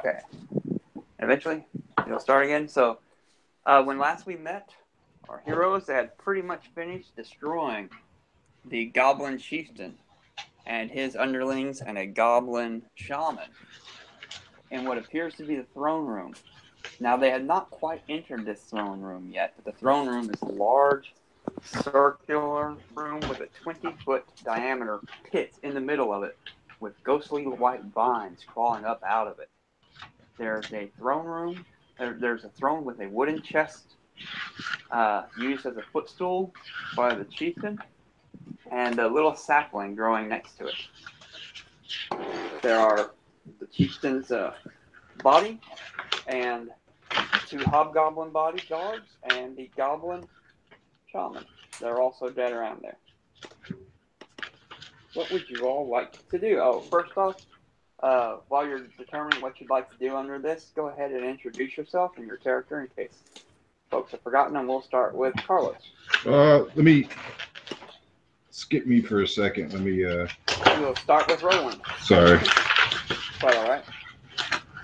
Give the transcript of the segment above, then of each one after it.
Okay. Eventually, you'll start again. So, when last we met, our heroes had pretty much finished destroying the Goblin Chieftain and his underlings and a Goblin Shaman in what appears to be the throne room. Now, they had not quite entered this throne room yet, but the throne room is a large, circular room with a 20-foot diameter pit in the middle of it, with ghostly white vines crawling up out of it. There's a throne room. There's a throne with a wooden chest used as a footstool by the chieftain, and a little sapling growing next to it. There are the chieftain's body and 2 hobgoblin bodyguards and the goblin shaman. They're also dead around there. What would you all like to do? Oh, first off, while you're determining what you'd like to do under this, go ahead and introduce yourself and your character in case folks have forgotten, and we'll start with Carlos. Let me skip me for a second. Let me. We'll start with Roland. Sorry. Quite all right.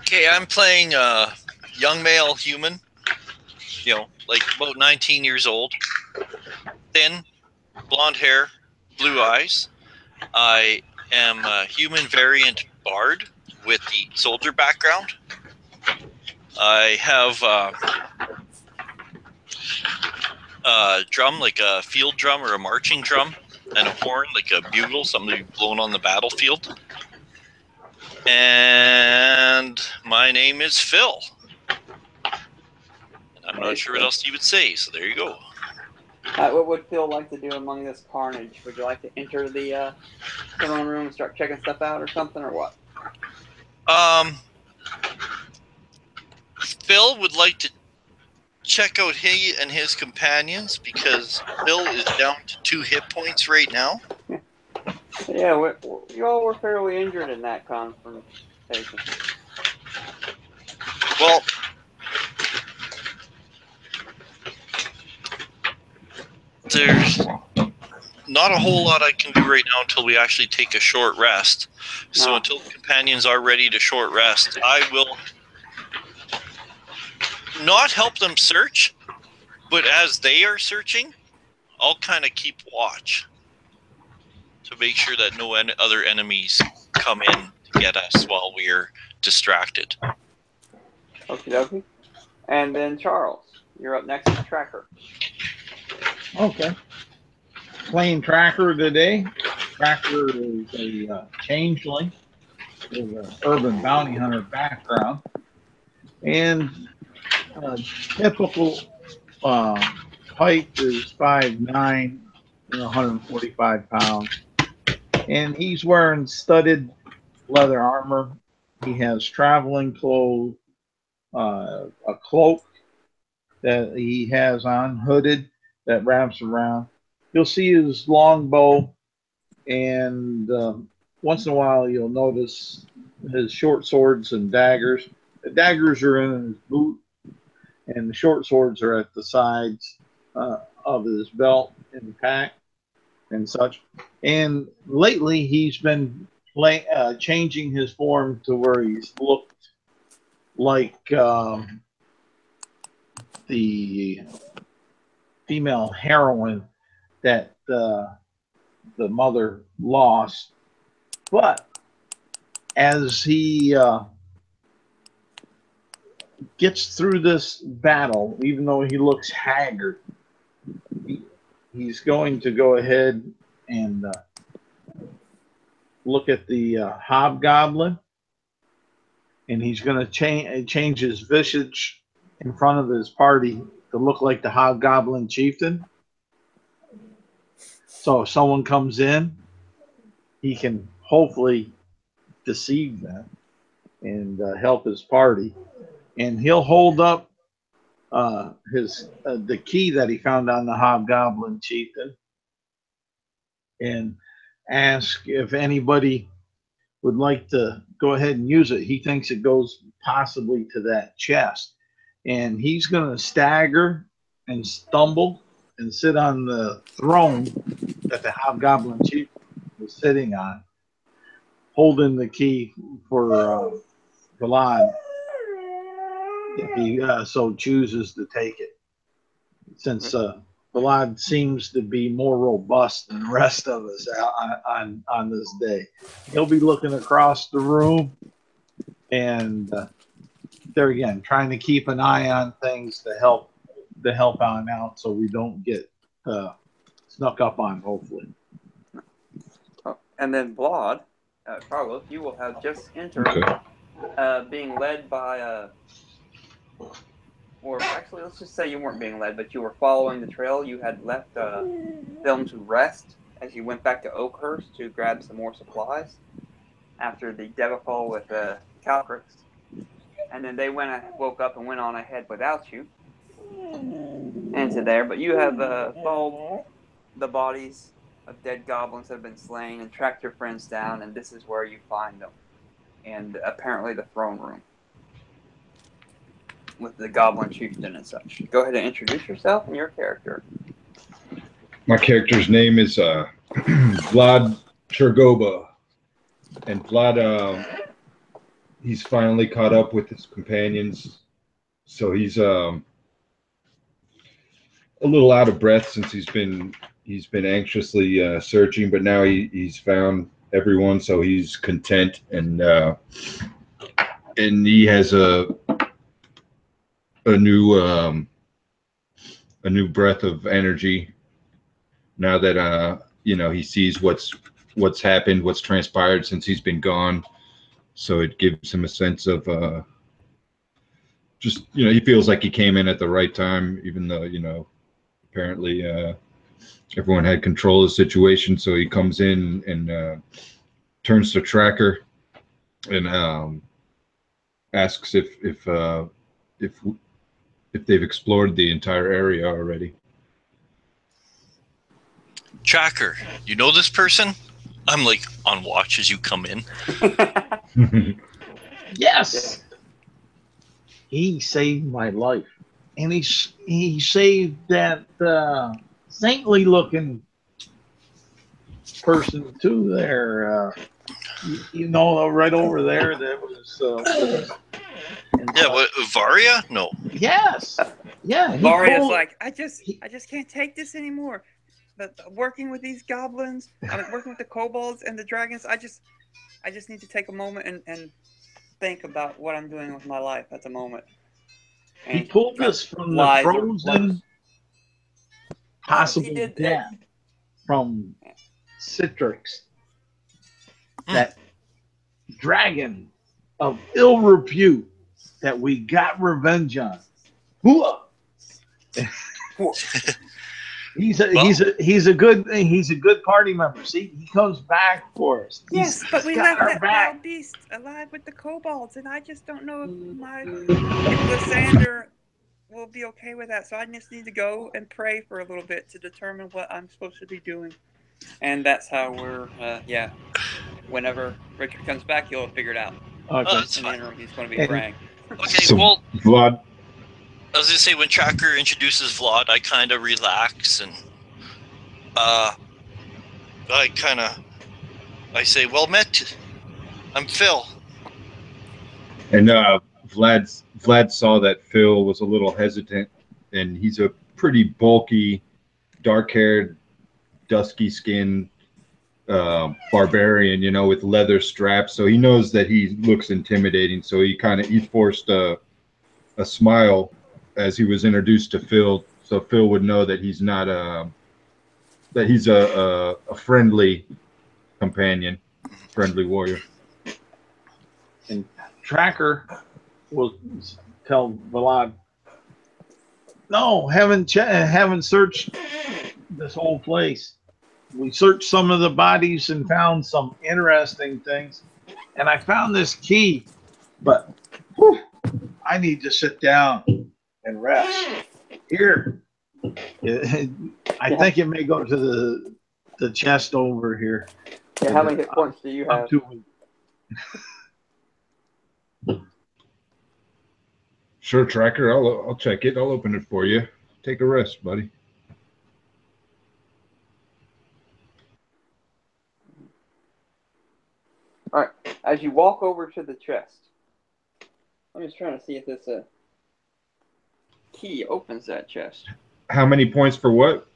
Okay, I'm playing a young male human. You know, like about 19 years old, thin, blonde hair, blue eyes. I am a human variant bard with the soldier background. I have a drum, like a field drum or a marching drum, and a horn, like a bugle, something blown on the battlefield. And my name is Phil. And I'm not sure what else you would say, so there you go. What would Phil like to do among this carnage? Would you like to enter the throne room and start checking stuff out or something, or what? Phil would like to check out he and his companions because Phil is down to 2 hit points right now. Yeah, you all were fairly injured in that confrontation. Well, there's not a whole lot I can do right now until we actually take a short rest. So until the companions are ready to short rest, I will not help them search, but as they are searching, I'll kind of keep watch to make sure that no other enemies come in to get us while we're distracted. Okie dokie. And then Charles, you're up next with Tracker. Okay. Playing Tracker today. Tracker is a changeling with an urban bounty hunter background. And typical height is 5'9" and 145 pounds. And he's wearing studded leather armor. He has traveling clothes, a cloak that he has on, hooded, that wraps around. You'll see his longbow, and once in a while you'll notice his short swords and daggers. The daggers are in his boot, and the short swords are at the sides of his belt and pack and such. And lately he's been changing his form to where he's looked like the female heroine that the mother lost. But as he gets through this battle, even though he looks haggard, he's going to go ahead and look at the hobgoblin, and he's going to change his visage in front of his party to look like the hobgoblin chieftain. So if someone comes in, he can hopefully deceive them and help his party. And he'll hold up the key that he found on the hobgoblin chieftain and ask if anybody would like to go ahead and use it. He thinks it goes possibly to that chest. And he's going to stagger and stumble and sit on the throne that the hobgoblin chief was sitting on, holding the key for Vlad if he so chooses to take it. Since Vlad seems to be more robust than the rest of us on this day, he'll be looking across the room and there again, trying to keep an eye on things to help on out so we don't get snuck up on, hopefully. Oh, and then Vlad, Carlos, you will have just entered, being led by or actually, let's just say you weren't being led, but you were following the trail. You had left Film to rest as you went back to Oakhurst to grab some more supplies after the debacle with Calcrix. And then they woke up and went on ahead without you into there. But you have followed the bodies of dead goblins that have been slain and tracked your friends down, and this is where you find them. And apparently the throne room with the goblin chieftain and such. Go ahead and introduce yourself and your character. My character's name is Vlad Chergoba. And Vlad, he's finally caught up with his companions. So he's a little out of breath since he's been anxiously searching, but now he's found everyone, so he's content, and he has a new breath of energy now that he sees what's happened, what's transpired since he's been gone. So it gives him a sense of just he feels like he came in at the right time, even though apparently everyone had control of the situation. So he comes in and turns to Tracker and asks if they've explored the entire area already. Tracker, you know this person? I'm like on watch as you come in. Yes, he saved my life, and he saved that saintly looking person too. There, right over there. That was. Yeah, what, Varia? No. Yes. Yeah. Varia's like, I just can't take this anymore. But working with these goblins, working with the kobolds and the dragons, I just need to take a moment and think about what I'm doing with my life at the moment. And he pulled us from the frozen possible death from Citrix. That dragon of ill repute that we got revenge on. He's a good party member. See, he comes back for us. Yes, but we left that foul beast alive with the kobolds, and I just don't know if Lysander will be okay with that. So I just need to go and pray for a little bit to determine what I'm supposed to be doing. And that's how we're whenever Richard comes back, he'll have figured out. Okay. That's in fine. the interim, he's going to be praying. Okay, so, well, Vlad. I was gonna say, when Tracker introduces Vlad, I kind of relax and I say, "Well met. I'm Phil." And Vlad saw that Phil was a little hesitant, and he's a pretty bulky, dark-haired, dusky-skinned barbarian, with leather straps. So he knows that he looks intimidating. So he forced a smile as he was introduced to Phil, so Phil would know that he's not that he's a friendly companion, friendly warrior. And Tracker will tell Vlad, "No, haven't searched this whole place. We searched some of the bodies and found some interesting things, and I found this key, but I need to sit down and rest. Here, I think it may go to the chest over here." Yeah, how many hit points do you have? Sure, Tracker. I'll check it. I'll open it for you. Take a rest, buddy. All right. As you walk over to the chest, I'm just trying to see if this key opens that chest. How many points for what?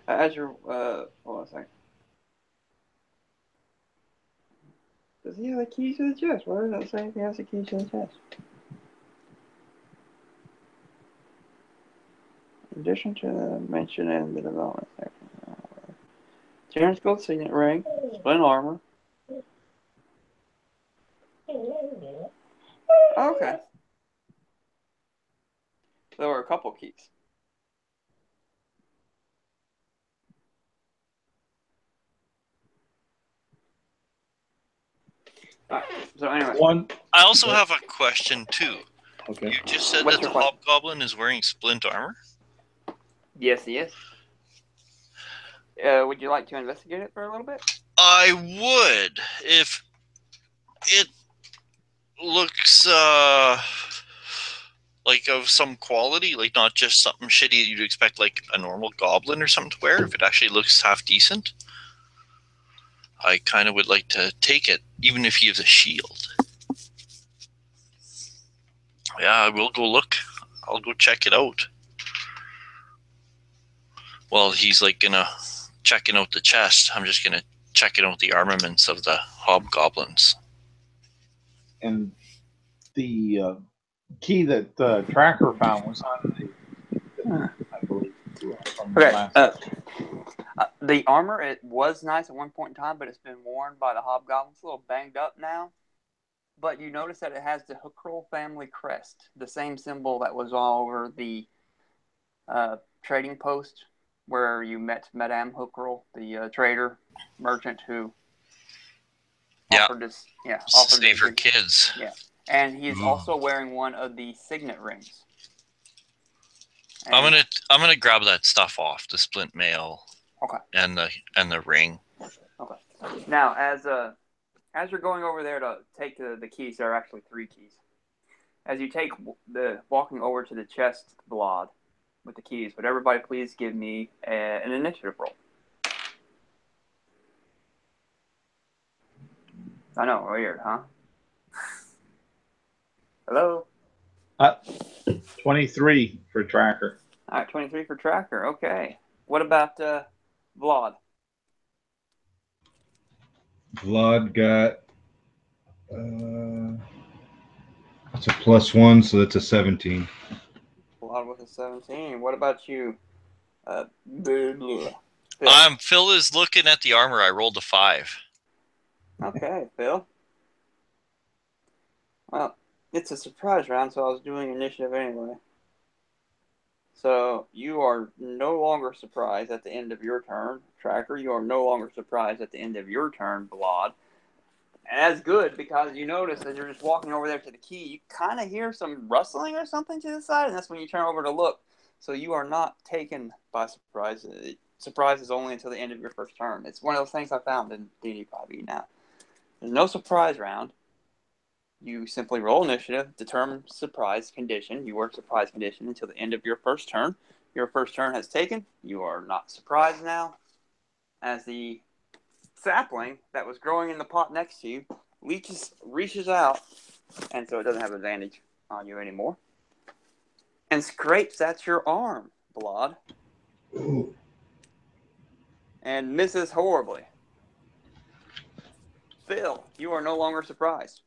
As you're, hold on a second. Does he have the keys to the chest? Where does that say he has the keys to the chest? In addition to the mention in the development section. Terrence Gold Signet Ring, Splint Armor. Okay. There were a couple keys. Alright, so anyway. I also have a question too. Okay. You just said What's that the your question? hobgoblin is wearing splint armor? Yes, he is. Would you like to investigate it for a little bit? I would, if it looks like of some quality, like not just something shitty that you'd expect like a normal goblin or something to wear. If it actually looks half decent, I kind of would like to take it, even if he has a shield. Yeah, I will go look. I'll go check it out. Well, he's like gonna checking out the chest. I'm just gonna checking out the armaments of the hobgoblins. And the key that Tracker found was on the, I believe. From the Okay. last The armor, it was nice at one point in time, but it's been worn by the hobgoblins. It's a little banged up now. But you notice that it has the Hookrol family crest, the same symbol that was all over the trading post where you met Madame Hookrol, the trader merchant who offered this. Yeah, offered Save her this, kids. Yeah, and he is Ooh. also wearing one of the signet rings. And, I'm gonna grab that stuff off the splint mail. Okay. And the ring. Okay. Now, as you're going over there to take the keys, there are actually 3 keys. As you take walking over to the chest blod with the keys, would everybody please give me an initiative roll? I know, weird, huh? Hello? 23 for Tracker. All right, 23 for Tracker. Okay. What about Vlad? Vlad got that's a +1, so that's a 17. Vlad with a 17. What about you? Phil. Phil is looking at the armor. I rolled a 5. Okay, Phil. Well, it's a surprise round, so I was doing initiative anyway. So you are no longer surprised at the end of your turn, Tracker. You are no longer surprised at the end of your turn, Vlad. And that's good because you notice as you're just walking over there to the key, you kind of hear some rustling or something to the side, and that's when you turn over to look. So you are not taken by surprise. Surprise is only until the end of your first turn. It's one of those things I found in D&D 5e now. There's no surprise round. You simply roll initiative, determine surprise condition. You work surprise condition until the end of your first turn. Your first turn has taken. You are not surprised now. As the sapling that was growing in the pot next to you reaches out, and so it doesn't have advantage on you anymore, and scrapes at your arm, Blood, and misses horribly. Phil, you are no longer surprised.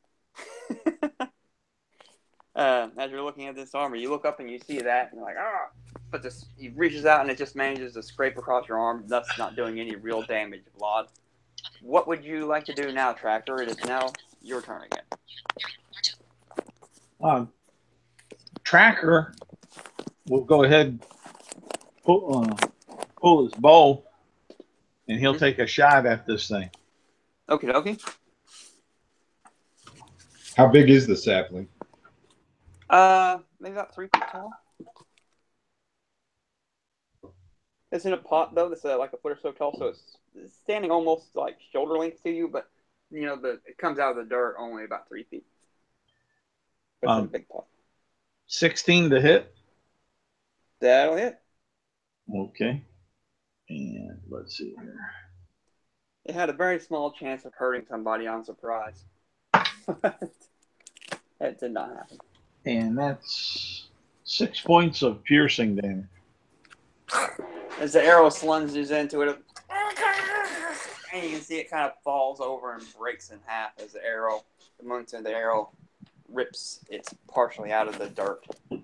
As you're looking at this armor, you look up and you see that, and you're like, ah! But he reaches out and it just manages to scrape across your arm, thus not doing any real damage, Vlad. What would you like to do now, Tracker? It is now your turn again. Tracker will go ahead and pull his bow, and he'll take a shot at this thing. Okie dokie. How big is the sapling? Maybe about 3 feet tall. It's in a pot though. That's like a foot or so tall, so it's standing almost like shoulder length to you, but it comes out of the dirt only about 3 feet. But it's in a big pot. 16 to hit. That'll hit. Okay. And let's see here. It had a very small chance of hurting somebody on surprise. That did not happen. And that's 6 points of piercing damage. As the arrow slunges into it, and you can see it kind of falls over and breaks in half as the momentum of the arrow rips it partially out of the dirt. And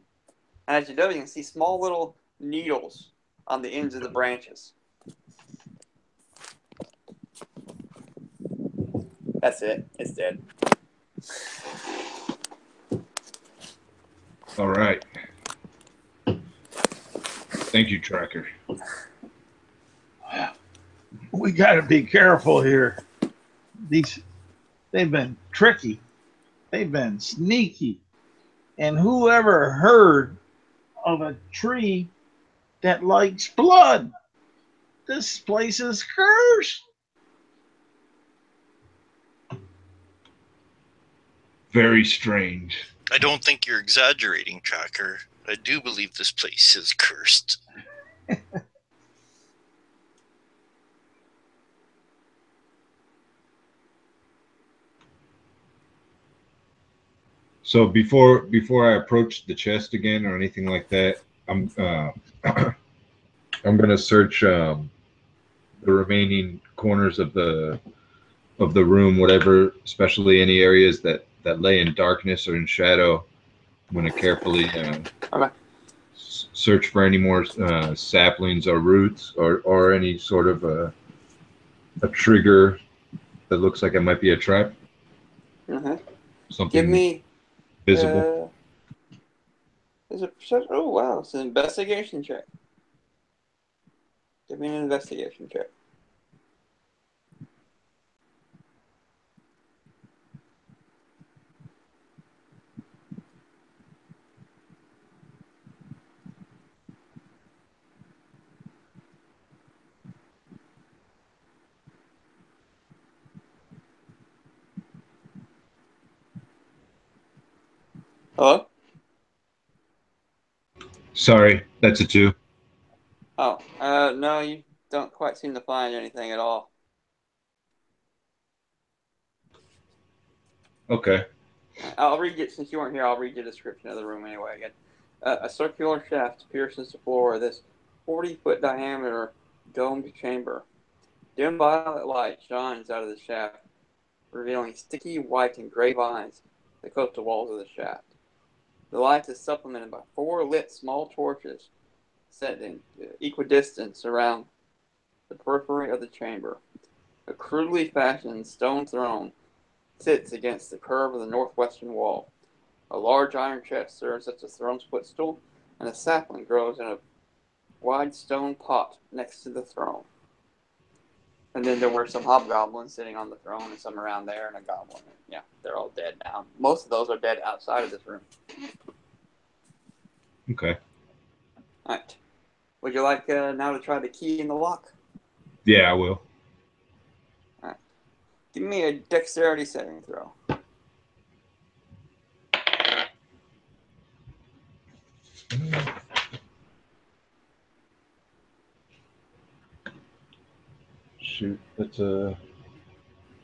as you do, you can see small little needles on the ends of the branches. That's it. It's dead. All right. Thank you, Tracker. We got to be careful here. They've been tricky. They've been sneaky. And whoever heard of a tree that likes blood? This place is cursed. Very strange. I don't think you're exaggerating, Tracker. I do believe this place is cursed. So before I approach the chest again or anything like that, I'm I'm gonna search the remaining corners of the room, whatever, especially any areas that lay in darkness or in shadow. I'm gonna carefully search for any more saplings or roots or any sort of a trigger that looks like it might be a trap. Something. Give me visible. Oh wow, it's an investigation check. Give me an investigation check. Hello? Sorry, that's a 2. Oh, no, you don't quite seem to find anything at all. Okay. I'll read it, since you weren't here, I'll read you a description of the room anyway again. A circular shaft pierces the floor of this 40-foot diameter domed chamber. Dim violet light shines out of the shaft, revealing sticky white and gray vines that coat the walls of the shaft. The light is supplemented by 4 lit small torches set in equidistance around the periphery of the chamber. A crudely fashioned stone throne sits against the curve of the northwestern wall. A large iron chest serves as the throne's footstool, and a sapling grows in a wide stone pot next to the throne. And then there were some hobgoblins sitting on the throne, and some around there, and a goblin. Yeah, they're all dead now. Most of those are dead outside of this room. Okay. All right. Would you like now to try the key in the lock? Yeah, I will. All right. Give me a dexterity saving throw. Shoot, that's a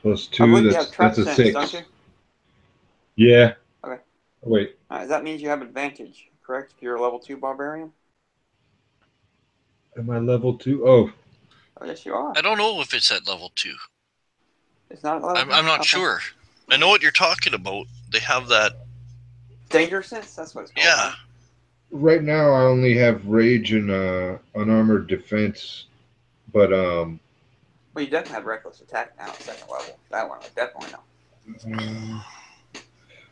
+2. I believe you have trap that's a sense, 6. don't you? Yeah. Okay. Wait. All right, that means you have advantage, correct? If you're a level 2 barbarian? Am I level 2? Oh. Oh, yes, you are. I don't know if it's at level 2. It's not level I'm not okay. sure. I know what you're talking about. They have that. Danger sense? That's what it's called. Yeah. Right now, I only have rage and unarmored defense, but Well, you definitely have reckless attack now at 2nd level. That one, definitely not.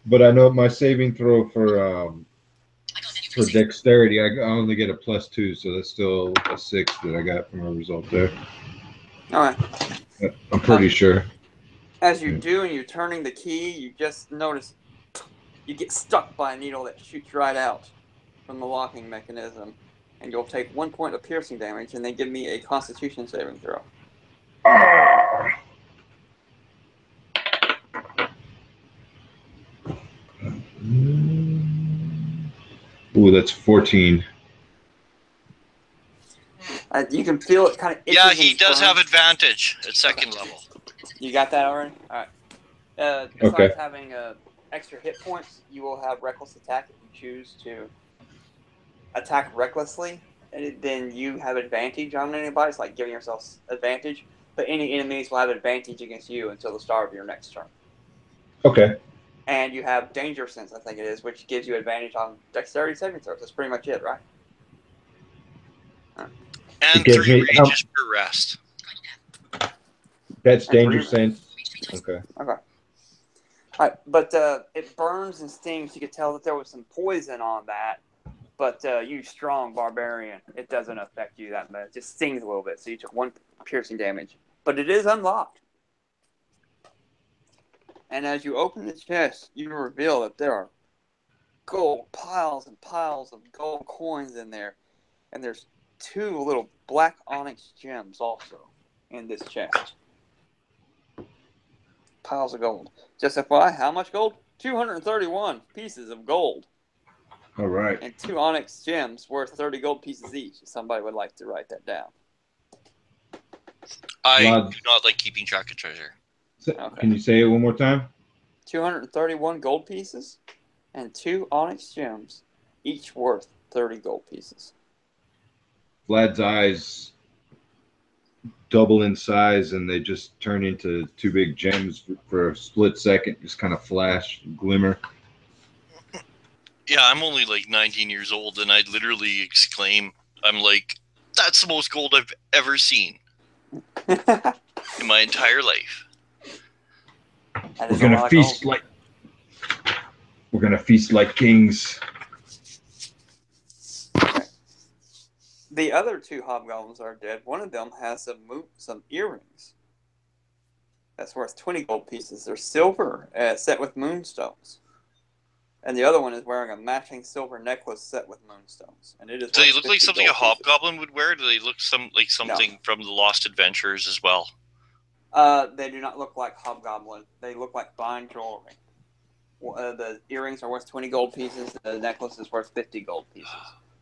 But I know my saving throw for dexterity, I only get a +2, so that's still a 6 that I got from a result there. All right. I'm pretty sure. As you do, and you're turning the key, you just notice you get stuck by a needle that shoots right out from the locking mechanism, and you'll take 1 point of piercing damage, and then give me a Constitution saving throw. Ooh, that's 14. You can feel it kind of. Yeah, he does have advantage at 2nd level. You got that already? All right. Besides having extra hit points, you will have reckless attack if you choose to attack recklessly, then you have advantage on anybody. It's like giving yourself advantage. But any enemies will have advantage against you until the start of your next turn. Okay. And you have danger sense, I think it is, which gives you advantage on dexterity saving throws. That's pretty much it, right? And It gives 3 me rages per rest. that's And danger 3. sense. Okay. Okay. All right, but it burns and stings. You could tell that there was some poison on that. But you strong barbarian, it doesn't affect you that much. It just stings a little bit, so you took 1 piercing damage. But it is unlocked. And as you open the chest, you reveal that there are gold piles and piles of gold coins in there. And there's 2 little black onyx gems also in this chest. Piles of gold. Just FYI, how much gold? 231 pieces of gold. All right. And 2 onyx gems worth 30 gold pieces each. If somebody would like to write that down. I Vlad. do not like keeping track of treasure. Okay. Can you say it one more time? 231 gold pieces and 2 onyx gems, each worth 30 gold pieces. Vlad's eyes double in size, and they just turn into 2 big gems for a split second. Just kind of flash, glimmer. Yeah, I'm only like 19 years old, and I literally exclaim, I'm like, that's the most gold I've ever seen in my entire life. We're gonna feast like kings. Okay. The other 2 hobgoblins are dead. One of them has some earrings. That's worth 20 gold pieces. They're silver, set with moonstones. And the other one is wearing a matching silver necklace set with moonstones. And it is. Do they look like something a hobgoblin would wear? Do they look like something from the Lost Adventures as well? They do not look like hobgoblin. They look like fine jewelry. The earrings are worth 20 gold pieces. The necklace is worth 50 gold pieces.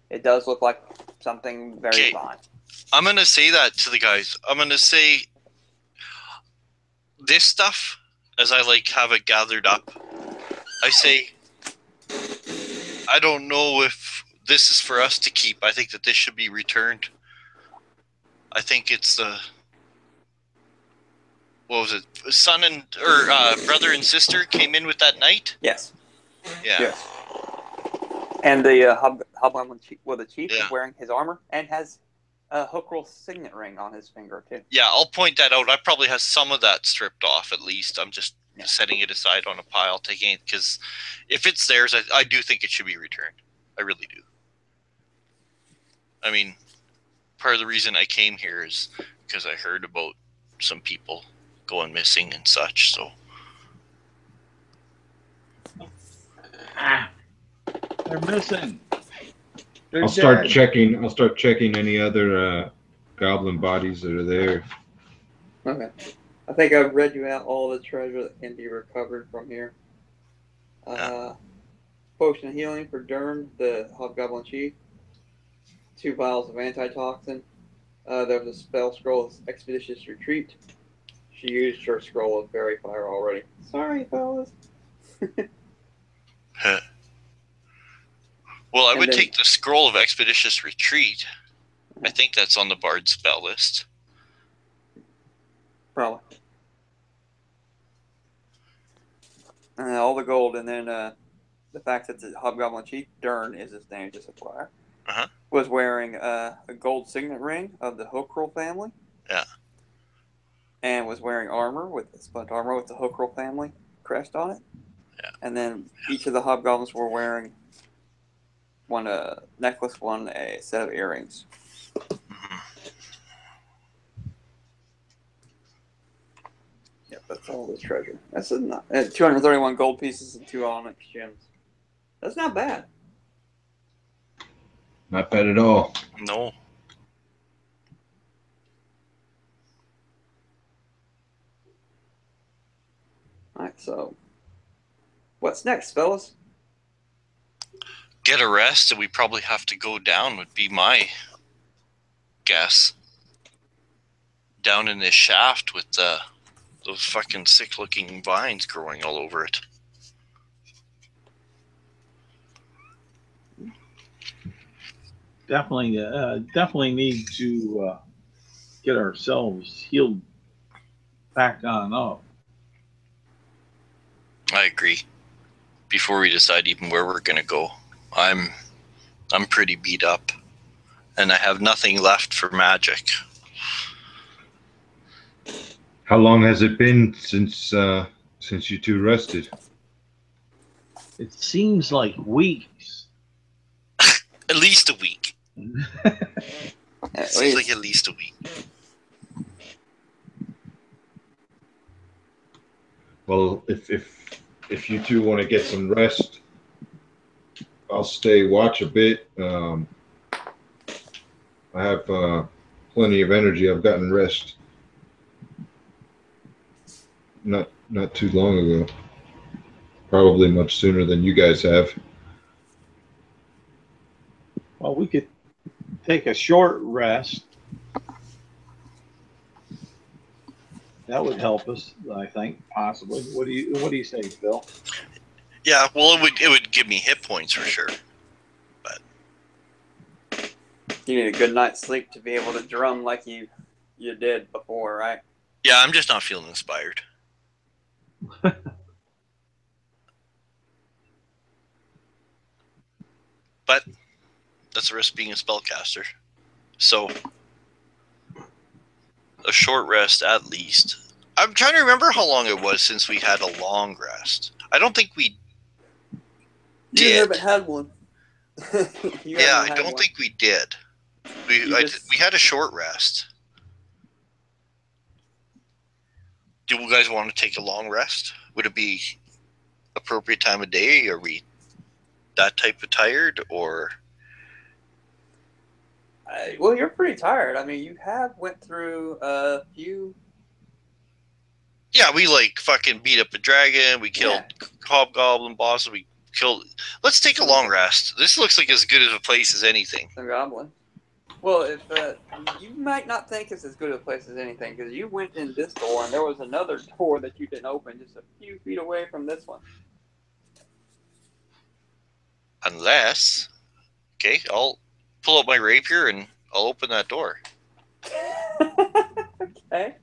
It does look like something very fine. I'm going to say that to the guys. I'm going to say this stuff, as I have it gathered up, I say, I don't know if this is for us to keep. I think that this should be returned. I think it's the... What was it? Brother and sister came in with that knight? Yes. Yeah. Yes. And the hobgoblin chief, the chief is wearing his armor and has a Hookrel signet ring on his finger, too. Yeah, I'll point that out. I probably have some of that stripped off, at least. I'm just setting it aside on a pile, taking it, because if it's theirs, I do think it should be returned. I really do. I mean, part of the reason I came here is because I heard about some people going missing and such, so. They're missing. I'll start checking any other goblin bodies that are there. Okay. I think I've read you out all the treasure that can be recovered from here. Potion of healing for Dern, the hobgoblin chief. 2 vials of antitoxin. There was a spell scroll of expeditious retreat. She used her scroll of fairy fire already. Sorry, fellas. Well, I would take the scroll of expeditious retreat. I think that's on the bard spell list. Probably. All the gold, and then the fact that the hobgoblin chief, Dern is his name, just acquire, was wearing a gold signet ring of the Hookrel family. Yeah. And was wearing armor splint armor with the Hookrel family crest on it. Yeah. And then each of the hobgoblins were wearing one necklace, one a set of earrings. Mm-hmm. Yep, that's all the treasure. That's not 231 gold pieces and 2 onyx gems. That's not bad. Not bad at all. No. Alright, so what's next, fellas? Get a rest, and we probably have to go down, would be my guess. Down in this shaft with those fucking sick-looking vines growing all over it. definitely need to get ourselves healed back on up. I agree. Before we decide even where we're gonna go, I'm pretty beat up, and I have nothing left for magic. How long has it been since you two rested? It seems like weeks. At least a week. At Seems least. like at least a week. Well, if you two want to get some rest, I'll stay watch a bit. I have plenty of energy. I've gotten rest not too long ago. Probably much sooner than you guys have. Well, we could take a short rest. That would help us, I think, possibly. What do you say, Phil? Yeah, well, it would give me hit points for sure. You need a good night's sleep to be able to drum like you did before, right? Yeah, I'm just not feeling inspired. But that's the risk being a spellcaster. So a short rest at least. I'm trying to remember how long it was since we had a long rest. I don't think we You did. haven't had one. I don't think we did. We had a short rest. Do you guys want to take a long rest? Would it be appropriate time of day? Are we that type of tired, or? Well, you're pretty tired. I mean, you have went through a few. Yeah, we fucking beat up a dragon. We killed hobgoblin bosses. We killed. Let's take a long rest. This looks like as good as a place as anything. Some goblin. Well, if you might not think it's as good a place as anything, because you went in this door and there was another door that you didn't open just a few feet away from this one. Unless, okay, I'll pull out my rapier and I'll open that door. Okay.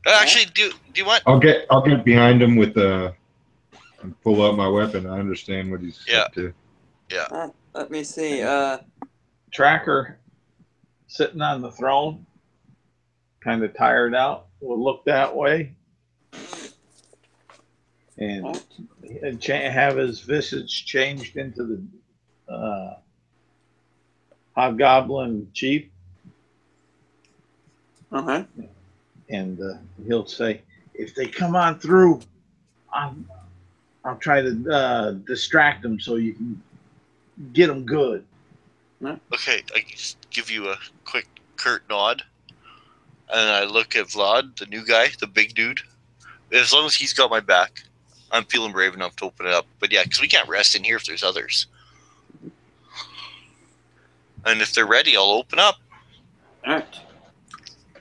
Actually, do you want? I'll get behind him with and pull out my weapon. I understand what he's up to. Yeah. Let me see. Tracker sitting on the throne, kind of tired out, will look that way and have his visage changed into the hobgoblin chief. Uh-huh. And he'll say, if they come on through, I'll try to distract them so you can get them good. Okay, I just give you a quick curt nod, and I look at Vlad, the new guy, the big dude. As long as he's got my back, I'm feeling brave enough to open it up. But yeah, because we can't rest in here if there's others. And if they're ready, I'll open up. All right.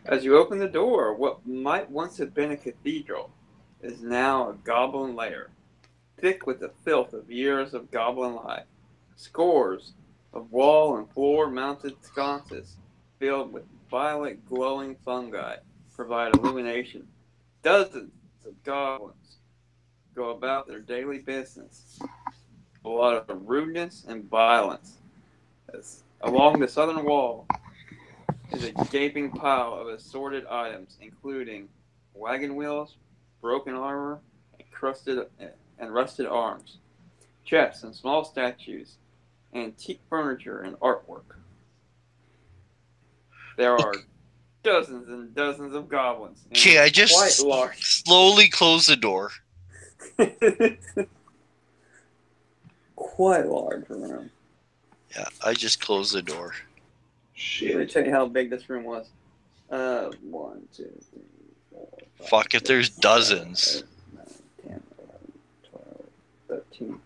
As you open the door, what might once have been a cathedral is now a goblin lair, thick with the filth of years of goblin life. Scores of wall and floor-mounted sconces filled with violet glowing fungi provide illumination. Dozens of goblins go about their daily business. A lot of rudeness and violence. Along the southern wall is a gaping pile of assorted items, including wagon wheels, broken armor, and rusted arms, chests and small statues, antique furniture and artwork. There are dozens and dozens of goblins. Okay, I just quite large. slowly close the door. Quite large room. Yeah, I just close the door. Let me tell you how big this room was. 1, 2, 3, 4, 5, Fuck, if there's dozens. 8, 9, 10, 11, 12, 13.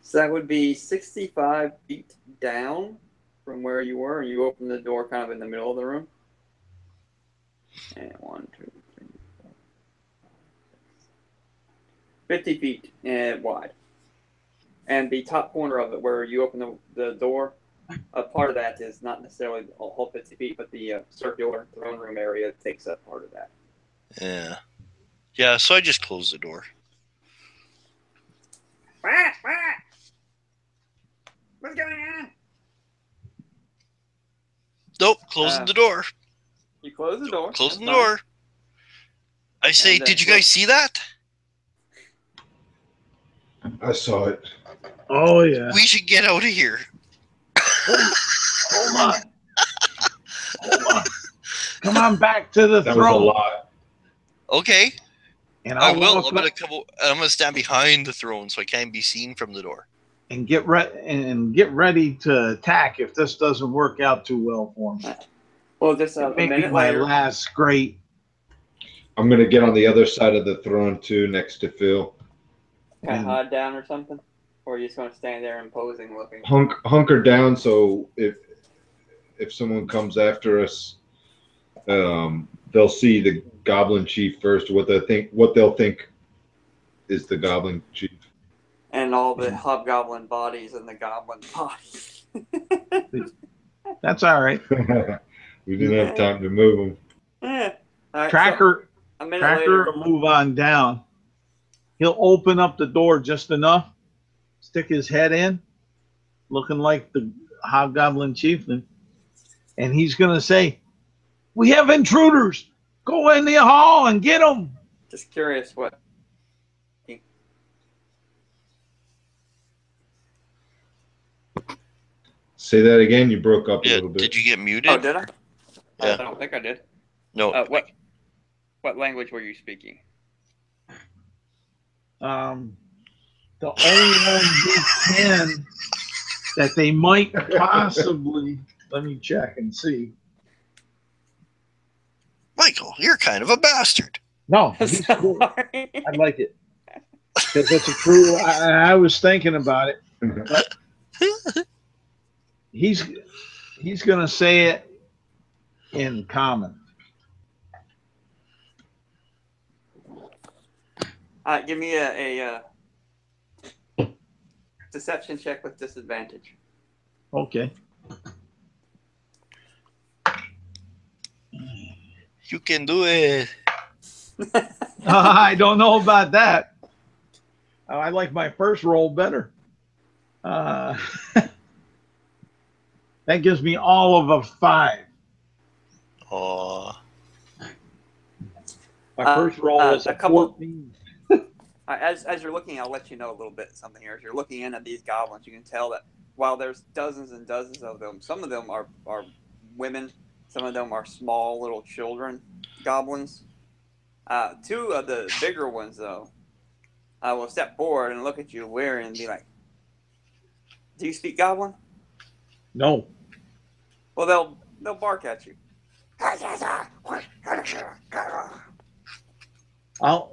So that would be 65 feet down from where you were. You opened the door kind of in the middle of the room. And 1, 2, 3, 4, 50 feet wide. And the top corner of it, where you open the door, a part of that is not necessarily the whole 50 feet, but the circular throne room area takes up part of that. Yeah. Yeah, so I just closed the door. What's going on? Nope, closing the door. You close the door. Closing the door. I say, And, did you guys see that? I saw it. Oh yeah. We should get out of here. Hold on. Hold on. Come on back to the That was throne. a lot. Okay, And I I'll will. walk I'm gonna up come. I'm gonna stand behind the throne so I can't be seen from the door. and get ready to attack if this doesn't work out too well for me. well, just a It may be minute my later. last great. I'm gonna get on the other side of the throne too, next to Phil. Kind of hide down or something? Or are you just going to stand there imposing looking? Hunker down, so if someone comes after us, they'll see the Goblin Chief first. What they'll think is the Goblin Chief. And all the hobgoblin bodies and the goblin bodies. That's all right. We didn't have time to move them. Yeah. All right, Tracker, so a minute Tracker later. will move on down. He'll open up the door just enough, stick his head in, looking like the hobgoblin chieftain, and he's going to say, "We have intruders. Go in the hall and get them." Just curious what. Say that again. You broke up a Yeah. little bit. Did you get muted? Oh, did I? Yeah. I don't think I did. No. What language were you speaking? The only one who can that they might possibly, let me check and see. Michael, you're kind of a bastard. No, he's cool. Sorry. I like it because it's a true. I was thinking about it. But he's gonna say it in common. Give me a deception check with disadvantage. Okay. You can do it. I don't know about that. I like my first roll better. That gives me all of a 5. Oh. My first roll was a 14. As you're looking, I'll let you know a little bit something here. As you're looking in at these goblins, you can tell that while there's dozens and dozens of them, some of them are women, some of them are small little children goblins. 2 of the bigger ones, though, will step forward and look at you weary and be like, "Do you speak Goblin?" No. Well, they'll bark at you. I'll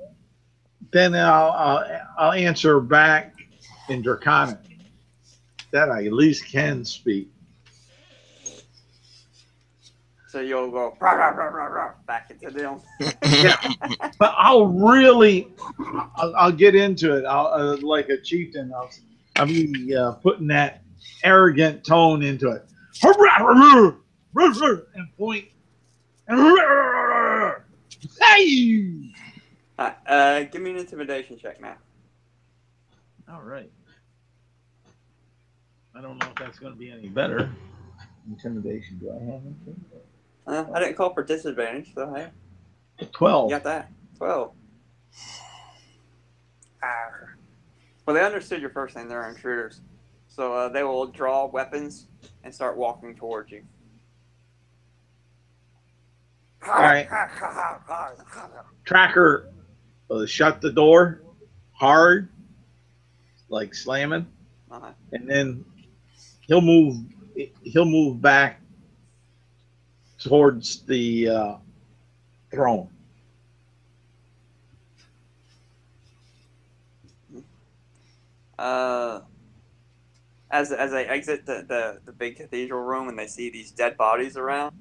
answer back in Draconic that I at least can speak. So you'll go rah, rah, rah, rah, rah, back into them. Yeah, but I'll get into it. I'll like a chieftain. I'll be putting that arrogant tone into it, and point. Hey! Give me an intimidation check, Matt. All right. I don't know if that's going to be any better. Intimidation. Do I have anything? I didn't call for disadvantage, so hey. 12. You got that. 12. Well, they understood your first thing. They're intruders. So they will draw weapons and start walking towards you. All right. Tracker shut the door hard, like slamming, and then he'll move back towards the throne. As they exit the big cathedral room and they see these dead bodies around,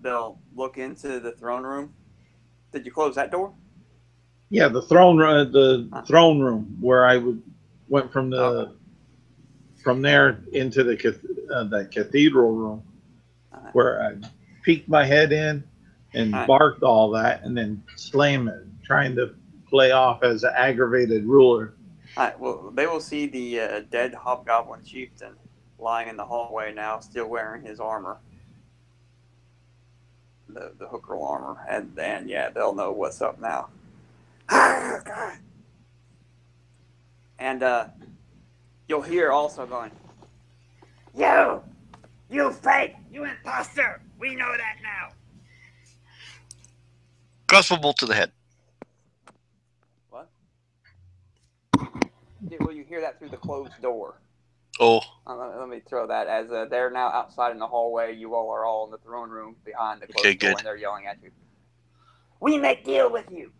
they'll look into the throne room. Did you close that door? Yeah, the throne room where I went from the from there into the cathedral room, where I peeked my head in and barked all that, and then slam it, trying to play off as an aggravated ruler. Well, they will see the dead hobgoblin chieftain lying in the hallway now, still wearing his armor, the hooker armor, and then yeah, they'll know what's up now. And you'll hear also going, you fake, you imposter. We know that now. Crossbow bolt to the head. What? Well, you hear that through the closed door. Oh. Let me throw that as they're now outside in the hallway. You all are all in the throne room behind the closed door, and they're yelling at you. We make deal with you.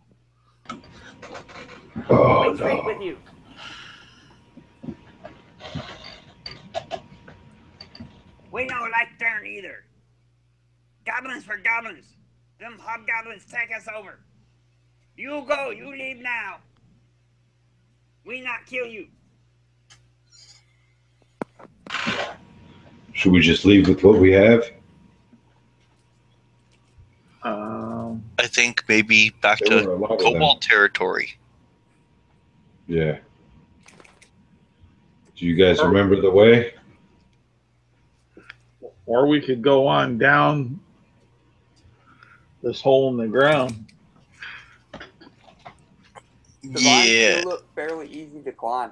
Oh, we trade with you. We don't like turn either. Goblins for goblins. Them hobgoblins take us over. You go. You leave now. We not kill you. Should we just leave with what we have? I think maybe back to Cobalt territory. Yeah. Do you guys remember the way? Or we could go on down this hole in the ground. The vines still look fairly easy to climb.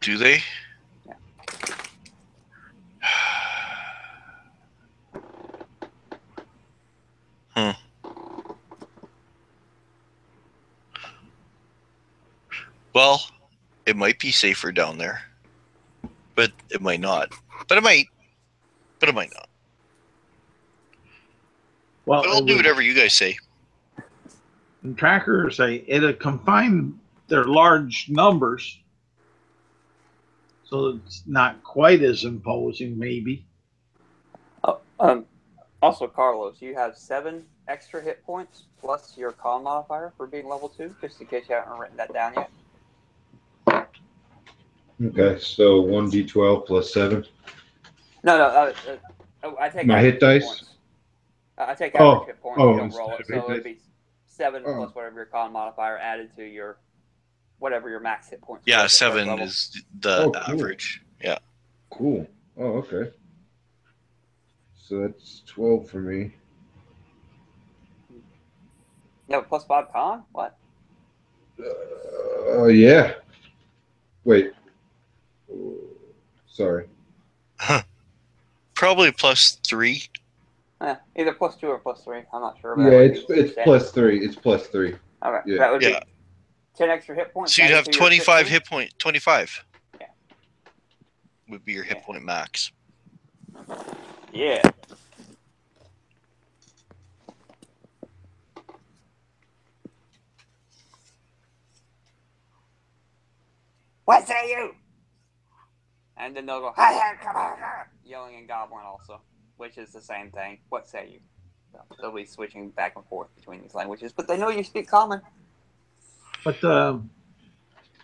Do they? Yeah. Well, it might be safer down there, but it might not. But it might. But it might not. Well, but I'll do whatever you guys say. And trackers say it'll confine their large numbers, so it's not quite as imposing, maybe. Also, Carlos, you have 7 extra hit points plus your con modifier for being level 2, just in case you haven't written that down yet. Okay, so 1d12 plus 7. No, I take my hit dice. Points. I take average hit points. You don't roll it, so it'd be 7 plus whatever your con modifier added to your whatever your max hit points. Yeah, 7 is the average. Yeah. Cool. Oh, okay. So that's 12 for me. You have a plus 5 con? What? Yeah. Wait. Sorry. Probably plus 3. Either plus 2 or plus 3. I'm not sure. Yeah, it's plus 3. It's plus 3. Okay. Yeah. That would be 10 extra hit points. So you'd have 25 hit point. 25. Yeah. Would be your hit point max. Yeah. What say you? And then they'll go, ha, come on, yelling in Goblin also, which is the same thing. What say you? So they'll be switching back and forth between these languages, but they know you speak Common. But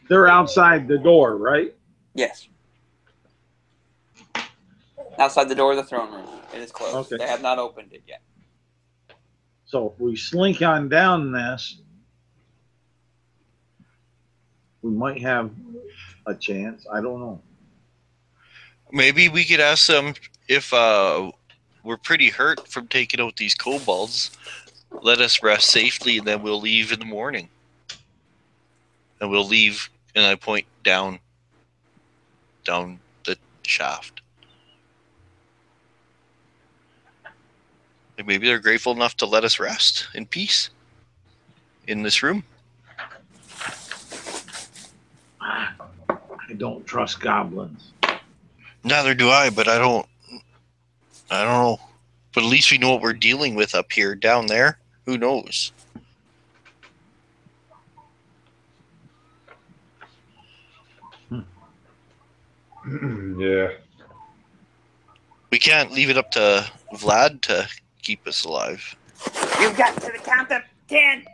they're outside the door, right? Yes. Outside the door of the throne room. It is closed. Okay. They have not opened it yet. So if we slink on down this, we might have a chance. I don't know. Maybe we could ask them if we're pretty hurt from taking out these kobolds. Let us rest safely, and then we'll leave in the morning. And we'll leave, and I point down the shaft. And maybe they're grateful enough to let us rest in peace in this room. I don't trust goblins. Neither do I, but I don't know. But at least we know what we're dealing with up here. Down there, who knows? Yeah. We can't leave it up to Vlad to keep us alive. You've got to the count of 10.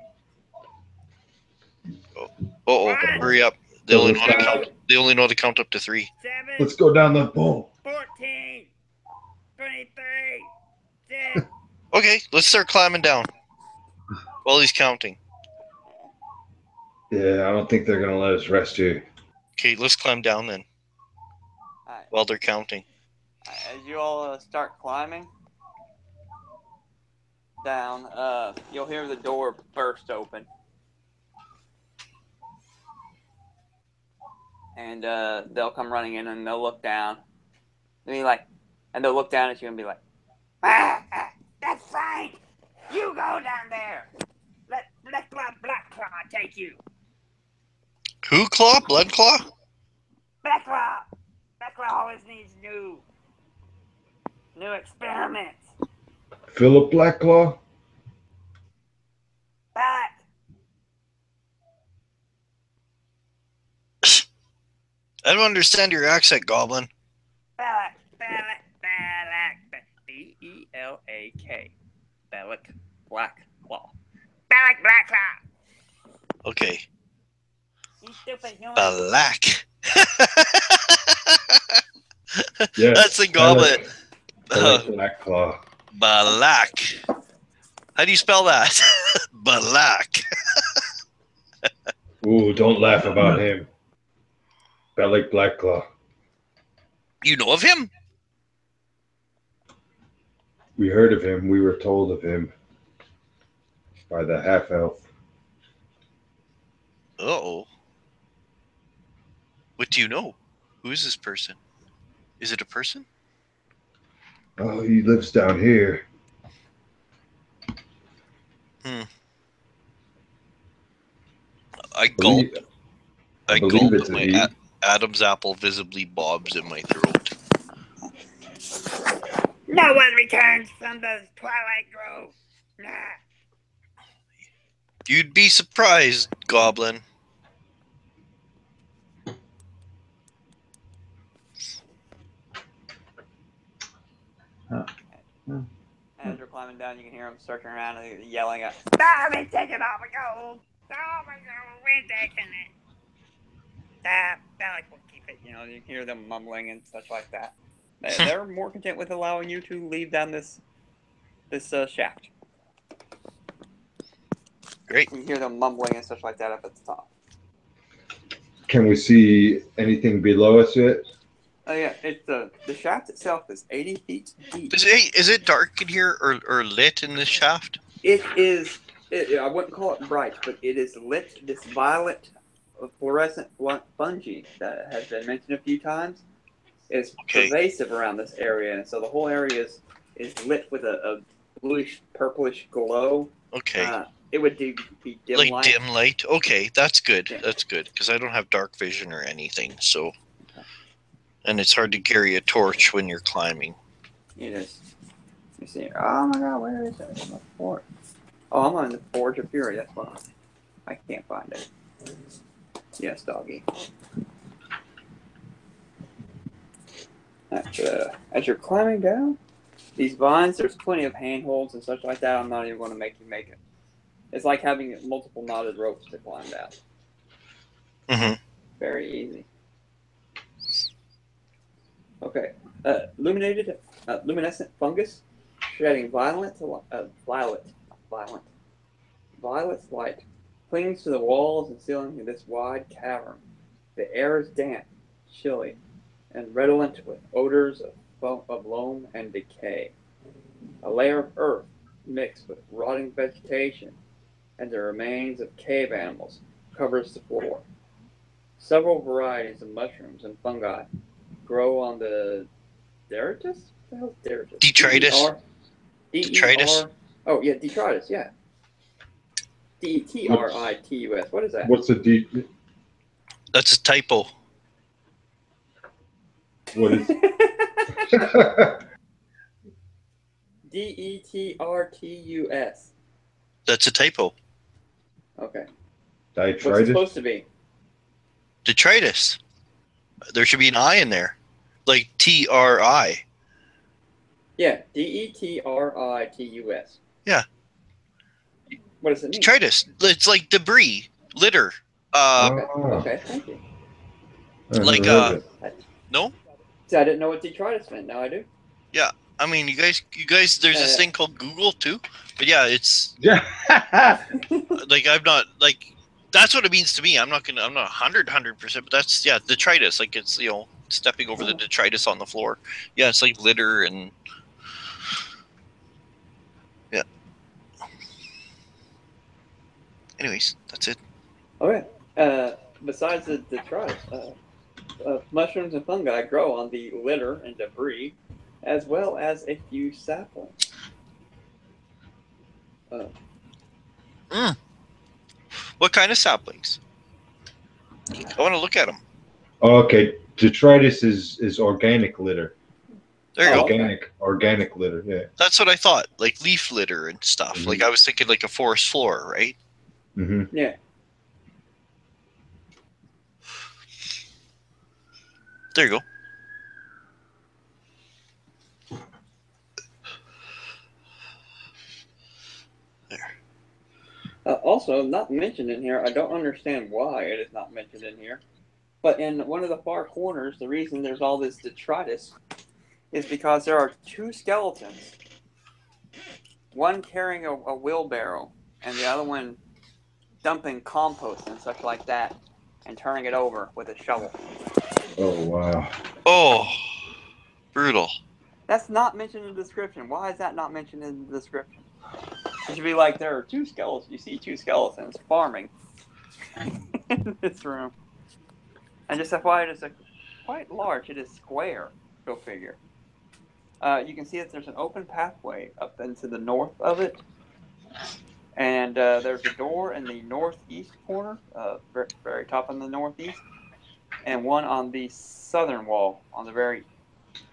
Hurry up. They only They only know to count up to 3. 7, Let's go down the pole. 14, 23, 6. Okay, let's start climbing down while he's counting. Yeah, I don't think they're gonna let us rest here. Okay, let's climb down then Alright. while they're counting. As you all start climbing down, you'll hear the door burst open. And they'll come running in and they'll look down. They'll look down at you and be like, that's fine. You go down there. Let Black Claw take you. Who Claw? Blood Claw? Black Claw. Black Claw always needs new experiments. Philip Blackclaw? Black. I don't understand your accent, Goblin. Balak. B-E-L-A-K. Balak Black Claw. Balak Black Claw. Okay. You stupid human. Balak. Yeah. That's the Goblin. Blackclaw. Balak. How do you spell that? Balak. Ooh, don't laugh about him. Bellic Blackclaw. You know of him? We heard of him. We were told of him by the half-elf. Uh-oh. What do you know? Who is this person? Is it a person? Oh, he lives down here. I Believe- gulp. I I believe gulp. it's And a my he. Adam's apple visibly bobs in my throat. No one returns from the Twilight Grove. Nah. You'd be surprised, Goblin. As you're climbing down, you can hear them searching around and yelling at, "Stop and take it off my gold! Stop my gold! We're taking it!" Balak will keep it. You know, you hear them mumbling and such like that. They're more content with allowing you to leave down this shaft. Great. You hear them mumbling and such like that up at the top. Can we see anything below us yet? Oh yeah, it's the shaft itself is 80 feet deep. Is it dark in here or lit in this shaft? It is. I wouldn't call it bright, but it is lit. This violet fluorescent fungi that has been mentioned a few times is pervasive around this area, and so the whole area is lit with a bluish purplish glow. Okay. It would be dim like light. dim light. Okay, that's good. Yeah. That's good because I don't have dark vision or anything. So, and it's hard to carry a torch when you're climbing. It is. You see? Oh my God, where is it? My fort. Oh, I'm on the Forge of Fury. That's why I can't find it. Yes, doggy. As you're climbing down these vines, there's plenty of handholds and such like that. I'm not even going to make you make it. It's like having multiple knotted ropes to climb down. Mm-hmm. Very easy. Okay. Luminescent fungus shedding violet light clings to the walls and ceiling of this wide cavern. The air is damp, chilly, and redolent with odors of loam and decay. A layer of earth mixed with rotting vegetation and the remains of cave animals covers the floor. Several varieties of mushrooms and fungi grow on the detritus? What the hell is detritus? Detritus. Detritus? Oh, yeah, detritus, yeah. D-E-T-R-I-T-U-S. What is that? What's the deep? That's a typo. What is? D-E-T-R-T-U-S. That's a typo. Okay. What's it Detritus? supposed to be? Detritus. There should be an I in there, like T-R-I. Yeah, D-E-T-R-I-T-U-S. Yeah. What does it mean? Detritus. It's like debris, litter. Okay, thank you. I've Like, never heard of it. no? See, I didn't know what detritus meant. Now I do. Yeah. I mean, you guys. There's this thing called Google too. But yeah, it's Yeah. like I'm not like. That's what it means to me. I'm not 100%, but that's detritus. Like it's stepping over the detritus on the floor. Yeah, it's like litter and yeah. Anyways, that's it. Okay. Besides the detritus, mushrooms and fungi grow on the litter and debris, as well as a few saplings. What kind of saplings? I want to look at them. Okay, detritus is organic litter. There you go. Organic litter. Yeah. That's what I thought. Like leaf litter and stuff. Mhm. Like I was thinking like a forest floor, right? Mm-hmm. Yeah. There you go. Also, not mentioned in here, I don't understand why it is not mentioned in here, but in one of the far corners, the reason there's all this detritus is because there are two skeletons, one carrying a wheelbarrow and the other one dumping compost and such like that and turning it over with a shovel. Oh wow. Oh, brutal. That's not mentioned in the description. Why is that not mentioned in the description? It should be like there are two skeletons. You see two skeletons farming in this room. And just FYI, it is quite large. It is square, go figure. You can see that there's an open pathway up into the north of it. And there's a door in the northeast corner, very, very top in the northeast. And one on the southern wall, on the very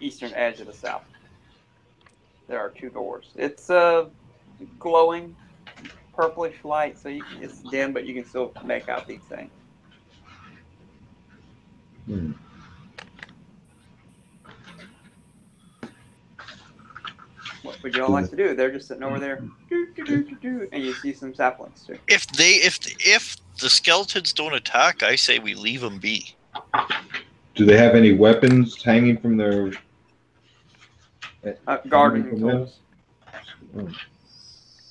eastern edge of the south. There are two doors. It's glowing purplish light, so it's dim, but you can still make out these things. Hmm. What would you all like to do? They're just sitting over there, and you see some saplings too. If the skeletons don't attack, I say we leave them be. Do they have any weapons hanging from their Gardening from them? tools,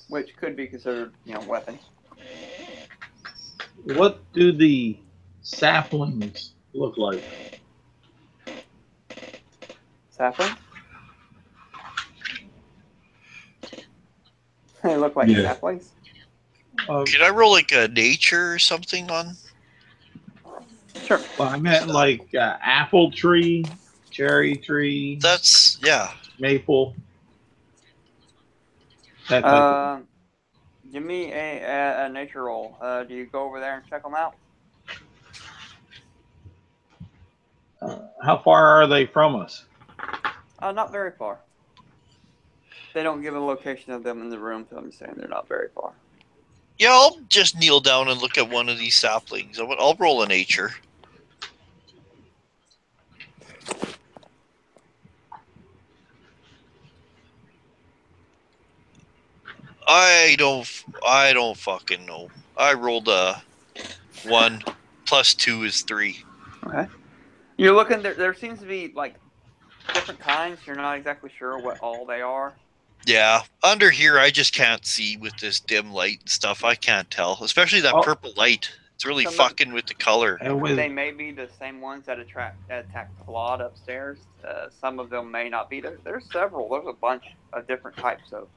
which could be considered, weapons. What do the saplings look like? Sapling? They look like saplings. Could I roll like a nature or something on? Sure. Well, I meant like apple tree, cherry tree, That's maple. That type Give me a nature roll. Do you go over there and check them out? how far are they from us? Not very far. They don't give a location of them in the room, so I'm just saying they're not very far. Yeah, I'll just kneel down and look at one of these saplings. I'll roll a nature. I don't fucking know. I rolled a 1 plus 2 is 3. Okay. You're looking there. There seems to be like different kinds. You're not exactly sure what all they are. Yeah, under here I just can't see with this dim light and stuff. I can't tell, especially that purple light. It's really fucking with the color. They may be the same ones that attack Claude upstairs. Some of them may not be. There's several. There's a bunch of different types. So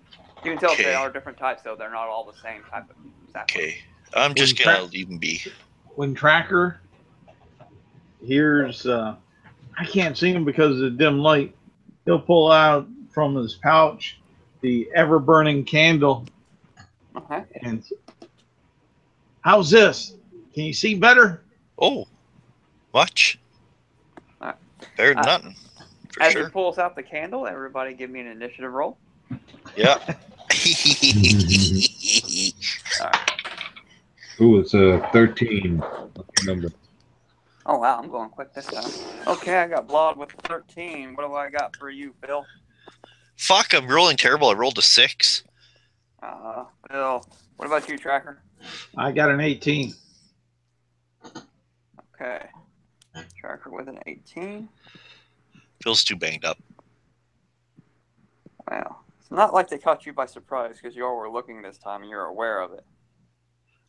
you can tell if they are different types, though. They're not all the same type of sapling. Okay, I'm just gonna leave them be. When Tracker hears, I can't see him because of the dim light, he'll pull out from his pouch the ever-burning candle. Okay. And how's this? Can you see better? Oh, much. Better than nothing. For As sure. he pulls out the candle, everybody give me an initiative roll. Yeah. All right. Ooh, it's a 13 lucky number. Oh, wow. I'm going quick this time. Okay, I got Blood with 13. What do I got for you, Bill? Fuck, I'm rolling terrible. I rolled a 6. Bill, what about you, Tracker? I got an 18. Okay. Tracker with an 18. Phil's too banged up. Wow. It's not like they caught you by surprise because you all were looking this time and you're aware of it.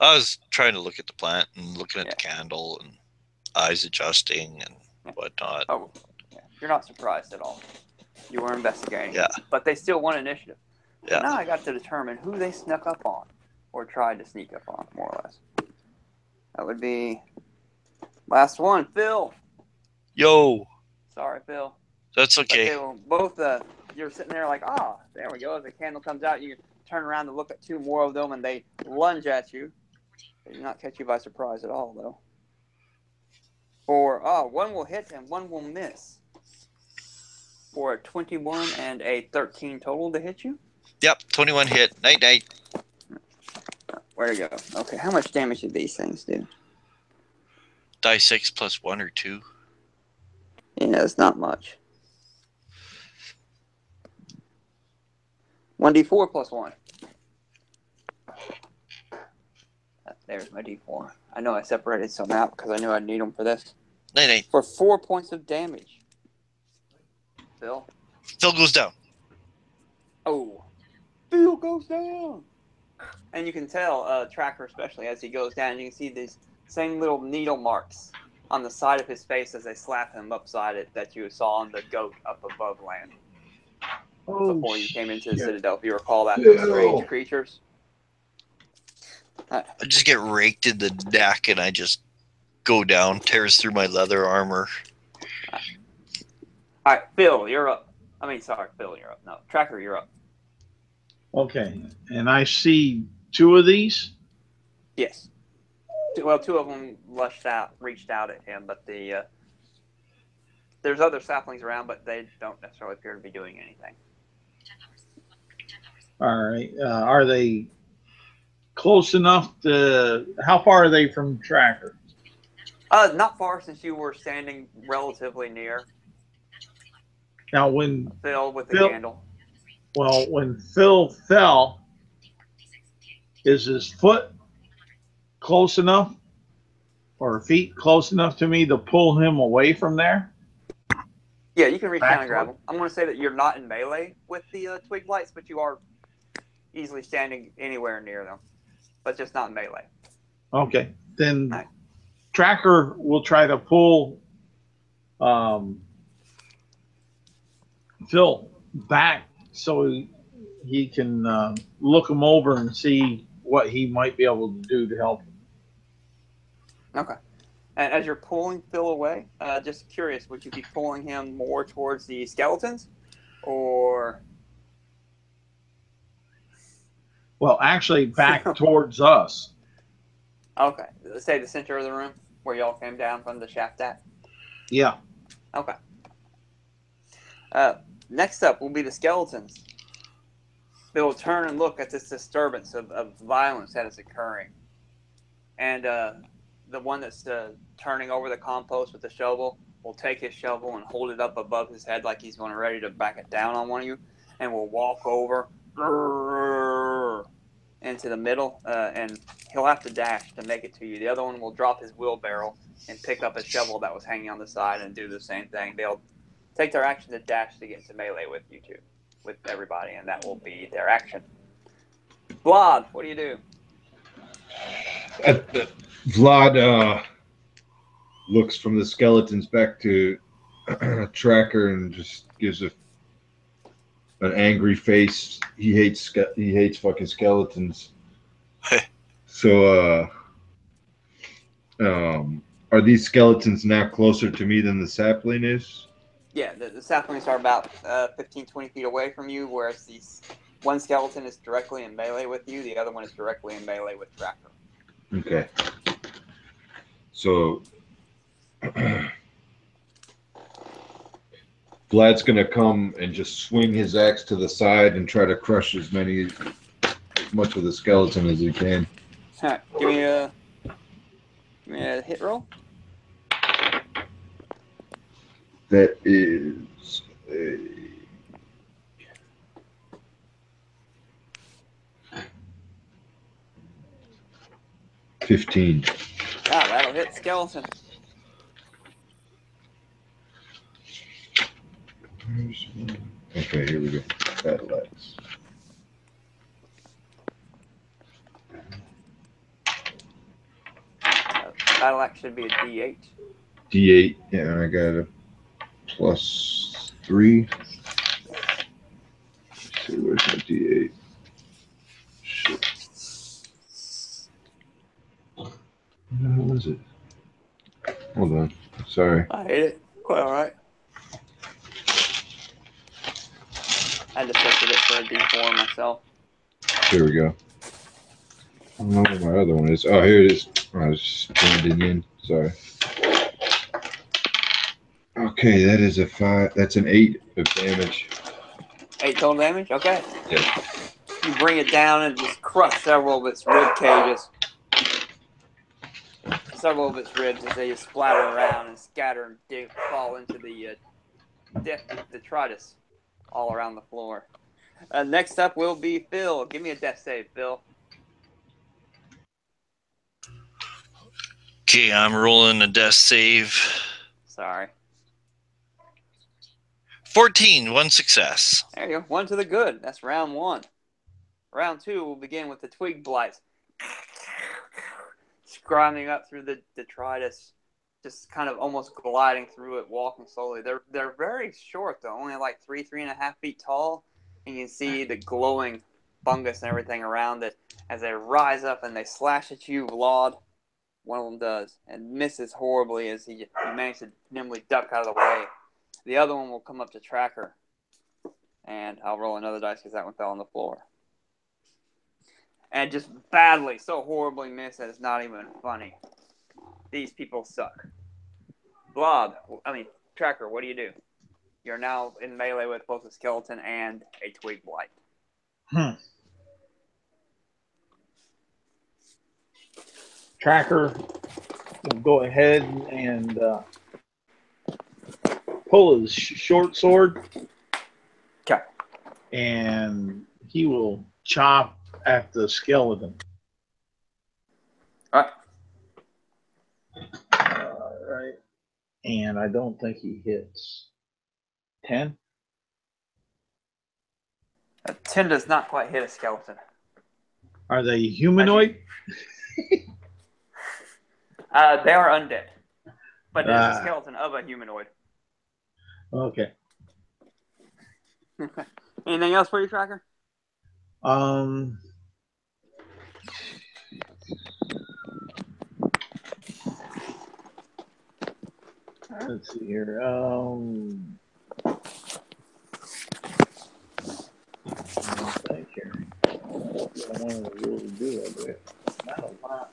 I was trying to look at the plant and looking at Yeah. the candle and eyes adjusting and whatnot. Oh, yeah. You're not surprised at all. You were investigating. Yeah. But they still won initiative. So Yeah. now I got to determine who they snuck up on or tried to sneak up on, more or less. That would be last one, Phil. Yo, Sorry, Phil. that's But okay. they were both, you're sitting there like, there we go. As the candle comes out, you turn around to look at two more of them, and they lunge at you. They do not catch you by surprise at all, though. One will hit and one will miss. For a 21 and a 13 total to hit you. Yep, 21 hit. Night night. Where to go? Okay, how much damage did these things do? Die 6 plus 1 or 2. Yeah, it's not much. 1d4 plus 1. There's my d4. I know I separated some out because I knew I'd need them for this. Night night. For 4 points of damage. Phil? Phil goes down. Oh. Phil goes down. And you can tell, Tracker especially, as he goes down, you can see these same little needle marks on the side of his face as they slap him upside it that you saw on the goat up above land. Before you came into the Citadel, if you recall that, those strange creatures. I just get raked in the neck and I just go down, tears through my leather armor. All right, Phil, you're up. Phil, you're up. No, Tracker, you're up. Okay, and I see two of these. Yes. Well, two of them reached out at him, but there's other saplings around, but they don't necessarily appear to be doing anything. All right, are they close enough to? How far are they from Tracker? Not far, since you were standing relatively near. Now, when Phil with the candle. Well, when Phil fell, is his foot close enough or feet close enough to me to pull him away from there? Yeah, you can reach down and grab him. I'm going to say that you're not in melee with the twig blights, but you are easily standing anywhere near them, but just not in melee. Okay, then Tracker will try to pull Phil back so he can look him over and see what he might be able to do to help him. Okay. And as you're pulling Phil away, just curious, would you be pulling him more towards the skeletons, or? Well, actually, back towards us. Okay. Let's say the center of the room where y'all came down from the shaft at. Yeah. Okay. Next up will be the skeletons. They will turn and look at this disturbance of violence that is occurring. And the one that's turning over the compost with the shovel will take his shovel and hold it up above his head like he's going ready to back it down on one of you, and will walk over into the middle, and he'll have to dash to make it to you. The other one will drop his wheelbarrow and pick up a shovel that was hanging on the side and do the same thing. They'll take their action to dash to get into melee with you two, with everybody, and that will be their action. Vlad, what do you do? Vlad looks from the skeletons back to Tracker and just gives an angry face. He hates fucking skeletons. So are these skeletons now closer to me than the sapling is? Yeah, the saplings are about 15, 20 feet away from you, whereas one skeleton is directly in melee with you, the other one is directly in melee with Tracker. Okay. So Vlad's going to come and just swing his axe to the side and try to crush as much of the skeleton as he can. Right, give me a hit roll. That is a 15. Ah, that'll hit skeleton. Okay, here we go. Battle axe. Battle axe should be a D8. D8. Yeah, I got a +3. Let's see, where's my D8? Shit. What was it? Hold on. Sorry. I hate it. Quite all right. I just tested it for a D4 myself. Here we go. I don't know where my other one is. Oh, here it is. I was just blending in. Sorry. Okay, that is a 5. That's an 8 of damage. 8 total damage? Okay. Yeah. You bring it down and just crush several of its rib cages. Several of its ribs as they just splatter around and scatter and fall into the detritus all around the floor. Next up will be Phil. Give me a death save, Phil. Okay, I'm rolling a death save. Sorry. 14, 1 success. There you go. 1 to the good. That's round 1. Round 2 will begin with the twig blights. Scrambling up through the detritus, just kind of almost gliding through it, walking slowly. They're very short though, only like 3.5 feet tall, and you can see the glowing fungus and everything around it as they rise up and they slash at you, Vlad. One of them does, and misses horribly as he manages to nimbly duck out of the way. The other one will come up to Tracker, and I'll roll another dice because that one fell on the floor. And just badly, so horribly missed that it's not even funny. These people suck. Tracker, what do? You're now in melee with both a skeleton and a twig blight. Tracker will go ahead and pull his short sword. Okay. And he will chop at the skeleton. All right. All right. And I don't think he hits. 10? 10 does not quite hit a skeleton. Are they humanoid? They are undead. But it's a skeleton of a humanoid. Okay. Anything else for you, Tracker? Let's see here. Thank you. What I wanted to really do of it. Not a lot.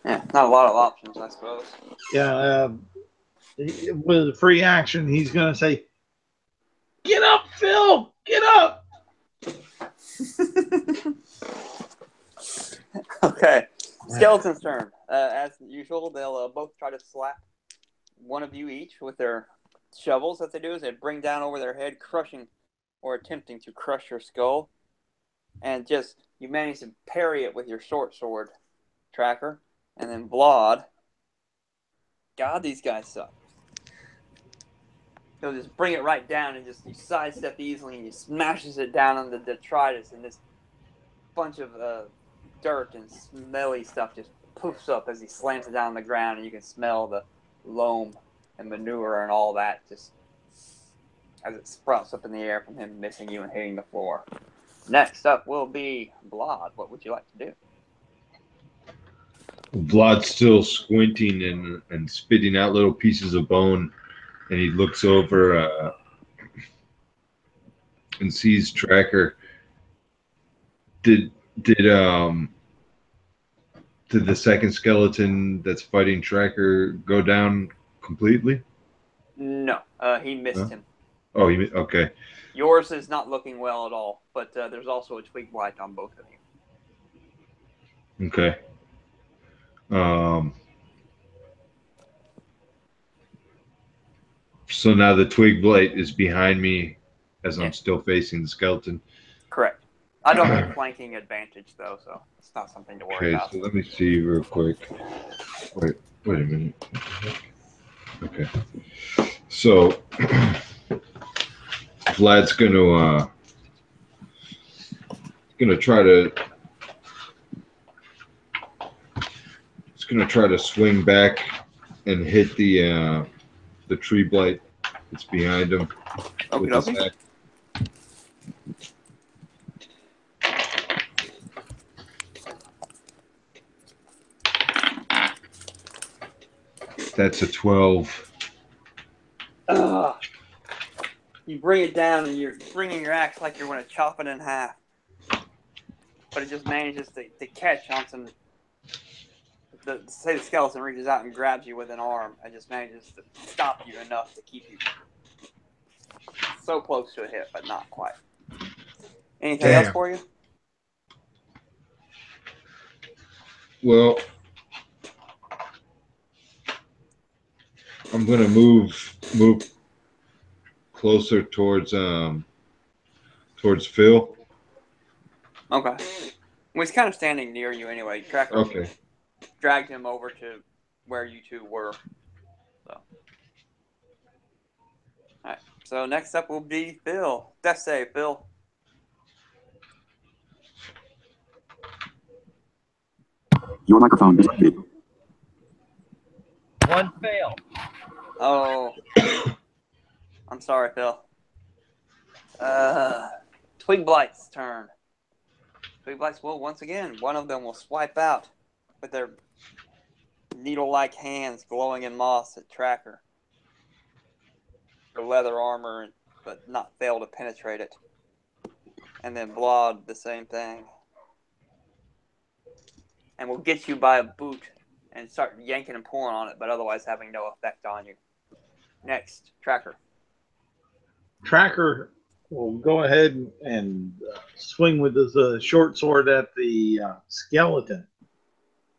Yeah, not a lot of options, I suppose. Yeah. With a free action, he's going to say, "Get up, Phil! Get up!" Okay. Skeleton's turn. As usual, they'll both try to slap one of you each with their shovels. That they do is they bring down over their head, crushing or attempting to crush your skull. And just, you manage to parry it with your short sword, Tracker. And then Vlad. God, these guys suck. He'll just bring it right down and just you sidestep easily and he smashes it down on the detritus and this bunch of dirt and smelly stuff just poofs up as he slams it down on the ground and you can smell the loam and manure and all that just as it sprouts up in the air from him missing you and hitting the floor. Next up will be Vlad. What would you like to do? Vlad's still squinting and spitting out little pieces of bone, and he looks over and sees Tracker. Did the second skeleton that's fighting Tracker go down completely? No, he missed him. Oh, okay. Yours is not looking well at all, but there's also a twig blight on both of you. Okay. So now the twig blight is behind me as I'm still facing the skeleton. Correct. I don't have flanking advantage though, so it's not something to worry about. Okay, so let me see real quick. Wait a minute. Okay. So Vlad's gonna try to swing back and hit the tree blight that's behind him with his axe. That's a 12. You bring it down and you're bringing your axe like you're going to chop it in half. But it just manages to catch on some. Say the skeleton reaches out and grabs you with an arm. It just manages to stop you enough to keep you so close to a hit, but not quite. Anything else for you? Well, I'm gonna move closer towards Phil. Okay. Well, he's kind of standing near you anyway. Tracker dragged him over to where you two were. So, all right. So next up will be Phil. Death save, Phil. Your microphone is muted. One fail. Oh, I'm sorry, Phil. Twig Blight's turn. Twig Blights will once again. One of them will swipe out with their needle-like hands glowing in moss at Tracker. Their leather armor, but not fail to penetrate it. And then Blod, the same thing. And will get you by a boot and start yanking and pulling on it, but otherwise having no effect on you. Next, Tracker. Tracker will go ahead and swing with his short sword at the skeleton.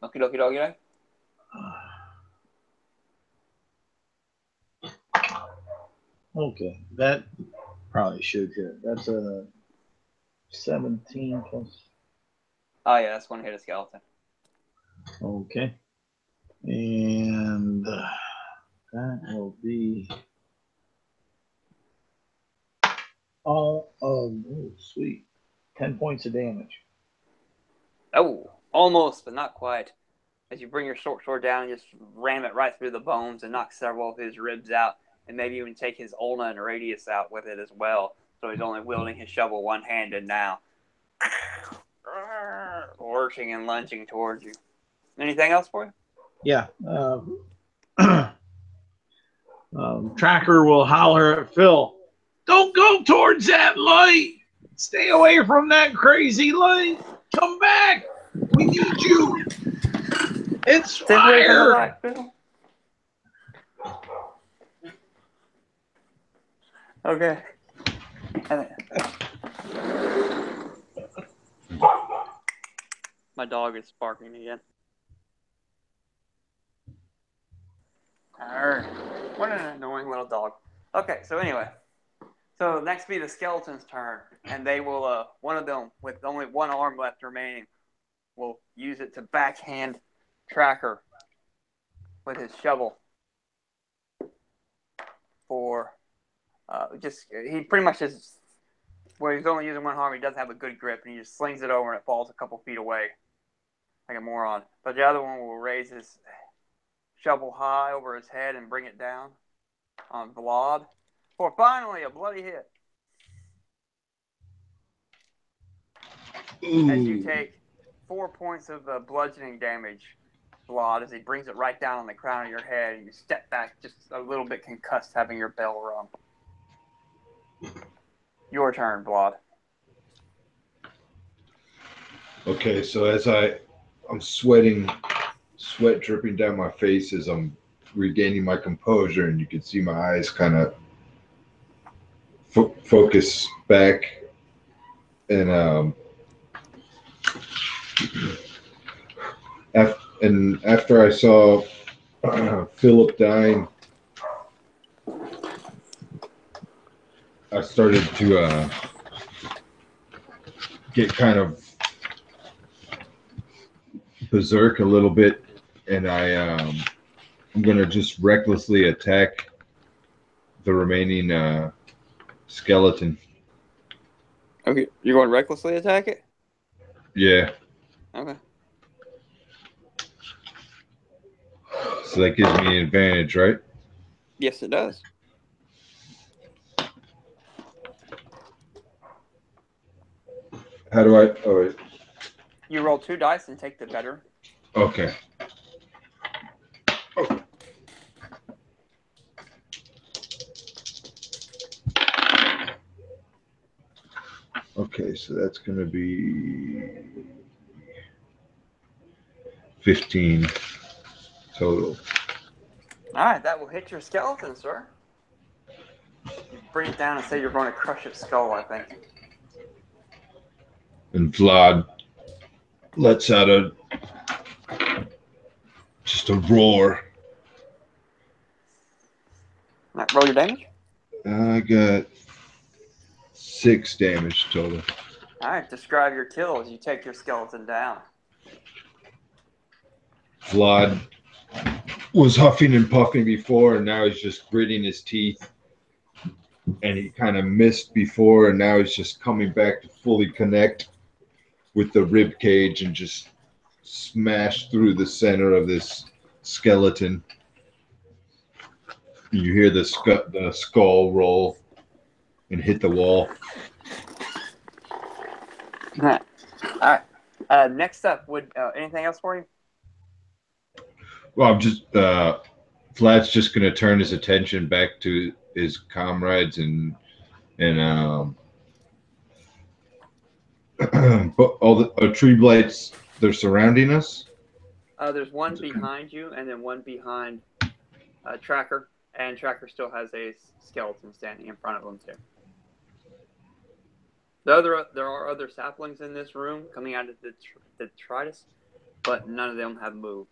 Okie dokie dokie. Okay, that probably should hit. That's a 17 plus. Oh, yeah, that's one hit a skeleton. Okay. And that will be all of, oh, sweet, 10 points of damage. Oh, almost, but not quite. As you bring your short sword down and just ram it right through the bones and knock several of his ribs out, and maybe even take his ulna and radius out with it as well. So he's only wielding his shovel one-handed now. Lurching and lunging towards you. Anything else for you? Yeah. Tracker will holler at Phil. Don't go towards that light. Stay away from that crazy light. Come back. We need you. It's fire. Light, Phil. Okay. My dog is barking again. What an annoying little dog. Okay, so anyway. So next be the skeleton's turn. And they will, one of them, with only one arm left remaining, will use it to backhand Tracker with his shovel. For, he pretty much just, where he's only using one arm, he doesn't have a good grip, and he just slings it over and it falls a couple feet away. Like a moron. But the other one will raise his shovel high over his head and bring it down on Vlad for finally a bloody hit. Ooh. As you take 4 points of bludgeoning damage, Vlad, as he brings it right down on the crown of your head, and you step back just a little bit concussed, having your bell rung. Your turn, Vlad. Okay, so as I'm sweating, sweat dripping down my face as I'm regaining my composure, and you can see my eyes kind of focus back, and after I saw Philip dying, I started to get kind of berserk a little bit, and I'm gonna just recklessly attack the remaining skeleton. Okay, you're going to recklessly attack it? Yeah. Okay. So that gives me an advantage, right? Yes, it does. How do I? Oh, wait. You roll 2 dice and take the better. Okay. Okay, so that's going to be 15 total. All right, that will hit your skeleton, sir. You bring it down and say you're going to crush its skull, I think. And Vlad lets out just a roar. All right, roll your damage. I got 6 damage total. All right, describe your kill as you take your skeleton down. Vlad was huffing and puffing before, and now he's just gritting his teeth. And he kind of missed before, and now he's just coming back to fully connect with the rib cage and just smash through the center of this skeleton. You hear the skull roll and hit the wall. All right. Next up, would anything else for you? Well, I'm just Vlad's just going to turn his attention back to his comrades and but all the tree blights, they're surrounding us. There's one behind you, and then one behind Tracker, and Tracker still has a skeleton standing in front of him too. There are other saplings in this room coming out of the detritus, but none of them have moved.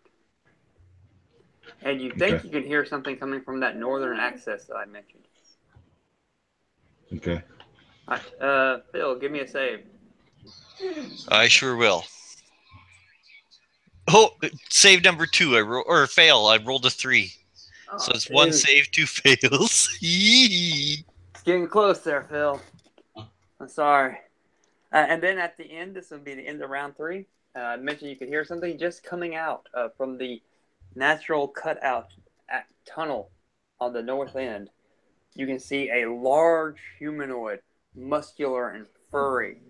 And you think you can hear something coming from that northern access that I mentioned. Okay. All right, Phil, give me a save. I sure will. Oh, save number 2. Fail. I rolled a 3. Oh, So it's 1 save, 2 fails. It's getting close there, Phil. I'm sorry. And then at the end, this will be the end of round 3. I mentioned you could hear something just coming out from the natural cutout tunnel on the north end. You can see a large humanoid, muscular and furry,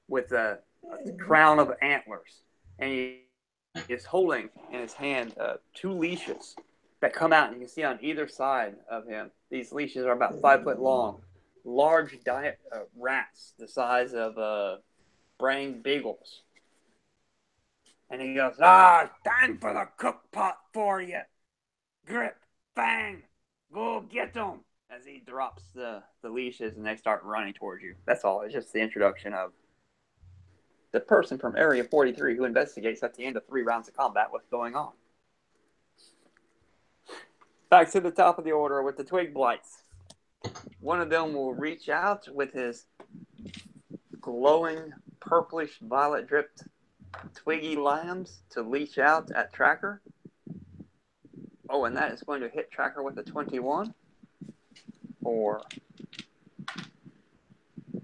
with a crown of antlers. And he is holding in his hand 2 leashes that come out, and you can see on either side of him. These leashes are about 5 foot long. Large rats the size of brain beagles. And he goes, time for the cook pot for you. Grip, Fang, go get them. As he drops the leashes and they start running towards you. That's all. It's just the introduction of the person from Area 43 who investigates at the end of 3 rounds of combat what's going on. Back to the top of the order with the twig blights. One of them will reach out with his glowing purplish violet dripped twiggy lambs to leech out at Tracker. Oh, and that is going to hit Tracker with a 21 for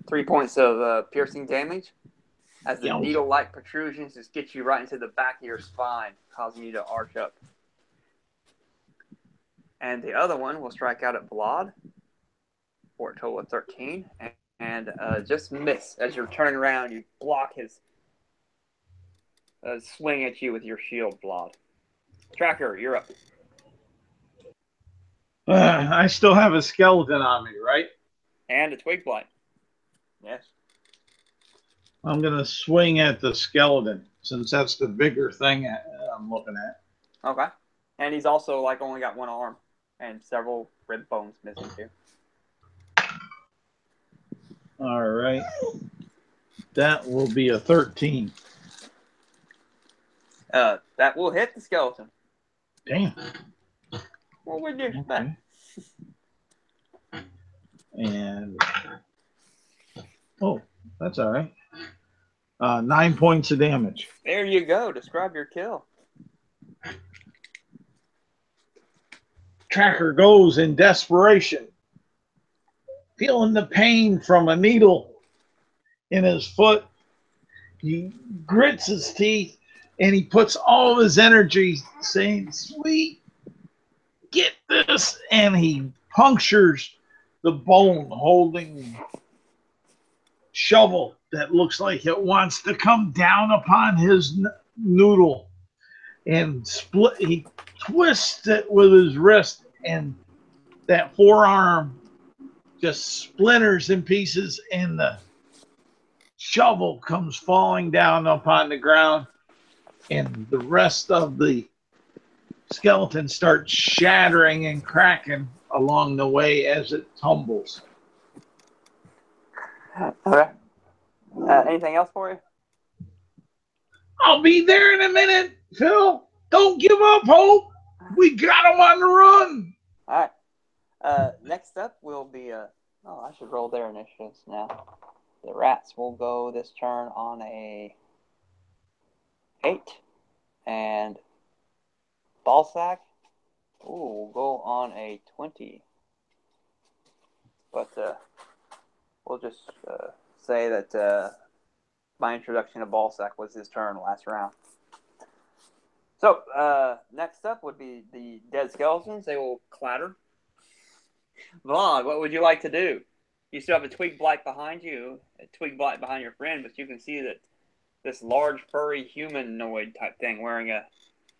3 points of piercing damage, as the needle-like protrusions just get you right into the back of your spine, causing you to arch up. And the other one will strike out at Vlad for a total of 13, and just miss. As you're turning around, you block his swing at you with your shield, Vlad. Tracker, you're up. I still have a skeleton on me, right? And a twig blight. Yes. I'm going to swing at the skeleton, since that's the bigger thing I'm looking at. Okay. And he's also only got 1 arm and several rib bones missing too. All right. That will be a 13. That will hit the skeleton. Damn. What would you expect? Okay. And that's all right. 9 points of damage. There you go. Describe your kill. Tracker goes in desperation feeling the pain from a needle in his foot. He grits his teeth and he puts all of his energy saying, "Sweet, get this." And he punctures the bone holding shovel that looks like it wants to come down upon his noodle and split. He twists it with his wrist, and that forearm just splinters in pieces, and the shovel comes falling down upon the ground, and the rest of the skeleton starts shattering and cracking along the way as it tumbles. Okay. Anything else for you? I'll be there in a minute, Phil. Don't give up hope. We got him on the run. All right. Next up will be I should roll their initiatives now. The rats will go this turn on a 8, and Ballsack will go on a 20. But we'll just say that my introduction to Ballsack was his turn last round. So next up would be the dead skeletons. They will clatter. Vaughn, what would you like to do? You still have a twig blight behind you, a twig blight behind your friend, but you can see that this large furry humanoid type thing wearing a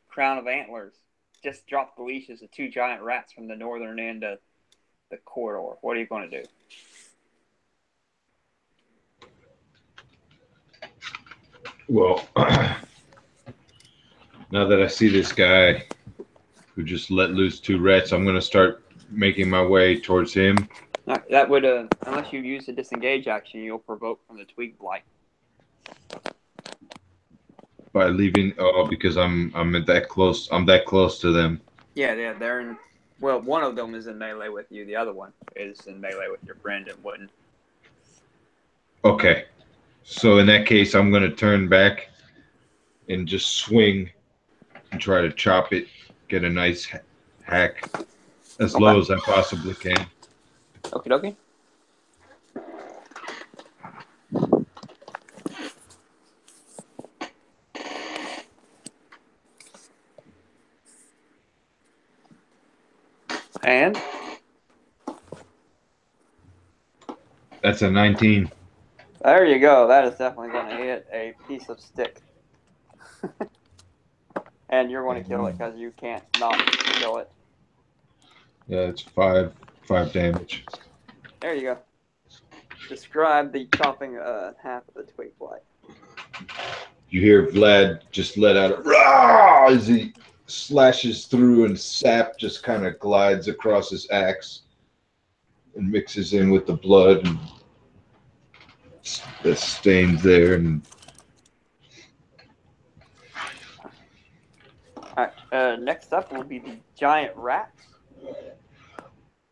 crown of antlers just dropped the leashes of 2 giant rats from the northern end of the corridor. What are you going to do? Well, now that I see this guy who just let loose 2 rats, I'm going to start making my way towards him. That would, unless you use the disengage action, you'll provoke from the twig blight. By leaving, because I'm that close. I'm that close to them. Yeah, they're in. Well, one of them is in melee with you. The other one is in melee with your friend and wouldn't. Okay, so in that case, I'm gonna turn back and just swing and try to chop it, get a nice hack as low as I possibly can. Okie dokie. And That's a 19. there you go. That is definitely going to hit a piece of stick. And you're going to kill it because you can't not kill it. Yeah, it's 5 damage. There you go. Describe the chopping half of the twig blight. You hear Vlad just let out a rah as he slashes through, and sap just kind of glides across his axe and mixes in with the blood, and the stains there. And All right. Next up will be the giant rats.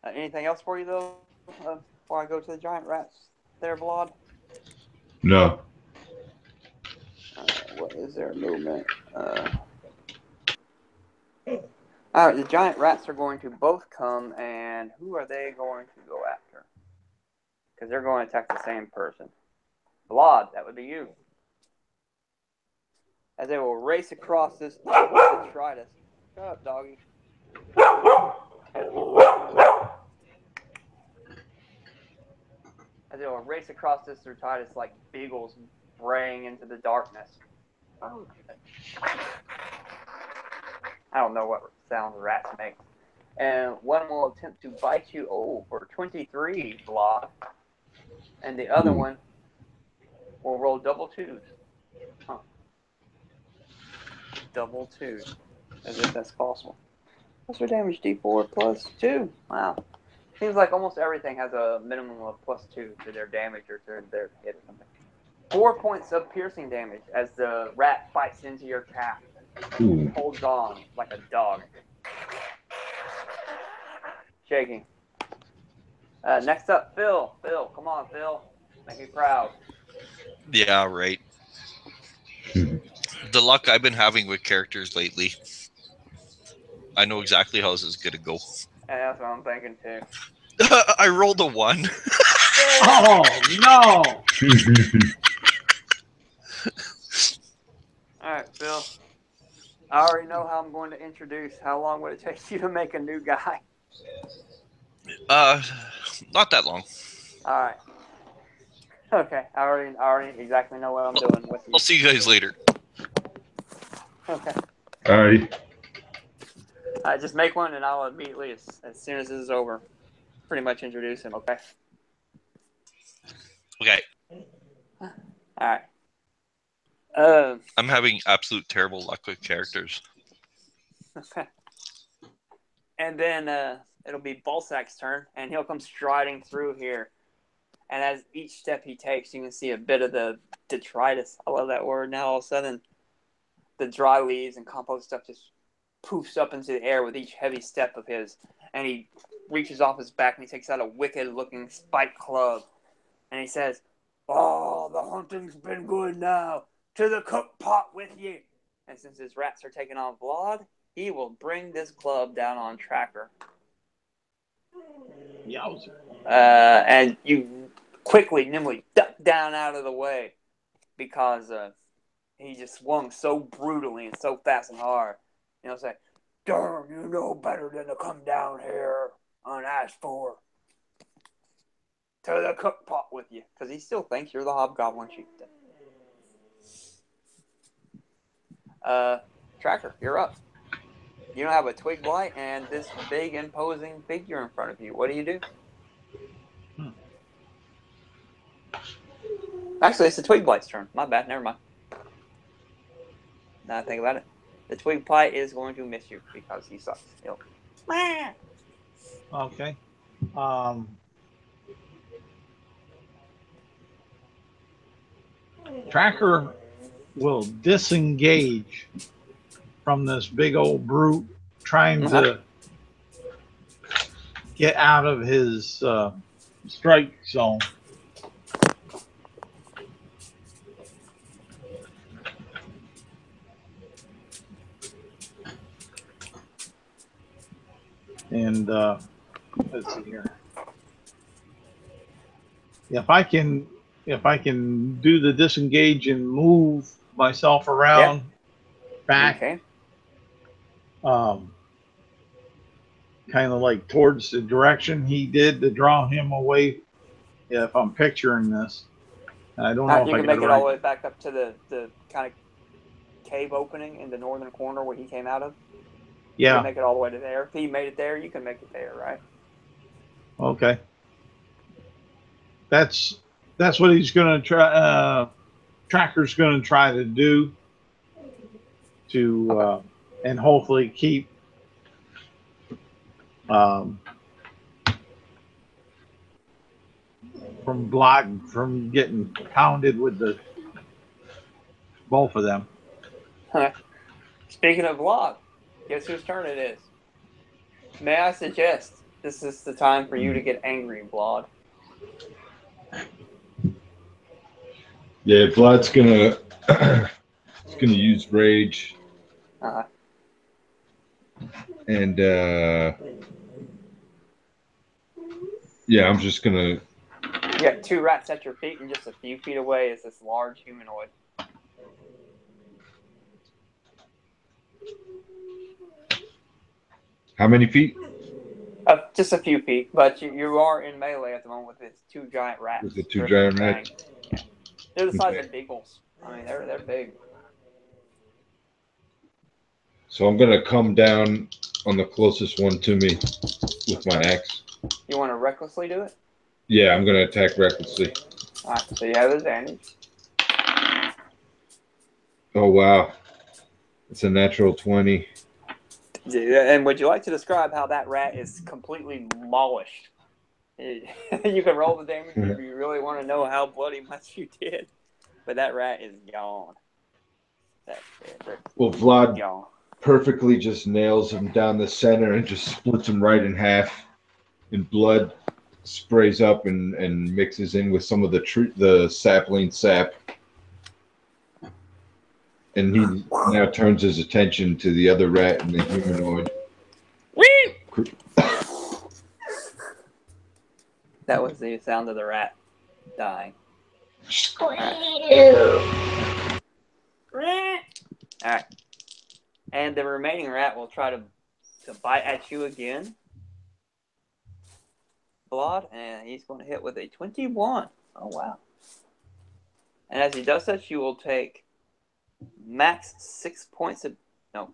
Anything else for you though? Before I go to the giant rats, there, Vlad. no, What is their movement? All right, the giant rats are going to both come, and who are they going to go after? Because they're going to attack the same person. Vlad, that would be you. As they will race across this detritus. Shut up, doggy. As they will race across this detritus like beagles braying into the darkness. I don't know what sound rats make. And one will attempt to bite you, for 23, Vlad. And the other one will roll double 2s. Huh. Double 2s. As if that's possible. What's their damage? D4 plus 2. Wow. Seems like almost everything has a minimum of plus 2 to their damage or to their hit or something. 4 points of piercing damage as the rat bites into your calf. Holds on like a dog. Shaking. Next up, Phil. Phil, come on, Phil. Make me proud. Yeah, right. The luck I've been having with characters lately. I know exactly how this is going to go. And that's what I'm thinking too. I rolled a 1. Oh no! All right, Phil. I already know how I'm going to introduce. How long would it take you to make a new guy? Not that long. All right. Okay. I already exactly know what I'm doing with you. I'll see you guys later. Okay. All right. Just make one, and I'll immediately, as soon as this is over, pretty much introduce him. Okay. Okay. All right. I'm having absolute terrible luck with characters. Okay. And then it'll be Balsac's turn, and he'll come striding through here. And as each step he takes, you can see a bit of the detritus. I love that word. Now all of a sudden, the dry leaves and compost stuff just poofs up into the air with each heavy step of his. And he reaches off his back and he takes out a wicked-looking spiked club. And he says, "Oh, the hunting's been good now. To the cook pot with you." And since his rats are taking on blood, he will bring this club down on Tracker. Yowzer. And you quickly, nimbly duck down out of the way because he just swung so brutally and so fast and hard. You know, say, "Darn, you know better than to come down here unasked for. To the cook pot with you." Because he still thinks you're the hobgoblin chieftain. Tracker, you're up. You don't have a twig blight and this big imposing figure in front of you. What do you do? Actually, it's the twig blight's turn. My bad. Never mind. Now I think about it. The twig blight is going to miss you because he sucks. He'll... Okay. Tracker will disengage from this big old brute trying to get out of his strike zone. And let's see here. If I can do the disengage and move myself around back, Okay. kind of like towards the direction he did to draw him away. If I'm picturing this, I don't know if You I can got make it it all the right. way back up to the kind of cave opening in the northern corner where he came out of. You Yeah. can make it all the way to there. If he made it there, you can make it there, right? Okay. That's what he's going to try. Tracker's going to try to do to and hopefully keep from getting pounded with the both of them. Speaking of Blob, guess whose turn it is? May I suggest this is the time for you to get angry, Blood? Yeah, Vlad's gonna he's gonna use rage. And yeah, I'm just gonna. You got two rats at your feet, and just a few feet away is this large humanoid. How many feet? Just a few feet, but you are in melee at the moment with these two giant rats. With the two giant rats? Yeah. They're the size Okay. of beagles. I mean, they're big. So I'm gonna come down on the closest one to me with my axe. You want to recklessly do it? Yeah, I'm gonna attack recklessly. All right, so you have advantage. Oh wow, it's a natural 20. And would you like to describe how that rat is completely demolished? You can roll the damage if you really want to know how bloody much you did. But that rat is gone. That's it. Well, Vlad Gone. perfectly just nails him down the center and just splits him right in half. And blood sprays up and mixes in with some of the sapling sap. And he now turns his attention to the other rat and the humanoid. Whee! That was the sound of the rat dying. Alright. And the remaining rat will try to bite at you again. Blood, and he's going to hit with a 21. Oh, wow. And as he does that, you will take max 6 points of... No,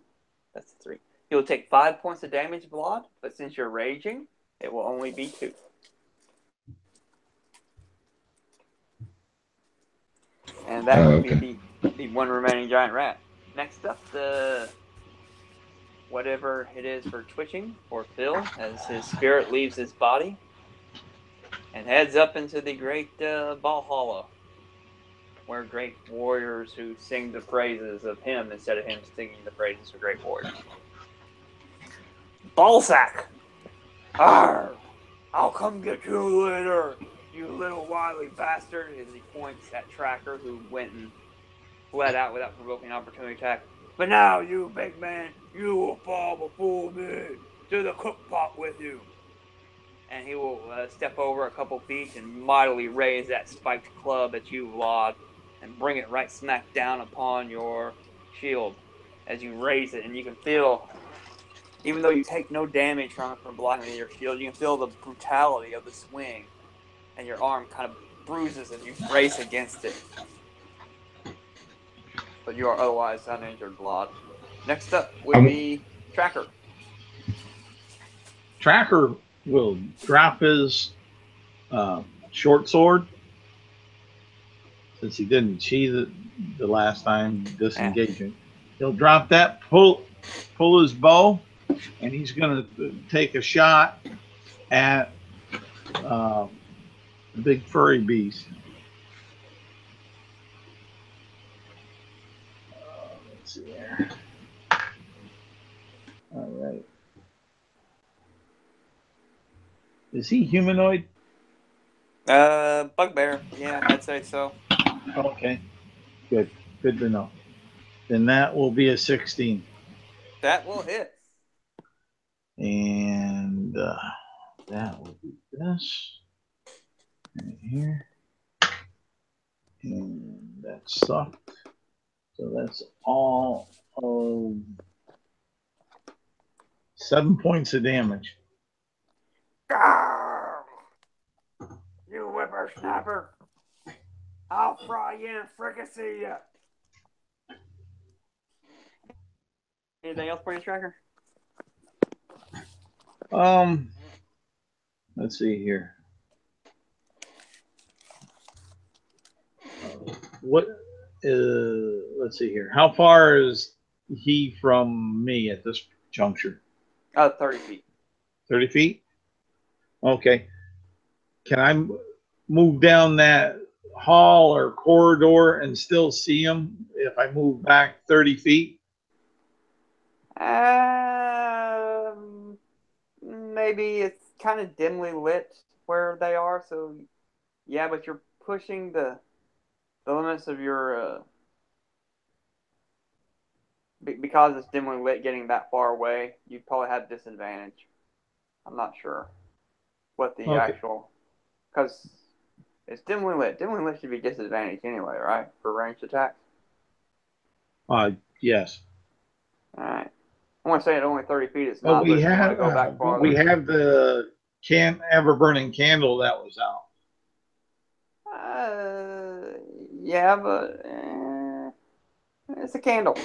that's 3. You will take 5 points of damage, Blood, but since you're raging, it will only be 2. And that would be the one remaining giant rat. Next up, the whatever it is for twitching for Phil, as his spirit leaves his body and heads up into the great Valhalla, where great warriors who sing the praises of him instead of him singing the praises of great warriors. Ballsack! Arr! I'll come get you later, you little wily bastard, as he points at Tracker, who went and fled out without provoking an opportunity attack. But now, you big man, you will fall before me to the cook pot with you. And he will step over a couple feet and mightily raise that spiked club at you, Vlad, and bring it right smack down upon your shield as you raise it. And you can feel, even though you take no damage from blocking your shield, you can feel the brutality of the swing. And your arm kind of bruises as you brace against it. But you are otherwise uninjured, Vlad. Next up would be Tracker. Tracker will drop his short sword, since he didn't sheath it the last time disengaging. He'll drop that, pull his bow, and he's going to take a shot at the big furry beast. Let's see here. All right. Is he humanoid? Bugbear. Yeah, I'd say so. Okay. Good. Good to know. Then that will be a 16. That will hit. And that will be this. Right here. And that sucked. So that's all of 7 points of damage. Gah! You whippersnapper. I'll fry you and fricassee you. Anything else for you, Tracker? Let's see here. Let's see here. How far is he from me at this juncture? 30 feet. 30 feet? Okay. Can I move down that hall or corridor and still see him if I move back 30 feet? Maybe it's kind of dimly lit where they are, so yeah, but you're pushing the limits of your because it's dimly lit getting that far away, you'd probably have disadvantage. I'm not sure what the actual, because it's dimly lit. Dimly lit should be disadvantage anyway, right? For ranged attacks? Yes. All right. I want to say at only 30 feet it's Well, not, but if you want to go back farther. we have the ever-burning candle that was out. Yeah, but it's a candle.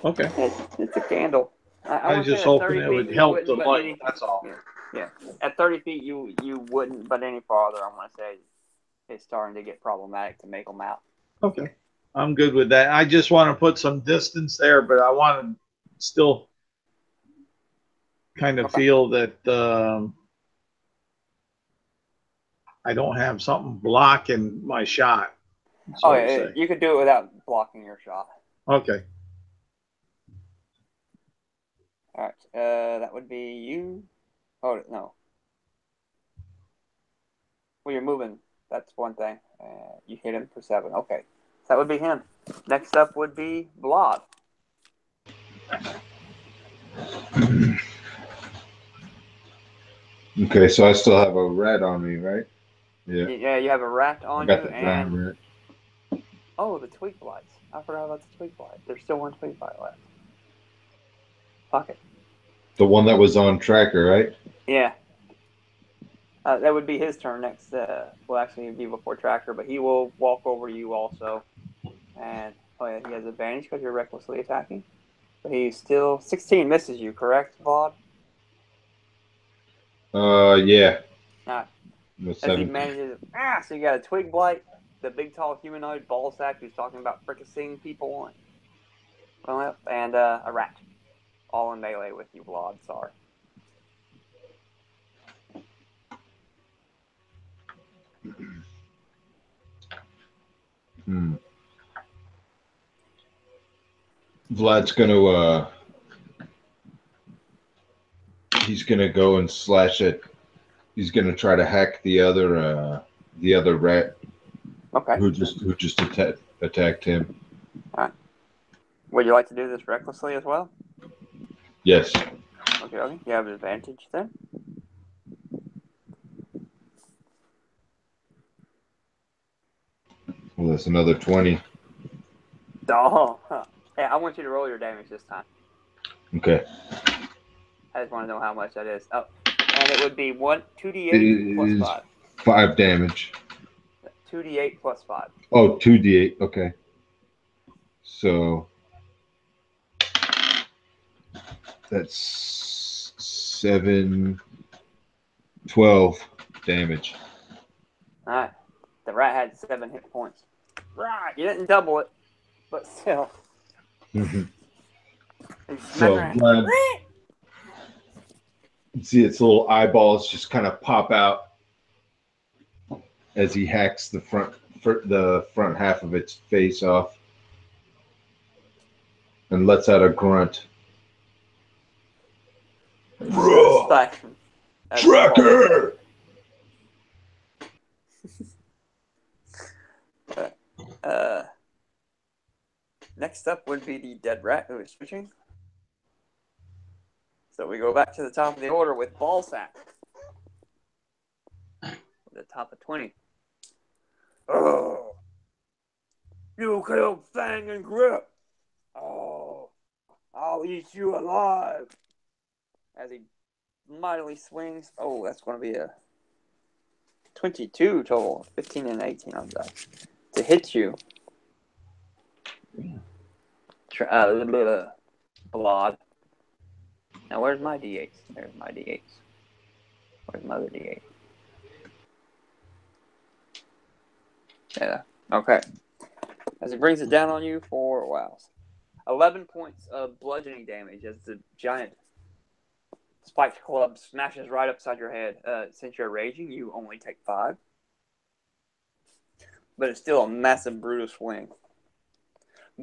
Okay. It's a candle. I was just hoping it would help the light. That's all. Yeah. At 30 feet, you wouldn't, but any farther, I want to say, it's starting to get problematic to make them out. Okay. I'm good with that. I just want to put some distance there, but I want to still kind of feel that I don't have something blocking my shot. So yeah, you could do it without blocking your shot. Okay. All right. That would be you. Oh, no. Well, you're moving. That's one thing. You hit him for 7. Okay. So that would be him. Next up would be Vlad. Okay, so I still have a rat on me, right? Yeah. Yeah, you have a rat I on got you, the giant and rat. oh, the twig blights. I forgot about the twig blight. There's still one twig blight left. Fuck it. The one that was on tracker, right? Yeah. That would be his turn next. Well, actually, it'd be before Tracker, but he will walk over to you also. And, oh yeah, he has advantage because you're recklessly attacking. But he's still, 16 misses you, correct, Vlad? Yeah. Alright. With As he 17. manages, so you got a Twig Blight, the big, tall, humanoid ball sack who's talking about fricasseeing people, and a rat. All in melee with you, Vlad, sorry. Vlad's he's gonna go and slash it. He's gonna try to hack the other rat Okay. who just attacked him. Alright. Would you like to do this recklessly as well? Yes. Okay. You have advantage then. Well, that's another 20. Oh, huh. Hey, I want you to roll your damage this time. Okay. I just want to know how much that is. Oh, and it would be 2d8 It plus is 5. 5 damage. 2d8 plus 5. Oh, 2d8. Okay. So that's 7, 12 damage. All right. The rat had 7 hit points. Right. You didn't double it, but still. So Vlad, you see its little eyeballs just kind of pop out as he hacks the front half of its face off and lets out a grunt. Satisfaction. Tracker! Next up would be the dead rat who is switching. So we go back to the top of the order with Ballsack. The top of 20. Oh, you killed Fang and Grip. Oh, I'll eat you alive. As he mightily swings. Oh, that's going to be a 22 total. 15 and 18 on that. To hit you. Blood. Now, where's my D8s? There's my D8s. Where's my other D8? Yeah. Okay. As he brings it down on you for, 11 points of bludgeoning damage as the giant spiked club smashes right upside your head. Since you're raging, you only take 5. But it's still a massive, brutal swing.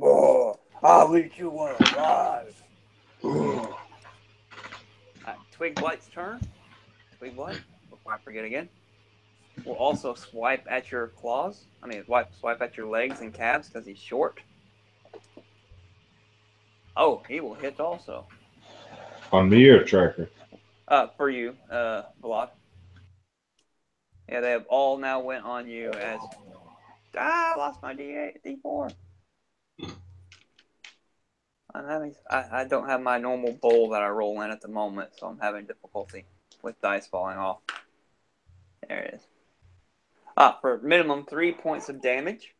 Oh, I'll eat you alive. Twig Blight's turn. Twig Blight, before I forget again, will also swipe at your claws. Swipe at your legs and calves because he's short. Oh, he will hit also. On me or Tracker? For you, Vlad. Yeah, they have all now went on you as... I lost my D4. I don't have my normal bowl that I roll in at the moment, so I'm having difficulty with dice falling off. There it is. For minimum 3 points of damage,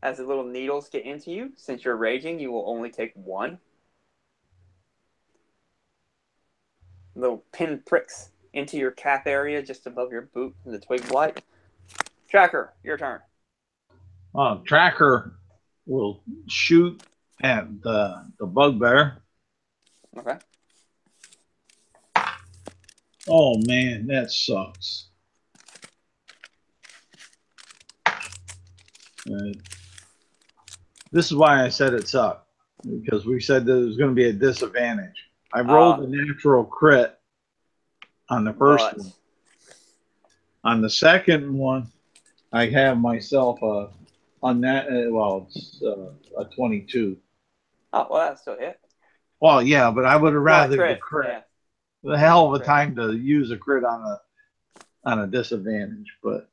as the little needles get into you, since you're raging, you will only take 1. Little pin pricks into your calf area just above your boot in the twig blight. Tracker, your turn. Tracker will shoot at the bugbear. Okay. Oh man, that sucks. This is why I said it sucked, because we said that it was going to be a disadvantage. I rolled a natural crit on the first one. On the second one, I have myself it's a 22. Oh, well, that's still hit. Well, yeah, but I would have rather the crit. Yeah. a hell of a time to use a crit on a disadvantage, but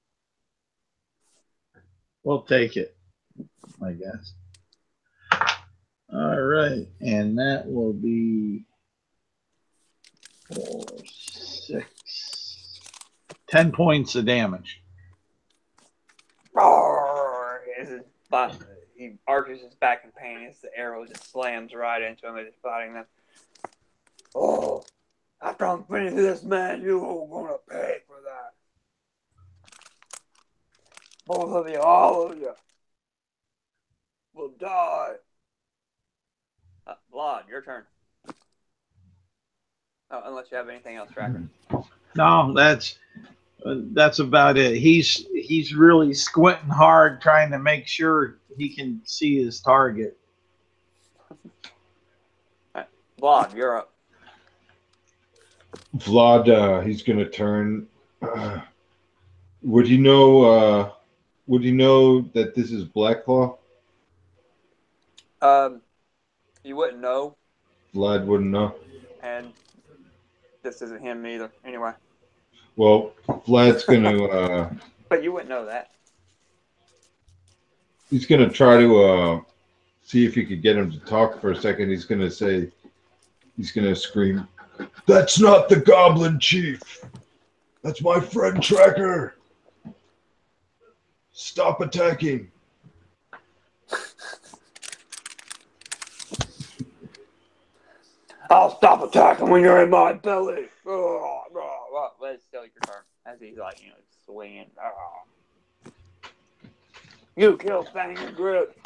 we'll take it, I guess. All right, and that will be 4, 6, 10 points of damage. He arches his back in pain as the arrow just slams right into him as he's fighting them. Oh, after I'm finished with this man, you are gonna pay for that. Both of you, all of you, will die. Vlad, your turn. Oh, unless you have anything else, Tracker. No, that's about it. He's really squinting hard, trying to make sure he can see his target. Right. Vlad, you're up. Vlad, he's gonna turn. Would he know? Would he know that this is Blackclaw? You wouldn't know, Vlad wouldn't know. and this isn't him either. Anyway, Well, Vlad's gonna. but you wouldn't know that. He's gonna try to see if he could get him to talk for a second. He's gonna say, he's gonna scream, "That's not the Goblin Chief. That's my friend Tracker. Stop attacking." I'll stop attacking when you're in my belly. Well, it's still your turn. As he's like, swinging. You kill Fang and Grip.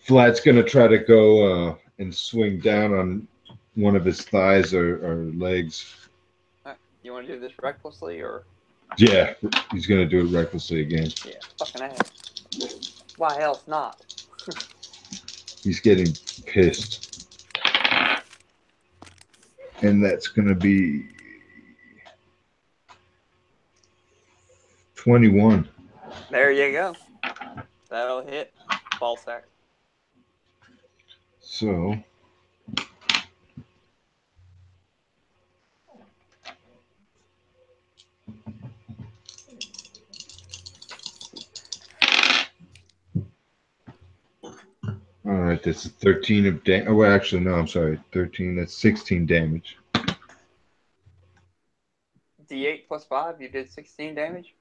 Vlad's gonna try to go and swing down on one of his thighs or legs. You want to do this recklessly or? Yeah, he's gonna do it recklessly again. Yeah, fucking ass. Why else not? He's getting pissed. And that's gonna be 21. There you go. That'll hit. Ball sack. So all right, that's 13 of damage. Oh, well, actually, no, I'm sorry. 13, that's 16 damage. D8 plus 5, you did 16 damage?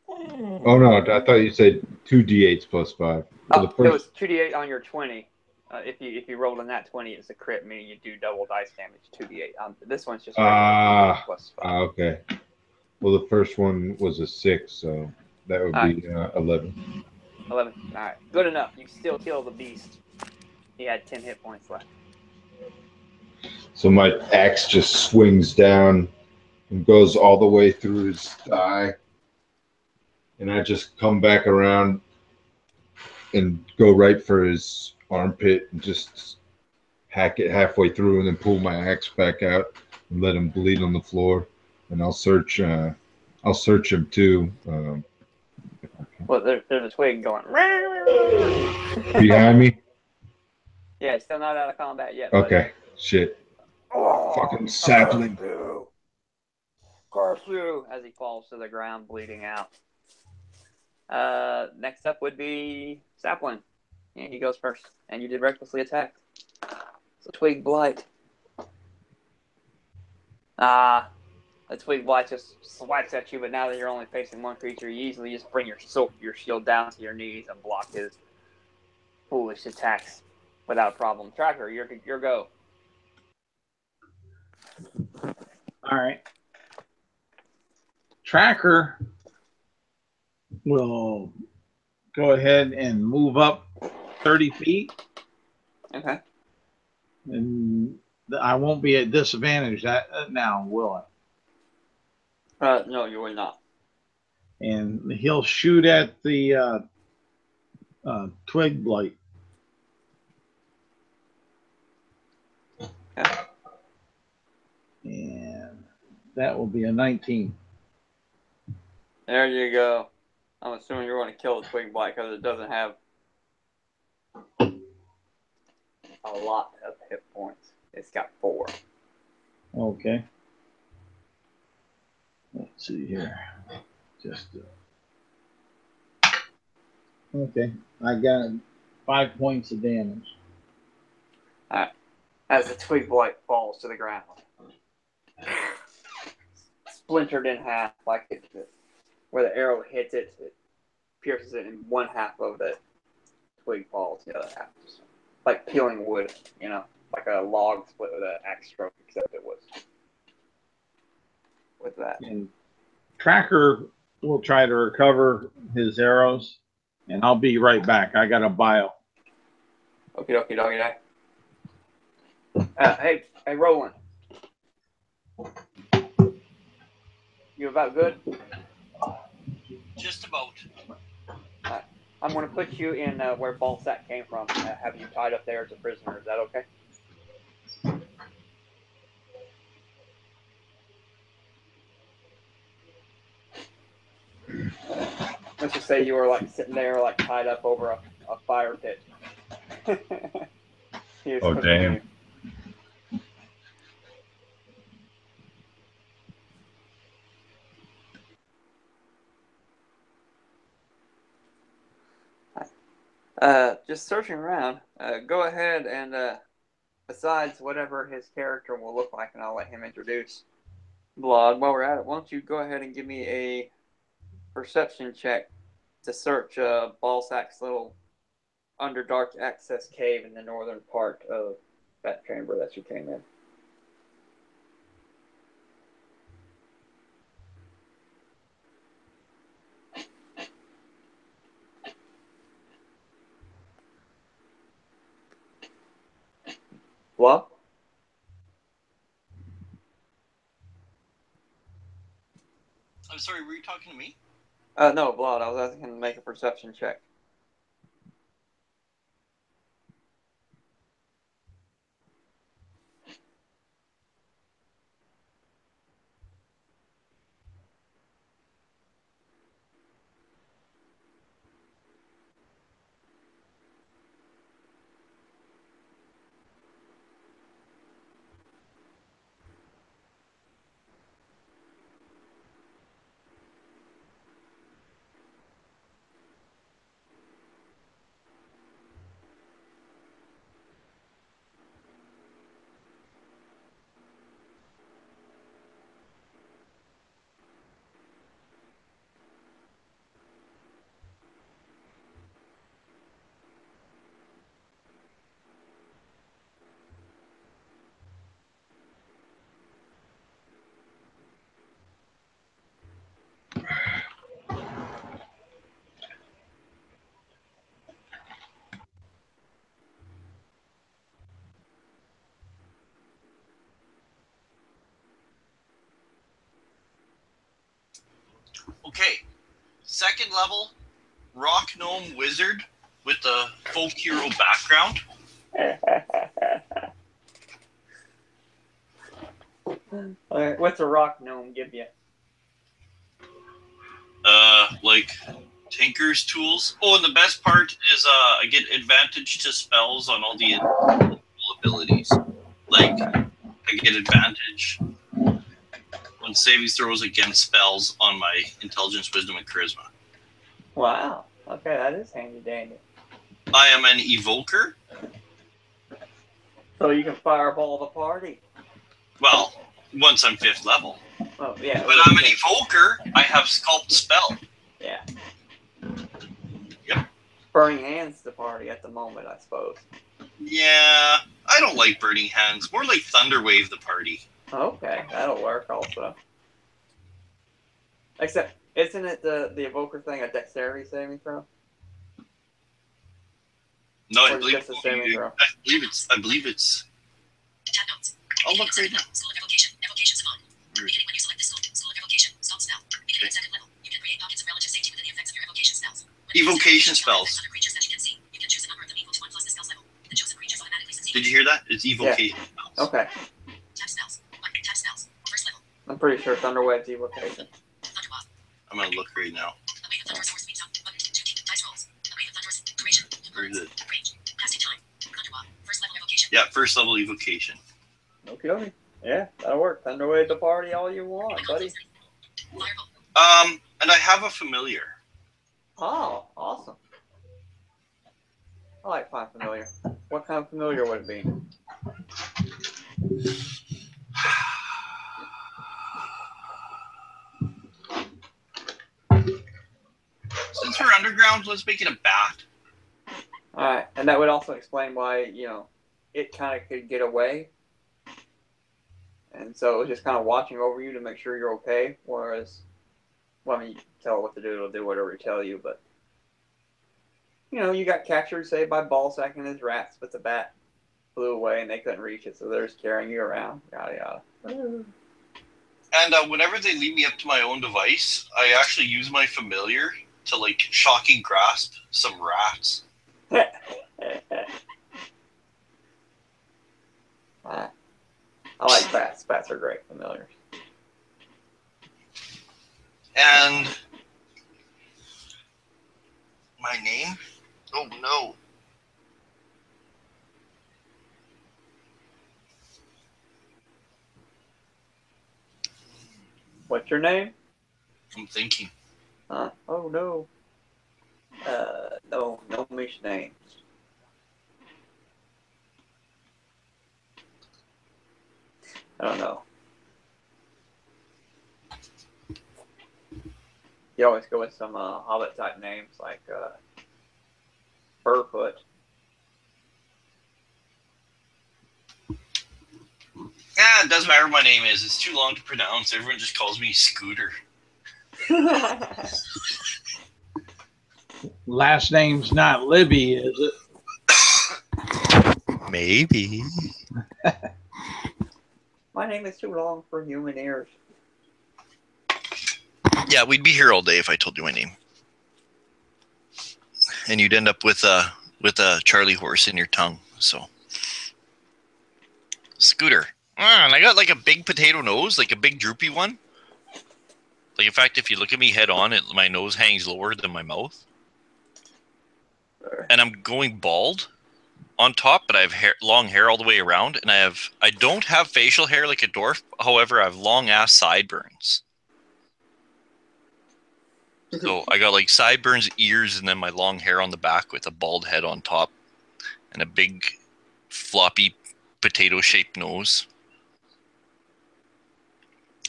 Oh, no, I thought you said 2d8s plus 5. Oh, it was 2d8 on your 20. If you rolled on that 20, it's a crit, meaning you do double dice damage, 2d8. This one's just regular plus 5. Okay. Well, the first one was a 6, so that would be 11. 11. All right. Good enough. You still kill the beast. He had 10 hit points left. So my axe just swings down and goes all the way through his thigh. And I just come back around and go right for his armpit and just hack it halfway through and then pull my axe back out and let him bleed on the floor. And I'll search him too. Well, there's a twig going. Behind me? Yeah, it's still not out of combat yet. Okay. Shit. Oh, Fucking sapling. Curse you! As he falls to the ground, bleeding out. Next up would be Sapling. Yeah, he goes first. And you did recklessly attack. So Twig Blight. The Twig Blight just swipes at you, but now that you're only facing one creature, you easily just bring your shield down to your knees and block his foolish attacks without a problem. Tracker, your go. All right. Tracker will go ahead and move up 30 feet. Okay. And I won't be at disadvantage now, will I? No, you will not. And he'll shoot at the Twig Blight. Okay. And that will be a 19. There you go. I'm assuming you're going to kill the Twig Blight because it doesn't have a lot of hit points. It's got 4. Okay. Let's see here. Just okay. I got 5 points of damage. As the twig blight falls to the ground, splintered in half, like where the arrow hits it, it pierces it, and one half of the twig falls, the other half just like peeling wood, like a log split with an axe stroke, except it was with that. And Tracker will try to recover his arrows, and I'll be right back. I got a bio. Okie dokie doggy die. Hey, Roland. You about good? Just about. I'm going to put you in where Ballsack came from. Have you tied up there as a prisoner. Is that okay? Let's just say you were like sitting there, like tied up over a fire pit. Oh, damn. You. Just searching around. Go ahead and besides whatever his character will look like, and I'll let him introduce Blood. While we're at it, why don't you go ahead and give me a perception check to search Ballsack's little underdark access cave in the northern part of that chamber that you came in. What? I'm sorry, were you talking to me? No, Blood. I was asking him to make a perception check. Okay. Second level, rock gnome wizard with the folk hero background. Okay, what's a rock gnome give you? Like Tinker's tools. Oh, and the best part is I get advantage to spells on all the abilities. Like I get advantage when saving throws against spells on my intelligence, wisdom, and charisma. Wow. Okay, that is handy dandy. I am an evoker. So you can fireball the party. Well, once I'm 5th level. Oh yeah. But I'm an evoker. I have sculpt spell. Yeah. Yep. Burning hands the party at the moment, I suppose. Yeah, I don't like burning hands. More like thunderwave the party. Okay, that'll work also. Except, isn't it the evoker thing a dexterity saving throw? No, Or just a saving throw? I believe it's. I'll look right now. Evocation spells. Did you hear that? It's evocation spells. Okay. I'm pretty sure Thunderwave's evocation. I'm gonna look right now. Where is it? Yeah, 1st level evocation. Okay. Yeah, that'll work. Thunderwave the party all you want, buddy. And I have a familiar. Oh, awesome. I like Find Familiar. What kind of familiar would it be? Since we're underground, let's make it a bat. Alright, and that would also explain why, it kind of could get away. And so it was just kind of watching over you to make sure you're okay. Whereas, well, I mean, you can tell it what to do, it'll do whatever you tell you, but you got captured, say, by Ballsack and his rats, but the bat flew away and they couldn't reach it, so they're just carrying you around. Yada yada. And whenever they leave me up to my own device, I actually use my familiar to like shocking grasp some rats. I like bats. Bats are great familiars. And my name? Oh no. What's your name? I'm thinking. Oh no. No Mish names. I don't know. You always go with some Hobbit type names like Furfoot. Yeah, it doesn't matter what my name is. It's too long to pronounce. Everyone just calls me Scooter. Last name's not Libby, is it? Maybe. My name is too long for human ears. Yeah, we'd be here all day if I told you my name. And you'd end up with a Charlie horse in your tongue. So, Scooter. And I got like a big potato nose, like a big droopy one. Like, in fact, if you look at me head on, my nose hangs lower than my mouth. And I'm going bald on top, but I have long hair all the way around, and I don't have facial hair like a dwarf. However, I have long ass sideburns. So I got like sideburns, ears, and then my long hair on the back with a bald head on top, and a big floppy potato-shaped nose.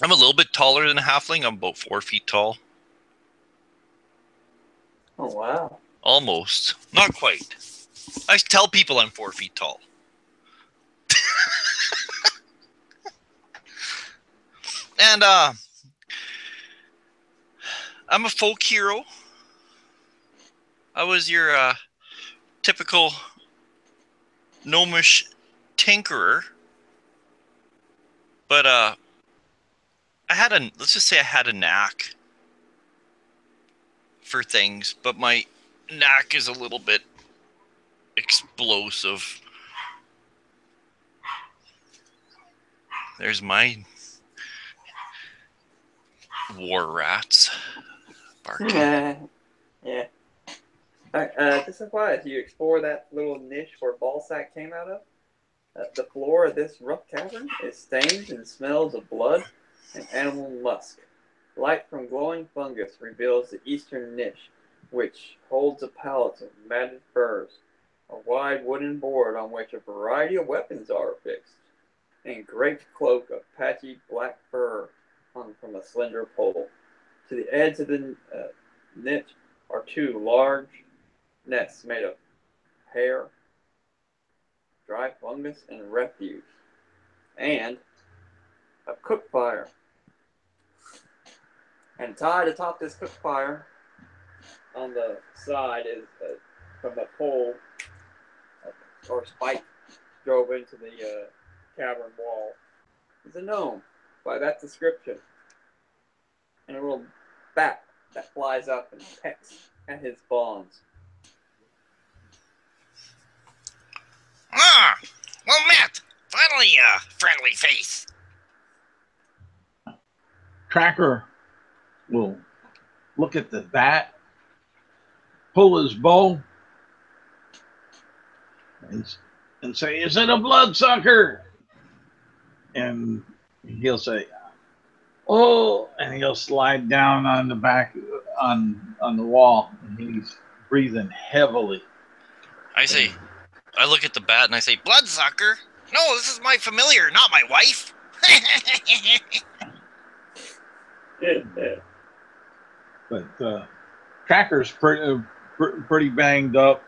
I'm a little bit taller than a halfling. I'm about 4 feet tall. Oh wow. Almost. Not quite. I tell people I'm 4 feet tall. And I'm a folk hero. I was your typical gnomish tinkerer. But let's just say I had a knack for things, but my knack is a little bit explosive. There's my war rats barking. Yeah. Alright, just as why as you explore that little niche where Ballsack came out of, the floor of this rough cavern is stained and smells of blood and animal musk. Light from glowing fungus reveals the eastern niche, which holds a pallet of matted furs, a wide wooden board on which a variety of weapons are affixed, and a great cloak of patchy black fur hung from a slender pole. To the edge of the niche are two large nests made of hair, dry fungus, and refuse, and a cook fire. And tied atop this cook fire on the side is from the pole or spike drove into the cavern wall is a gnome by that description, and a little bat that flies up and pecks at his bonds. Ah, well met. Finally, friendly face. Tracker will look at the bat, pull his bow, and say, "Is it a bloodsucker?" and he'll say, "Oh," and he'll slide down on the back on the wall, and he's breathing heavily. I look at the bat and I say, "Bloodsucker? No, this is my familiar, not my wife." But Tracker's pretty banged up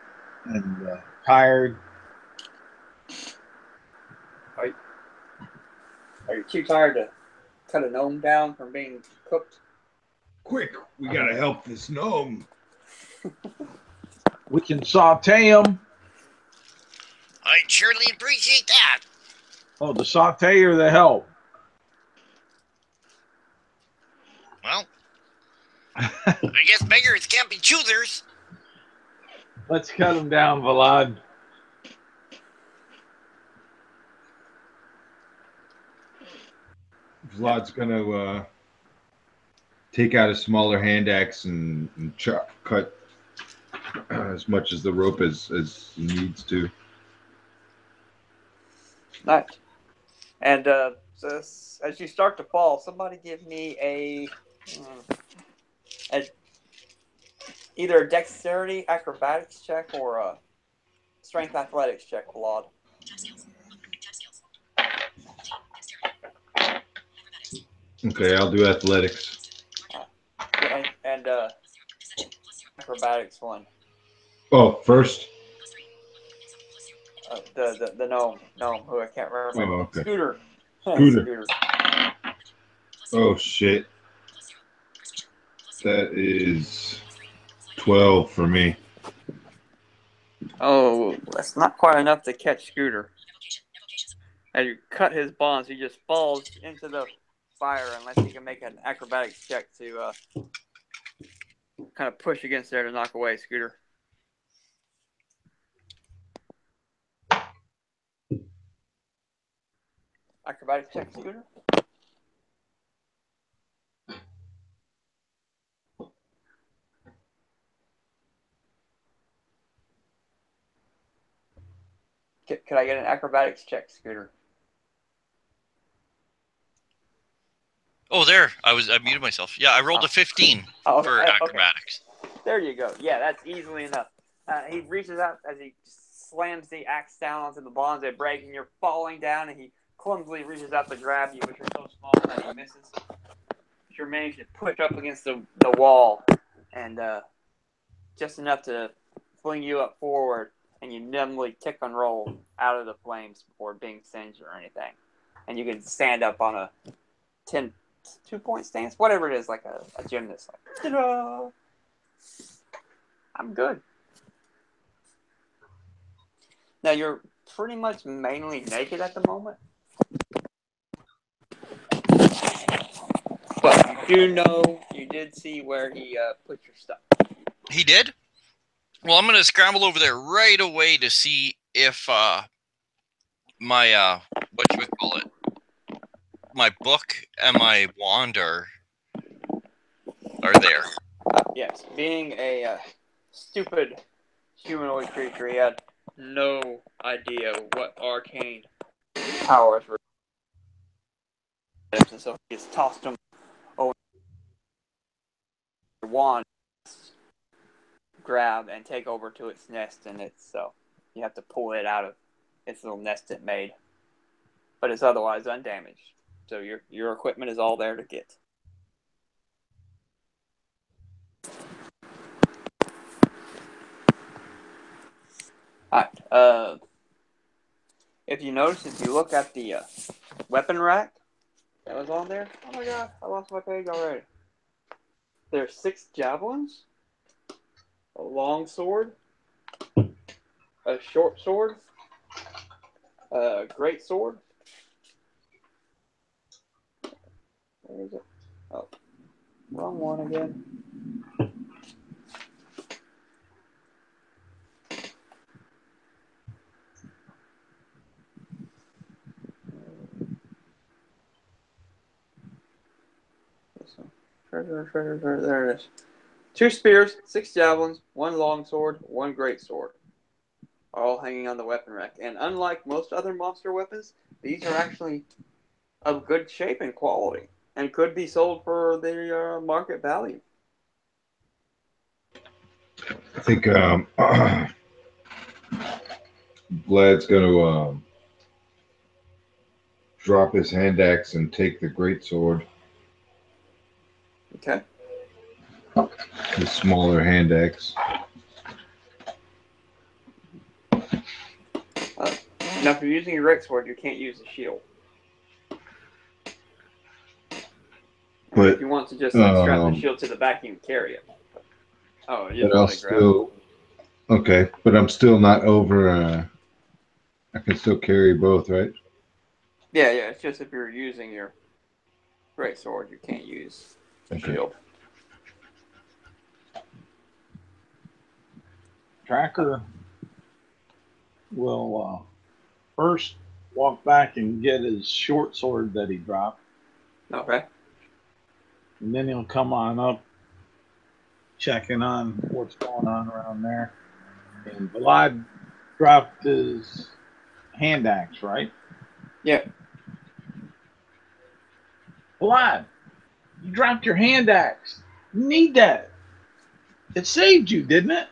and tired. Are you too tired to cut a gnome down from being cooked? Quick, we gotta help this gnome. We can saute him. I'd surely appreciate that. Oh, the saute or the help? Well, I guess beggars can't be choosers. Let's cut him down, Vlad. Vlad's gonna take out a smaller hand axe and cut as much as the rope as he needs to. Nice. And so as you start to fall, somebody give me either a dexterity acrobatics check or a strength athletics check, Vlad. Okay, I'll do athletics. And acrobatics one. Oh, first? The gnome who I can't remember. Oh, okay. Scooter. Scooter. Oh, shit. That is 12 for me. Oh, that's not quite enough to catch Scooter. As you cut his bonds, he just falls into the fire unless he can make an acrobatics check to kind of push against there to knock away Scooter. Acrobatics check, Scooter. Could I get an acrobatics check, Scooter? Oh, there. I muted myself. Yeah, I rolled a 15 for acrobatics. Okay. There you go. Yeah, that's easily enough. He reaches out as he slams the axe down onto the bonds. They break, and you're falling down, and he clumsily reaches out to grab you, but you're so small that he misses. But you're managed to push up against the wall, and just enough to fling you up forward, and you numbly tick and roll out of the flames before being singed or anything. And you can stand up on a 2-point stance, whatever it is, like a gymnast. Like, ta-da! I'm good. Now you're pretty much mainly naked at the moment, but you do know you did see where he put your stuff. He did? Well, I'm going to scramble over there right away to see if my my book and my wand are there. Yes, being a stupid humanoid creature, he had no idea what arcane powers were. And so he just tossed them over the wand, grab and take over to its nest, and so you have to pull it out of its little nest it made. But it's otherwise undamaged. So your equipment is all there to get. Alright, if you notice, if you look at the weapon rack that was on there, oh my god, I lost my page already. There's 6 javelins, a long sword, a short sword, a great sword. Where is it? Oh, wrong one again. There it is. 2 spears, 6 javelins, 1 long sword, 1 great sword. All hanging on the weapon rack. And unlike most other monster weapons, these are actually of good shape and quality, and could be sold for the market value. I think Vlad's going to drop his hand axe and take the great sword, Okay. the smaller hand axe. Now, if you're using your great sword, you can't use a shield. But if you want to just like strap the shield to the back, you can carry it. Oh, you just but I'll want to grab still okay. But I'm still not over. I can still carry both, right? Yeah. It's just if you're using your great sword, you can't use a shield. Tracker will first walk back and get his short sword that he dropped. Okay. And then he'll come on up, checking on what's going on around there. And Vlad dropped his hand axe, right? Yeah. Vlad, you dropped your hand axe. You need that. It saved you, didn't it?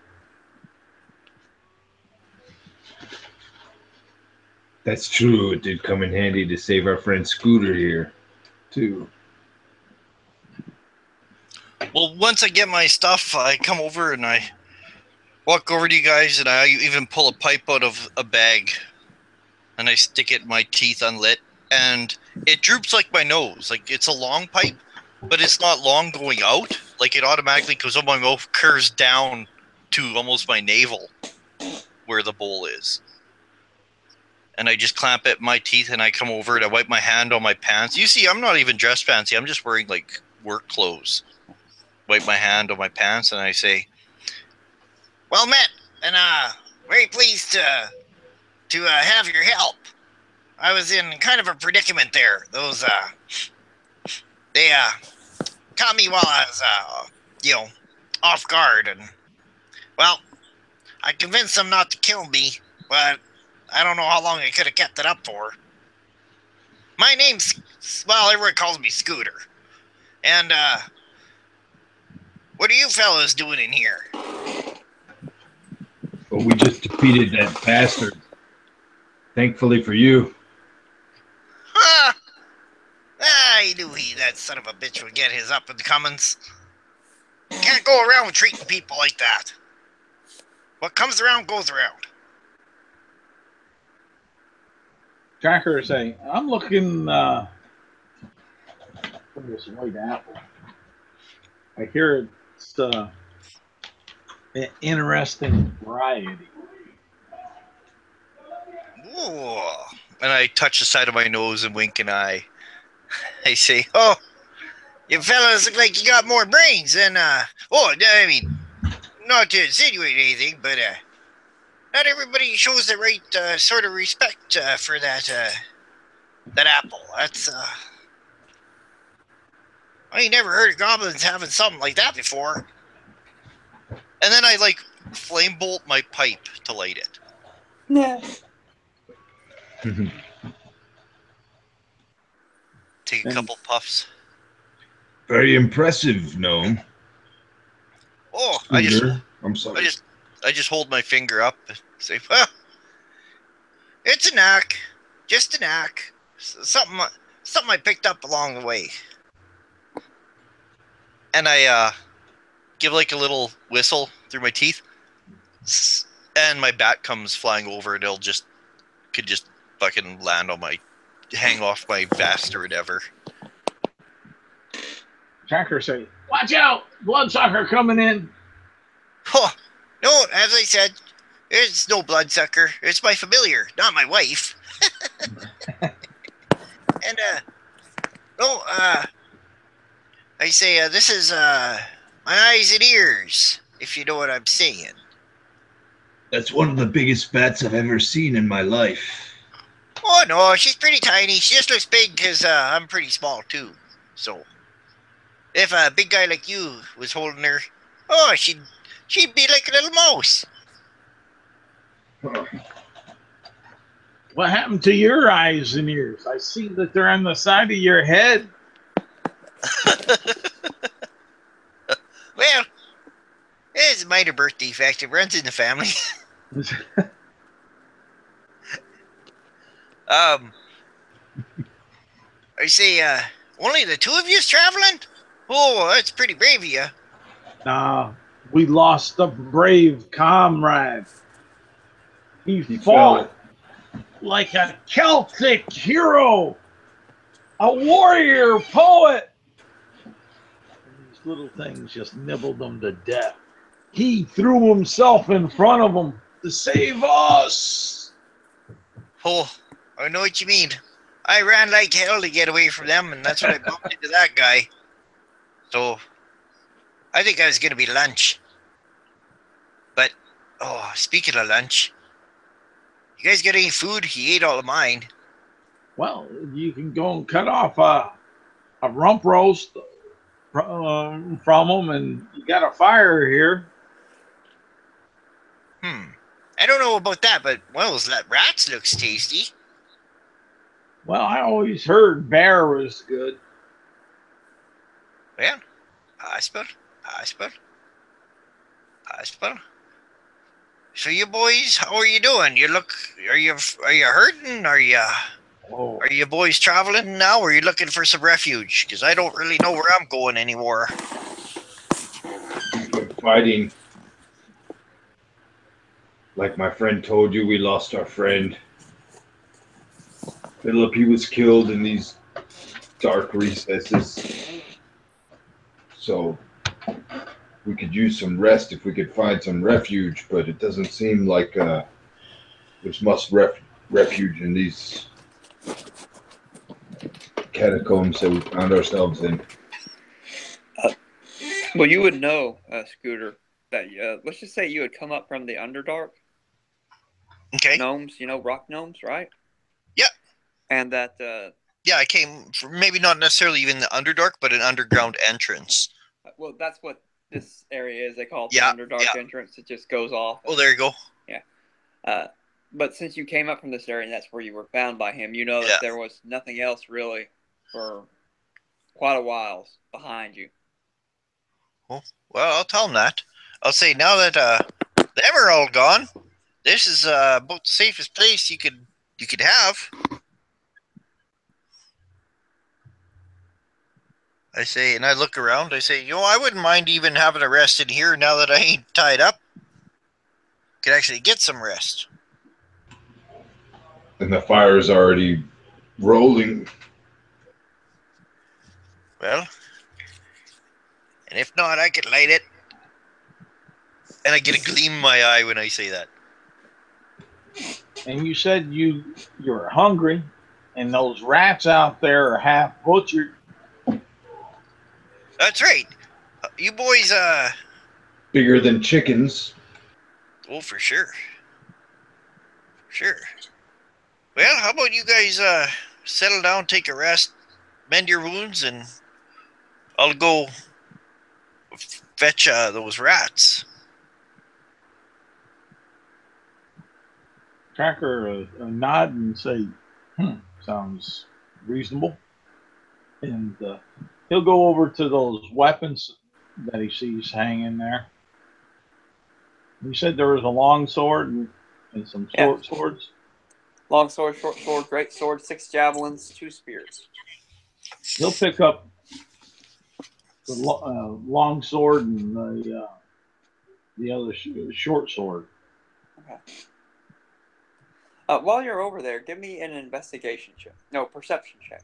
That's true. It did come in handy to save our friend Scooter here, too. Well, once I get my stuff, I come over and I walk over to you guys, and I even pull a pipe out of a bag, and I stick it in my teeth unlit, and it droops like my nose. Like, it's a long pipe, but it's not long going out. Like, it automatically goes up my mouth, curves down to almost my navel where the bowl is. And I just clamp it in my teeth, and I come over and I wipe my hand on my pants. You see, I'm not even dressed fancy. I'm just wearing, like, work clothes. Wipe my hand on my pants, and I say, "Well met, and very pleased to have your help. I was in kind of a predicament there. Those they caught me while I was off guard, and well, I convinced them not to kill me, but I don't know how long I could have kept it up for. My name's, well, everyone calls me Scooter, and what are you fellas doing in here?" Well, we just defeated that bastard. Thankfully for you. I knew that son of a bitch would get his up and comings. Can't go around treating people like that. What comes around goes around. Tracker say, "I'm looking for this white apple. I hear it's an interesting variety." Ooh. And I touch the side of my nose and wink an eye. I say, "Oh, you fellas look like you got more brains than, I mean, not to insinuate anything, but not everybody shows the right sort of respect for that apple. That's, I ain't never heard of goblins having something like that before." And then I, like, flame bolt my pipe to light it. Yeah. Take a couple puffs. Very impressive, gnome. Oh, I'm sorry. I just hold my finger up and say, "Well, it's a knack, just a knack. Something I picked up along the way." And I give like a little whistle through my teeth, and my bat comes flying over, and could just fucking land on hang off my vest or whatever. Tracker say, "Watch out! Bloodsucker coming in." Oh, no, as I said, it's no bloodsucker. It's my familiar, not my wife. And, I say, this is, my eyes and ears, if you know what I'm saying. That's one of the biggest bats I've ever seen in my life. Oh, no, she's pretty tiny. She just looks big because I'm pretty small, too. So, if a big guy like you was holding her, oh, she'd be like a little mouse. What happened to your eyes and ears? I see that they're on the side of your head. Well, it's a minor birth defect. It runs in the family. I say, only the two of you traveling? Oh, that's pretty brave of you. We lost a brave comrade. He fell. fought like a Celtic hero, a warrior poet. And these little things just nibbled him to death. He threw himself in front of them to save us. Oh, I know what you mean. I ran like hell to get away from them, and that's when I bumped into that guy. So, I think I was going to be lunch. But, oh, speaking of lunch, you guys got any food? He ate all of mine. Well, you can go and cut off a rump roast from them, and you got a fire here. I don't know about that, but well, that rats looks tasty. Well, I always heard bear was good. Well, possible. So you boys, how are you doing? Are you hurting? Are you boys traveling now? Or are you looking for some refuge? Because I don't really know where I'm going anymore. Fighting. Like my friend told you, we lost our friend. Philip, he was killed in these dark recesses. So we could use some rest if we could find some refuge, but it doesn't seem like there's much refuge in these catacombs that we found ourselves in. Well, you would know, Scooter, that let's just say you had come up from the Underdark. Okay. Gnomes, rock gnomes, right? Yep. And that... yeah, I came from maybe not necessarily even the Underdark, but an underground entrance. Well, that's what this area is. They call it the Underdark entrance. It just goes off. Oh, there you go. Yeah. But since you came up from this area and that's where you were found by him, you know that there was nothing else really for quite a while behind you. Well, I'll tell him that. I'll say now that them are all gone, this is about the safest place you could have. I say, and I look around. I say, I wouldn't mind even having a rest in here now that I ain't tied up. Could actually get some rest. And the fire's already rolling. Well, and if not, I could light it. And I get a gleam in my eye when I say that. And you said you're hungry, and those rats out there are half butchered. That's right. You boys, bigger than chickens. Oh, for sure. Sure. Well, how about you guys settle down, take a rest, mend your wounds, and I'll go fetch those rats. Tracker nod and say, sounds reasonable. And he'll go over to those weapons that he sees hanging there. You said there was a long sword and some short swords? Long sword, short sword, great sword, 6 javelins, 2 spears. He'll pick up the long sword and the other short sword. Okay. While you're over there, give me an investigation check. No, perception check.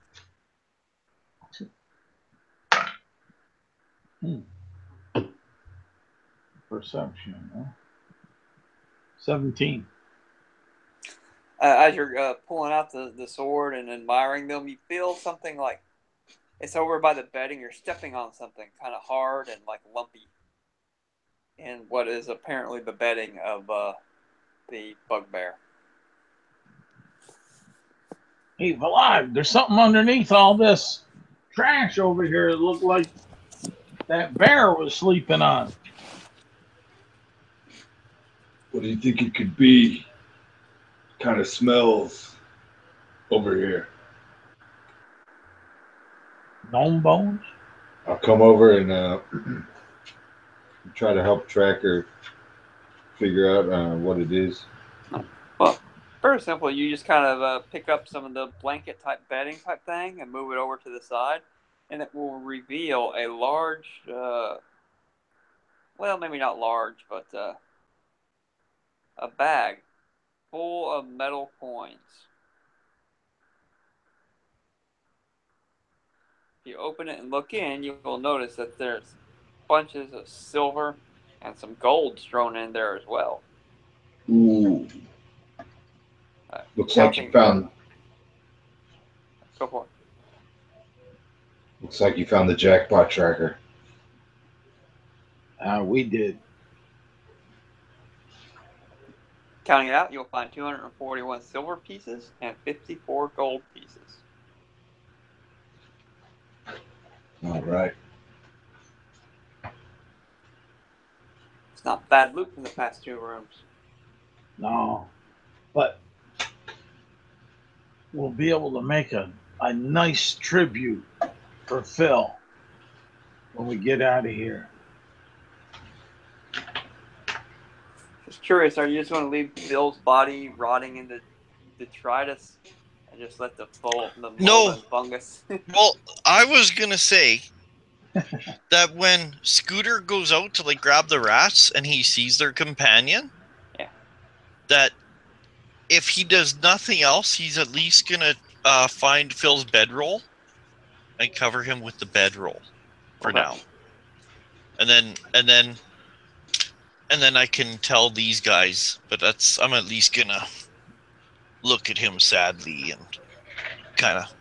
Perception, huh? 17. As you're pulling out the sword and admiring them, you feel something like it's over by the bedding. You're stepping on something kind of hard and like lumpy in what is apparently the bedding of the bugbear. Hey, Vlad, there's something underneath all this trash over here. It looked like that bear was sleeping on. What do you think it could be? Kind of smells over here. Gnome bones? I'll come over and try to help Tracker figure out what it is. Well, very simple. You just kind of pick up some of the blanket type bedding type thing and move it over to the side, and it will reveal a large, well, maybe not large, but a bag full of metal coins. If you open it and look in, you will notice that there's bunches of silver and some gold strewn in there as well. Ooh. Looks like you found. Go for it. Looks like you found the jackpot, Tracker. We did. Counting it out, you'll find 241 silver pieces and 54 gold pieces. All right. It's not bad loot from the past two rooms. No. But we'll be able to make a nice tribute for Phil when we get out of here. Just curious, are you just going to leave Phil's body rotting in the detritus and just let the mold and fungus? Well, I was gonna say that when Scooter goes out to like grab the rats and he sees their companion, yeah, that if he does nothing else, he's at least gonna find Phil's bedroll and cover him with the bedroll for now, and then I can tell these guys. But I'm at least gonna look at him sadly and kind of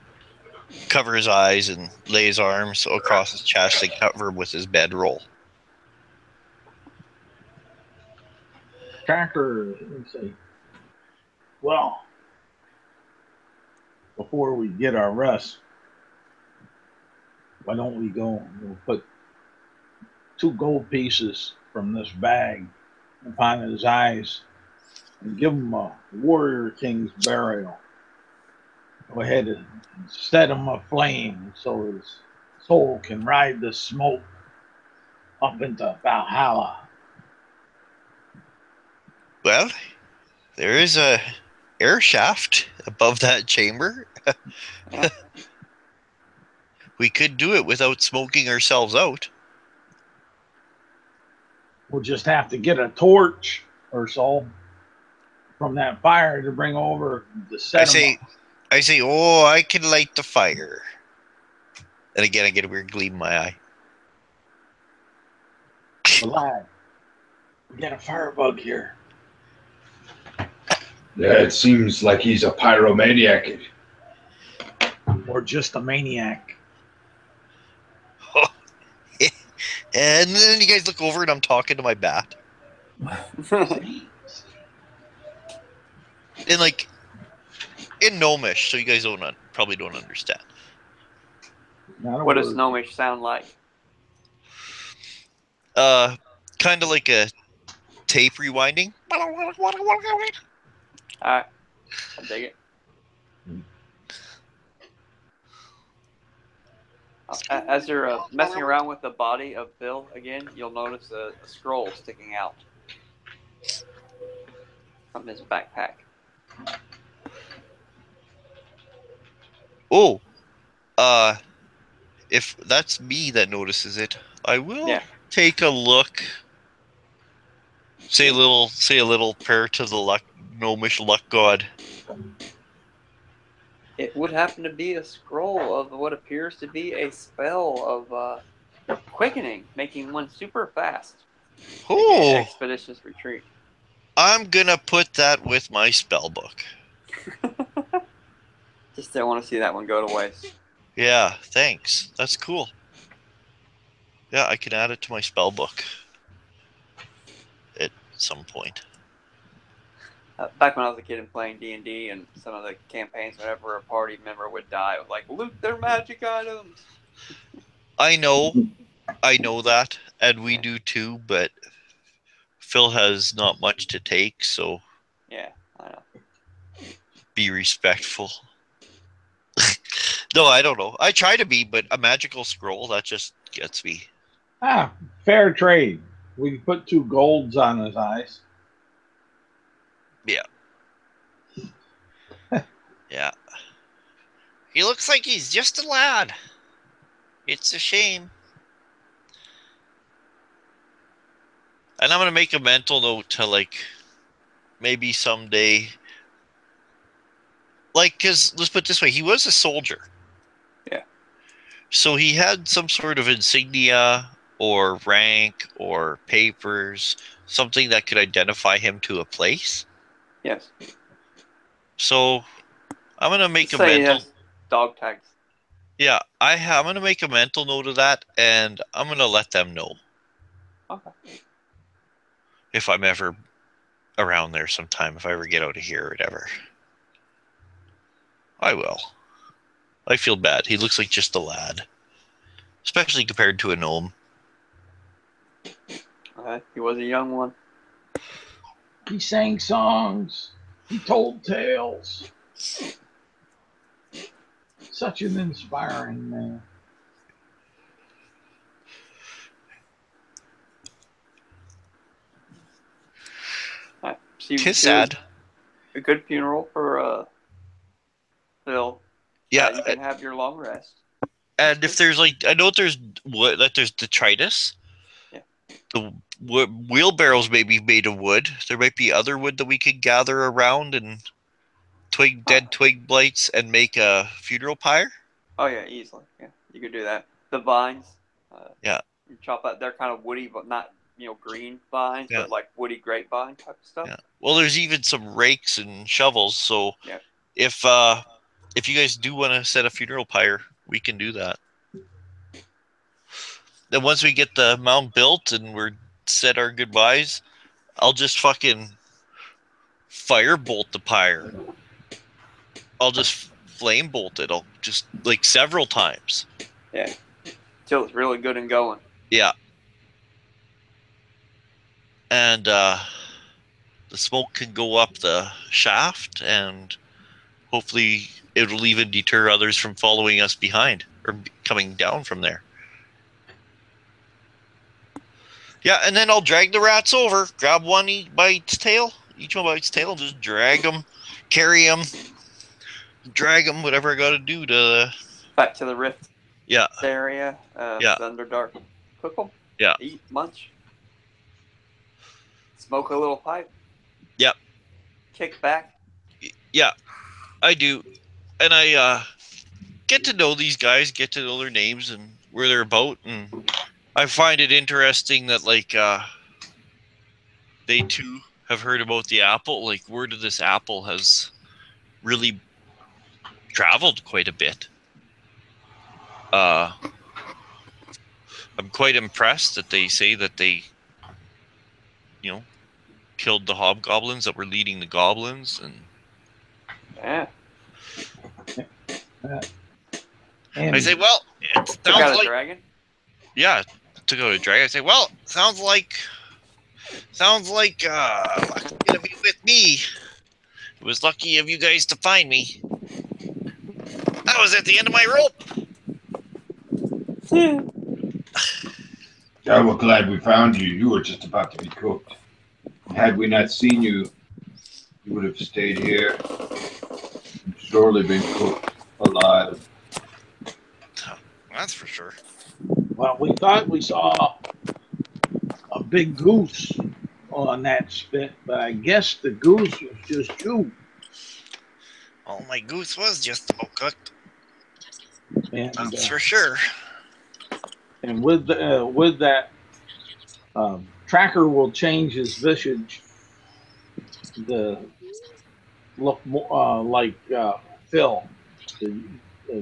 cover his eyes and lay his arms across his chest and cover him with his bedroll. Tracker, let me see. Well, before we get our rest, why don't we go and we'll put 2 gold pieces from this bag upon his eyes and give him a warrior king's burial. Go ahead and set him aflame so his soul can ride the smoke up into Valhalla. Well, there is a air shaft above that chamber. We could do it without smoking ourselves out. We'll just have to get a torch or so from that fire to bring over to set him up. I say, oh, I can light the fire. And again, I get a weird gleam in my eye. Lad, we got a firebug here. Yeah, it seems like he's a pyromaniac. Or just a maniac. And then you guys look over and I'm talking to my bat. And like in Gnomish, so you guys probably don't understand. What does Gnomish sound like? Kind of like a tape rewinding. Alright, I dig it. As you're messing around with the body of Phil again, you'll notice a scroll sticking out from his backpack. Oh, if that's me that notices it, I will take a look. Say a little prayer to the Gnomish luck god. It would happen to be a scroll of what appears to be a spell of quickening, making one super fast. Oh, expeditious retreat. I'm gonna put that with my spell book. Just don't want to see that one go to waste. Yeah, thanks. That's cool. Yeah, I can add it to my spell book at some point. Back when I was a kid and playing D&D and some of the campaigns, whenever a party member would die, it was like, loot their magic items. I know that, and we do too, but Phil has not much to take, so yeah, I know. Be respectful. No, I don't know. I try to be, but a magical scroll, that just gets me. Fair trade. We put 2 golds on his eyes. Yeah. Yeah. He looks like he's just a lad. It's a shame. And I'm going to make a mental note to, like, maybe someday. Like, because let's put it this way, he was a soldier. Yeah. So he had some sort of insignia or rank or papers, something that could identify him to a place. Yes. So I'm going to make Let's a say he mental. has dog tags. Yeah, I'm going to make a mental note of that, and I'm going to let them know Okay. if I'm ever around there sometime, if I ever get out of here or whatever. I will. I feel bad. He looks like just a lad, especially compared to a gnome. He was a young one. He sang songs. He told tales. Such an inspiring man. So Tis sad. A good funeral for Phil. Yeah, you can have your long rest. and if there's like, I know there's wood, that there's detritus. Yeah. The wheelbarrows may be made of wood. There might be other wood that we could gather around and dead twig blights and make a funeral pyre. Oh yeah, easily. Yeah, you could do that. The vines. Yeah. You chop out. They're kind of woody, but not green vines, Yeah. but like woody grapevine type of stuff. Yeah. Well, there's even some rakes and shovels. So Yeah. if you guys do want to set a funeral pyre, we can do that. Then once we get the mound built and we're said our goodbyes, I'll just fucking firebolt the pyre. I'll just flame bolt it. I'll just like several times. Yeah. Till it's really good and going. Yeah. And the smoke can go up the shaft, and hopefully it'll even deter others from following us behind or coming down from there. Yeah, and then I'll drag the rats over, grab one by its tail, each one by its tail, and just drag them, carry them, drag them, whatever I got to do to... Back to the rift Yeah. area. Yeah. The Underdark. Cook them. Yeah. Eat, munch. Smoke a little pipe. Yep. Kick back. Yeah, I do. And I get to know these guys, get to know their names and where they're about, and I find it interesting that like they too have heard about the apple. Like word of this apple has really traveled quite a bit. I'm quite impressed that they say that they, killed the hobgoblins that were leading the goblins, and Yeah. I say, well, it Took sounds out a like dragon. yeah, took out a dragon. I say, well, sounds like lucky to be with me. It was lucky of you guys to find me. I was at the end of my rope. Yeah, we're glad we found you. You were just about to be cooked. Had we not seen you, you would have stayed here and surely been cooked alive. That's for sure. Well, we thought we saw a big goose on that spit, but I guess the goose was just you. Oh, my goose was just about cooked. And, That's for sure. and with that, Tracker will change his visage to look more like Phil to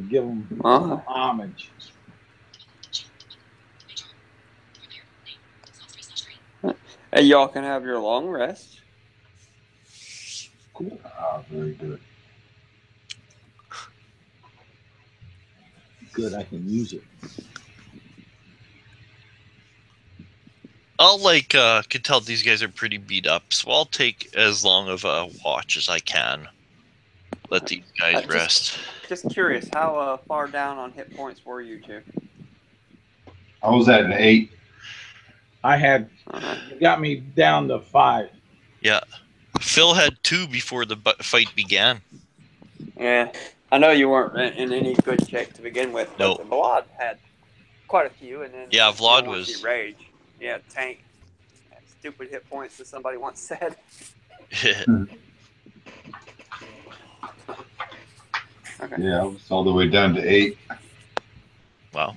give him homage. Hey, y'all can have your long rest. Cool. Very good. Good, I can use it. I'll can tell these guys are pretty beat up, so I'll take as long of a watch as I can. let these guys rest. Just curious, how far down on hit points were you two? I was at an 8. I had it got me down to 5. Yeah. Phil had 2 before the fight began. Yeah, I know you weren't in any good shape to begin with, but Nope. Vlad had quite a few, and then Yeah, Vlad once was. he raged, yeah, tank, stupid hit points, as somebody once said. Okay. Yeah, I was all the way down to 8. Wow.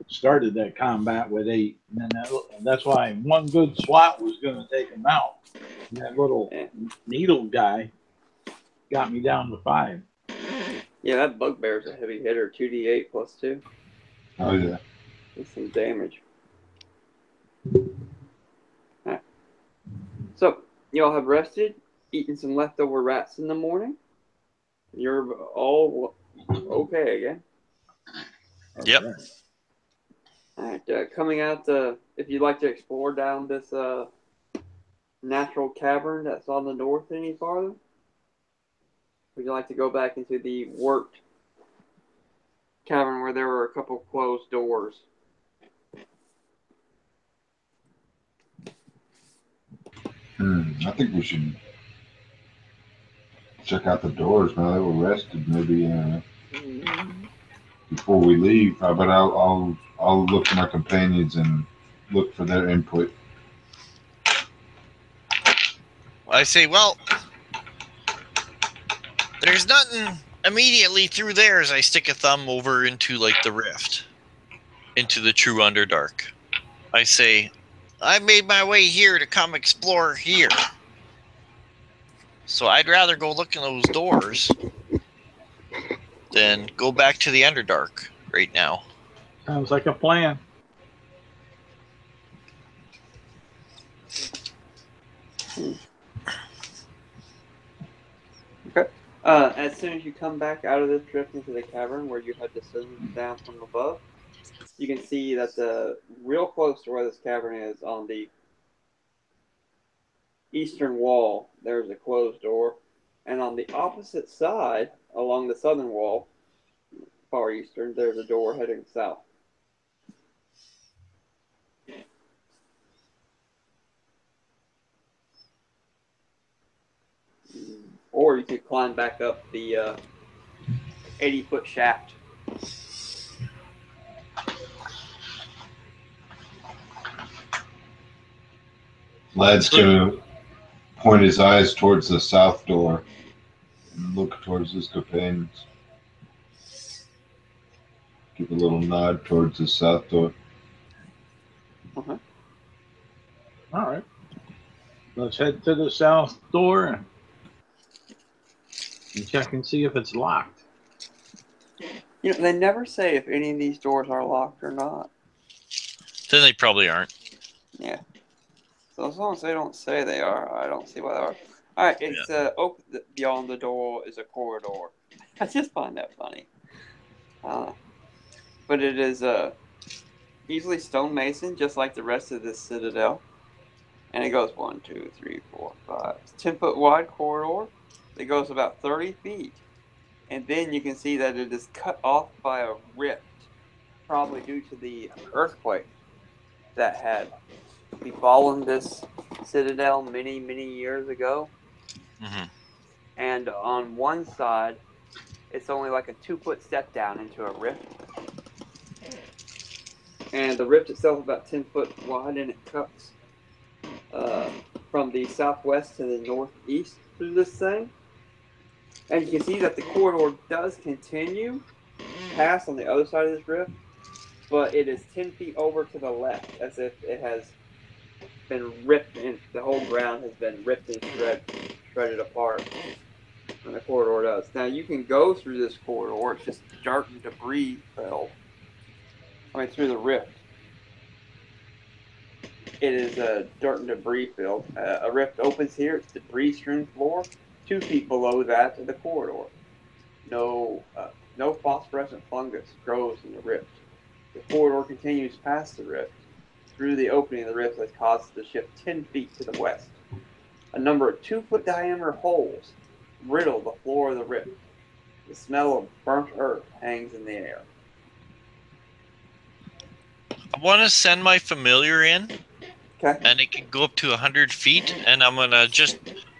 Started that combat with 8, and then that's why one good swat was going to take him out. And that little needle guy got me down to 5. Yeah, that bugbear's a heavy hitter. 2d8 plus 2. Oh yeah. That's some damage. Alright. So, you all have rested, eaten some leftover rats in the morning. You're all okay again. Yep. Alright, coming out, if you'd like to explore down this natural cavern that's on the north any farther, would you like to go back into the worked cavern where there were a couple closed doors? I think we should check out the doors now that we're rested. Maybe before we leave. But I'll look for my companions and look for their input. I say, well, there's nothing immediately through there as I stick a thumb over into like the rift, into the true Underdark. I say, I made my way here to come explore here. So I'd rather go look in those doors than go back to the Underdark right now. Sounds like a plan. Okay. As soon as you come back out of this drift into the cavern where you had descended down from above, you can see that the real close to where this cavern is, on the eastern wall, there's a closed door, and on the opposite side, along the southern wall, far eastern, there's a door heading south. Or you could climb back up the 80-foot shaft. Lad's gonna point his eyes towards the south door and look towards his companions. Give a little nod towards the south door. Uh-huh. All right. Let's head to the south door and check and see if it's locked. You know, they never say if any of these doors are locked or not. Then they probably aren't. Yeah. So as long as they don't say they are, I don't see why they are. All right, it's open. Beyond the door is a corridor. I just find that funny. But it is easily stonemason, just like the rest of this citadel. And it goes 1, 2, 3, 4, 5. It's 10-foot wide corridor. It goes about 30 feet. And then you can see that it is cut off by a rift, probably due to the earthquake that had befallen this citadel many, many years ago. Mm-hmm. And on one side, it's only like a 2-foot step down into a rift. And the rift itself is about 10 foot wide, and it cuts from the southwest to the northeast through this thing. And you can see that the corridor does continue past on the other side of this rift, but it is 10 feet over to the left, as if it has been ripped, and the whole ground has been ripped and shredded apart. And the corridor does. Now you can go through this corridor. It's just dirt and debris filled. Through the rift. It is dirt and debris filled. A rift opens here. It's debris-strewn floor, 2 feet below that of the corridor. No phosphorescent fungus grows in the rift. The corridor continues past the rift, through the opening of the rift that causes the shift 10 feet to the west. A number of 2-foot diameter holes riddle the floor of the rift. The smell of burnt earth hangs in the air. I want to send my familiar in, Okay. and it can go up to 100 feet, and I'm going to just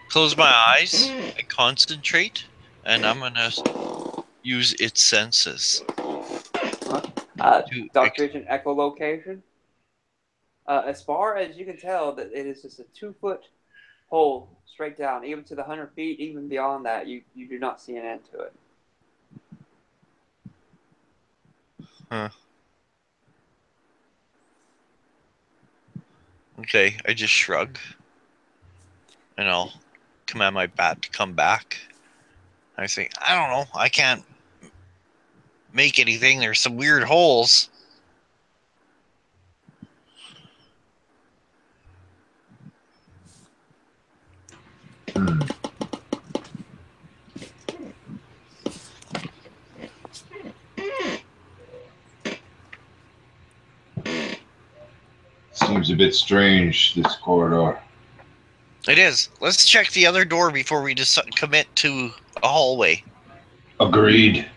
close my eyes and concentrate, and I'm going to use its senses. Dark vision echolocation. As far as you can tell, that it is just a 2-foot hole straight down, even to the 100 feet, even beyond that, you do not see an end to it. Huh. Okay, I just shrug, and I'll command my bat to come back. I think, I don't know, I can't make anything. There's some weird holes. Seems a bit strange, this corridor. It is. Let's check the other door before we just commit to a hallway. Agreed.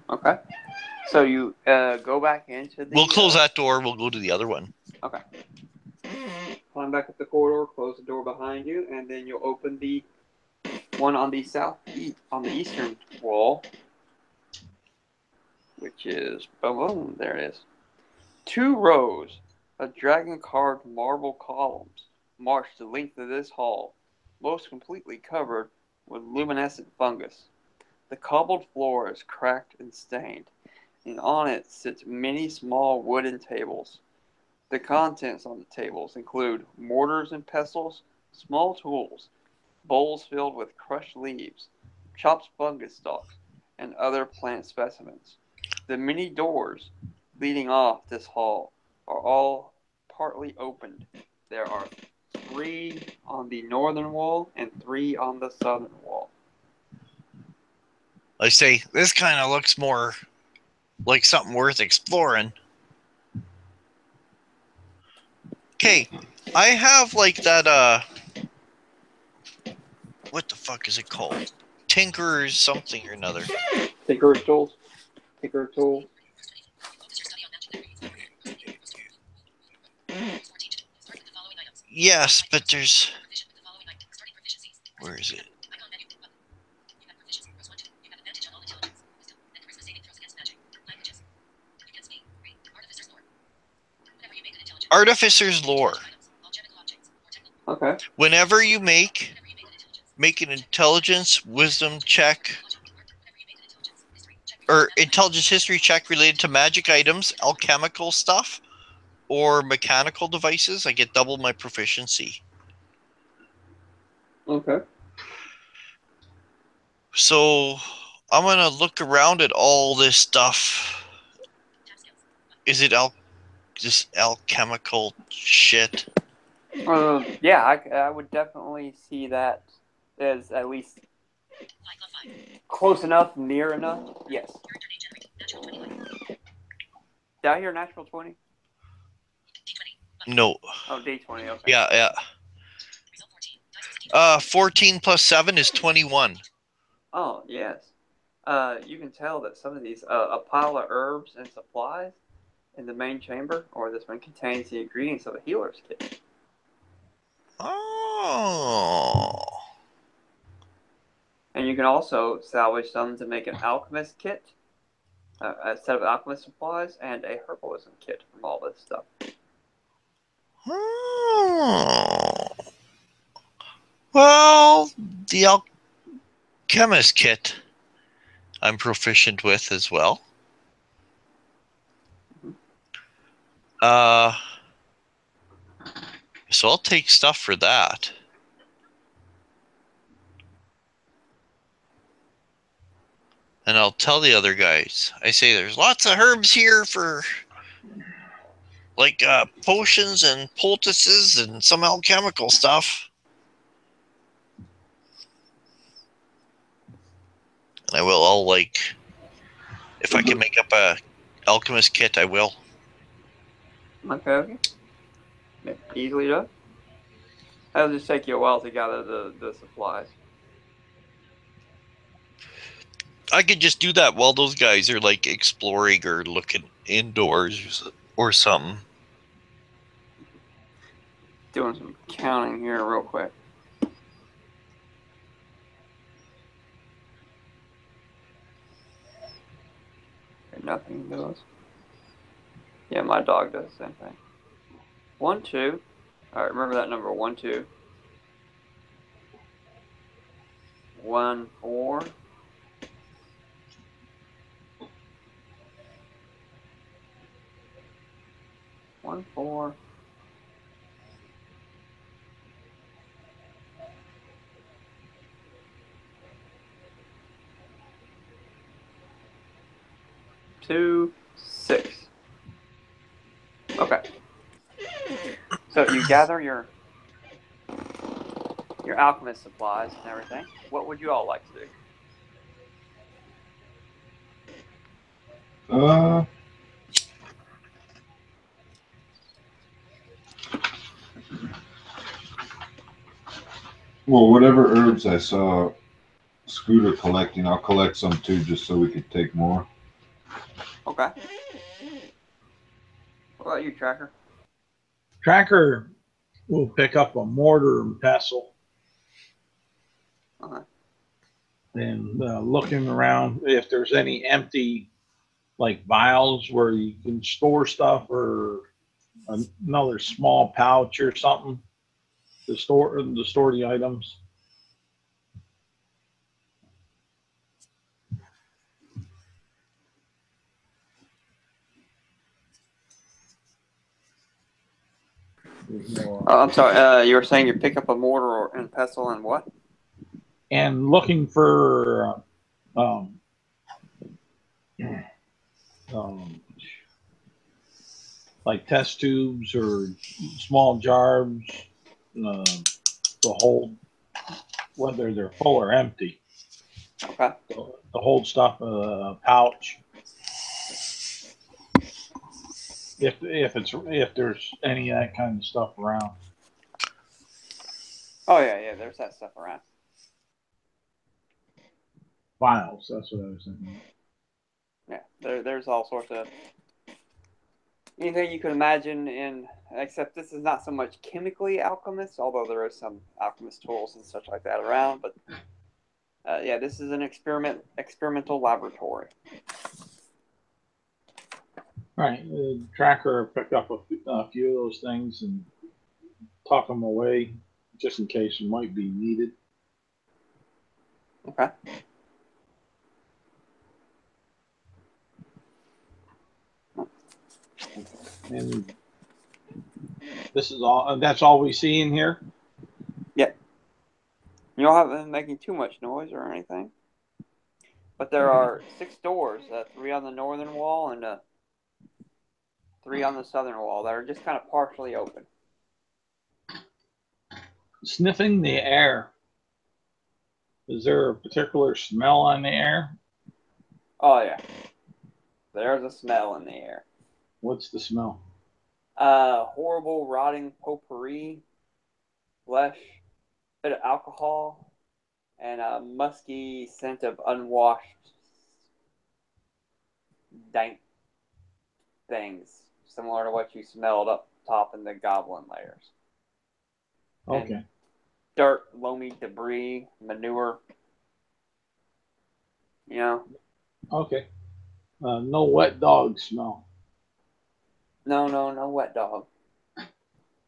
Okay. So you go back into the... We'll close that door. We'll go to the other one. Okay. Climb back up the corridor, close the door behind you, and then you'll open the one on the eastern wall, which is, boom, there it is. 2 rows of dragon-carved marble columns march the length of this hall, most completely covered with luminescent fungus. The cobbled floor is cracked and stained, and on it sits many small wooden tables. The contents on the tables include mortars and pestles, small tools, bowls filled with crushed leaves, chopped fungus stalks, and other plant specimens. The many doors leading off this hall are all partly opened. There are 3 on the northern wall and 3 on the southern wall. I say, this kind of looks more like something worth exploring. Okay, I have like that, what the fuck is it called? Tinker's something or another. Tinker's tools. Tinker tool. Yes, but there's... Where is it? Artificer's lore. Okay. Whenever you make an intelligence wisdom check or intelligence history check related to magic items, alchemical stuff, or mechanical devices, I get double my proficiency. Okay. So I'm gonna look around at all this stuff. Is it just alchemical shit? Yeah, I would definitely see that as at least close enough, near enough. Yes. Did I hear natural 20? No. Oh, D20. Okay. Yeah. 14 plus 7 is 21. Oh, yes. You can tell that some of these, a pile of herbs and supplies in the main chamber, or this one, contains the ingredients of a healer's kit. Oh. And you can also salvage some to make an alchemist kit, a set of alchemist supplies, and a herbalism kit from all this stuff. Oh. Well, the alchemist kit I'm proficient with as well. So I'll take stuff for that. And I'll tell the other guys. I say there's lots of herbs here for like potions and poultices and some alchemical stuff. And I will all like, if I can make up a alchemist kit, I will. Okay. Easily done. It'll just take you a while to gather the supplies. I could just do that while those guys are like exploring or looking indoors or something. Doing some counting here real quick. Okay, nothing goes. Yeah, my dog does the same thing. 1, 2. All right, remember that number. 1, 2. 1, 4. 1, 4. 2, 6. Okay. So you gather your alchemist supplies and everything. What would you all like to do? Well, whatever herbs I saw Scooter collecting, I'll collect some too, just so we could take more. Okay. What about you, Tracker? Tracker will pick up a mortar and pestle Okay. and looking around if there's any empty like vials where you can store stuff or another small pouch or something to store the items. I'm sorry. You were saying you pick up a mortar and pestle and what? And looking for like test tubes or small jars to hold, whether they're full or empty. Okay. To hold stuff in a pouch. If there's any of that kind of stuff around. Oh yeah, there's that stuff around. Vials, that's what I was thinking. Yeah, there's all sorts of anything you can imagine except this is not so much chemically alchemist, although there is some alchemist tools and such like that around. But yeah, this is an experimental laboratory. Right, the tracker picked up a few of those things and tuck them away just in case it might be needed. Okay. And this is all. That's all we see in here. Yeah. You don't have them making too much noise or anything. But there are 6 doors, 3 on the northern wall and 3 on the southern wall that are just kind of partially open. Sniffing the air. Is there a particular smell on the air? Oh yeah. There's a smell in the air. What's the smell? Horrible rotting potpourri, flesh, bit of alcohol, and a musky scent of unwashed, dank things, similar to what you smelled up top in the goblin layers. Okay. And dirt, loamy debris, manure. You know? Okay. No wet dog smell. No wet dog.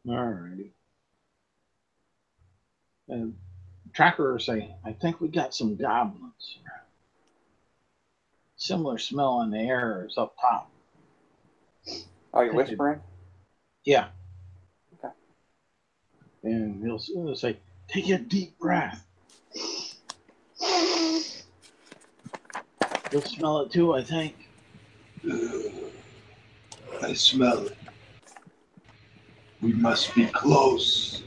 Alrighty. And tracker will say, I think we got some goblins. Similar smell on the air is up top. Oh, you're whispering? Yeah. Okay. And he'll say, take a deep breath. You'll smell it too, I think. I smell it. We must be close.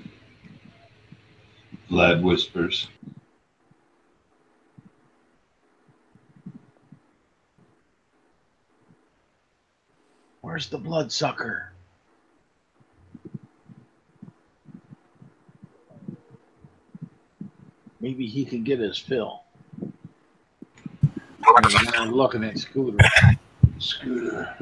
Vlad whispers. Where's the bloodsucker? maybe he could get his fill. Your microphone. We're looking at Scooter. Scooter.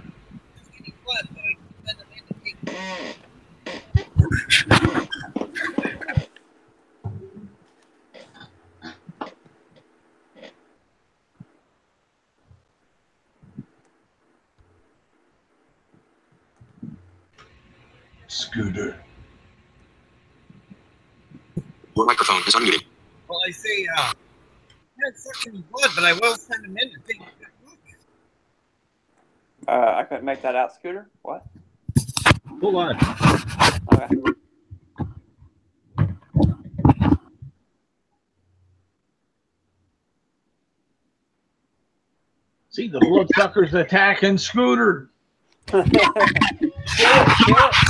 Scooter. Your microphone is unmuted. Well, I say, that's fucking blood, but I will send him in to take a good look. I couldn't make that out, Scooter. What? Hold on. Okay. See, the bloodsucker's attacking Scooter. Kill it.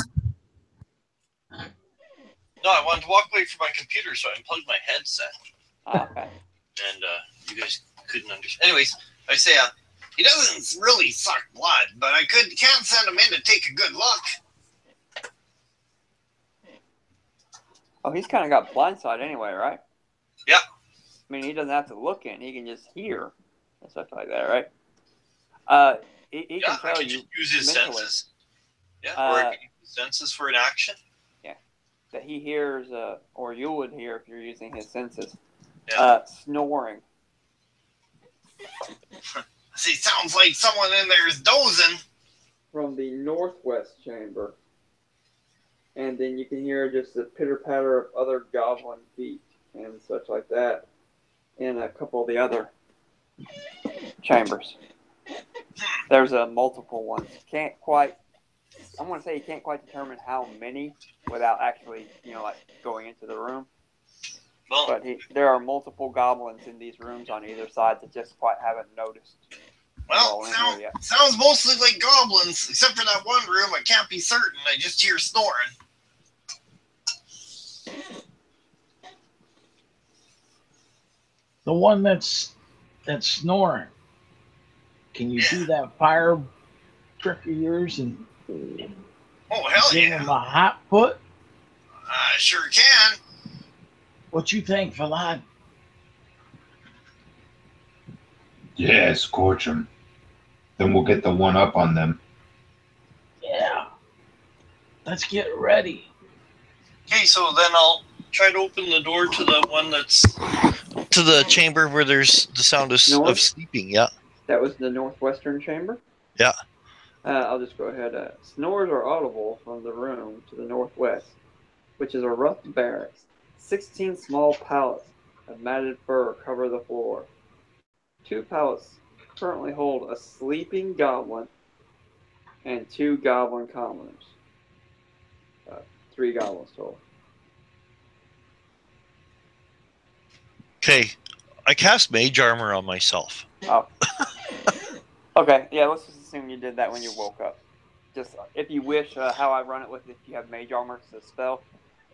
No, I wanted to walk away from my computer, so I unplugged my headset, Oh, okay. and you guys couldn't understand. Anyways, I say, He doesn't really suck blood, but I can't send him in to take a good look. Oh, he's kind of got blindside anyway, right? Yeah. I mean, he doesn't have to look in; he can just hear and stuff like that, right? He yeah, can I tell can you just use his mentally senses. Yeah, or I can use his senses for an action. that he hears, or you would hear if you're using his senses, Yeah. snoring. See, sounds like someone in there is dozing. From the northwest chamber. And then you can hear just the pitter-patter of other goblin feet and such like that in a couple of the other chambers. There's a multiple ones. I'm going to say you can't quite determine how many without actually, like going into the room. Well, But there are multiple goblins in these rooms on either side that just quite haven't noticed. Well, sounds mostly like goblins, except for that one room. I can't be certain. I just hear snoring. The one that's snoring. Can you do that fire trick of yours and Oh, hell give yeah. him a hot foot? I sure can. What you think, Falad? Yeah, scorch them. Then we'll get the one up on them. Yeah. Let's get ready. okay, so then I'll try to open the door to the one that's to the chamber where there's the sound of North? sleeping. Yeah. That was the northwestern chamber? Yeah. I'll just go ahead. Snores are audible from the room to the northwest, which is a rough barracks. 16 small pallets of matted fur cover the floor. 2 pallets currently hold a sleeping goblin and 2 goblin commoners. 3 goblins total. Okay, I cast mage armor on myself. Oh. Okay, yeah, let's just assume you did that when you woke up. Just, if you wish, how I run it with if you have mage armor as a spell,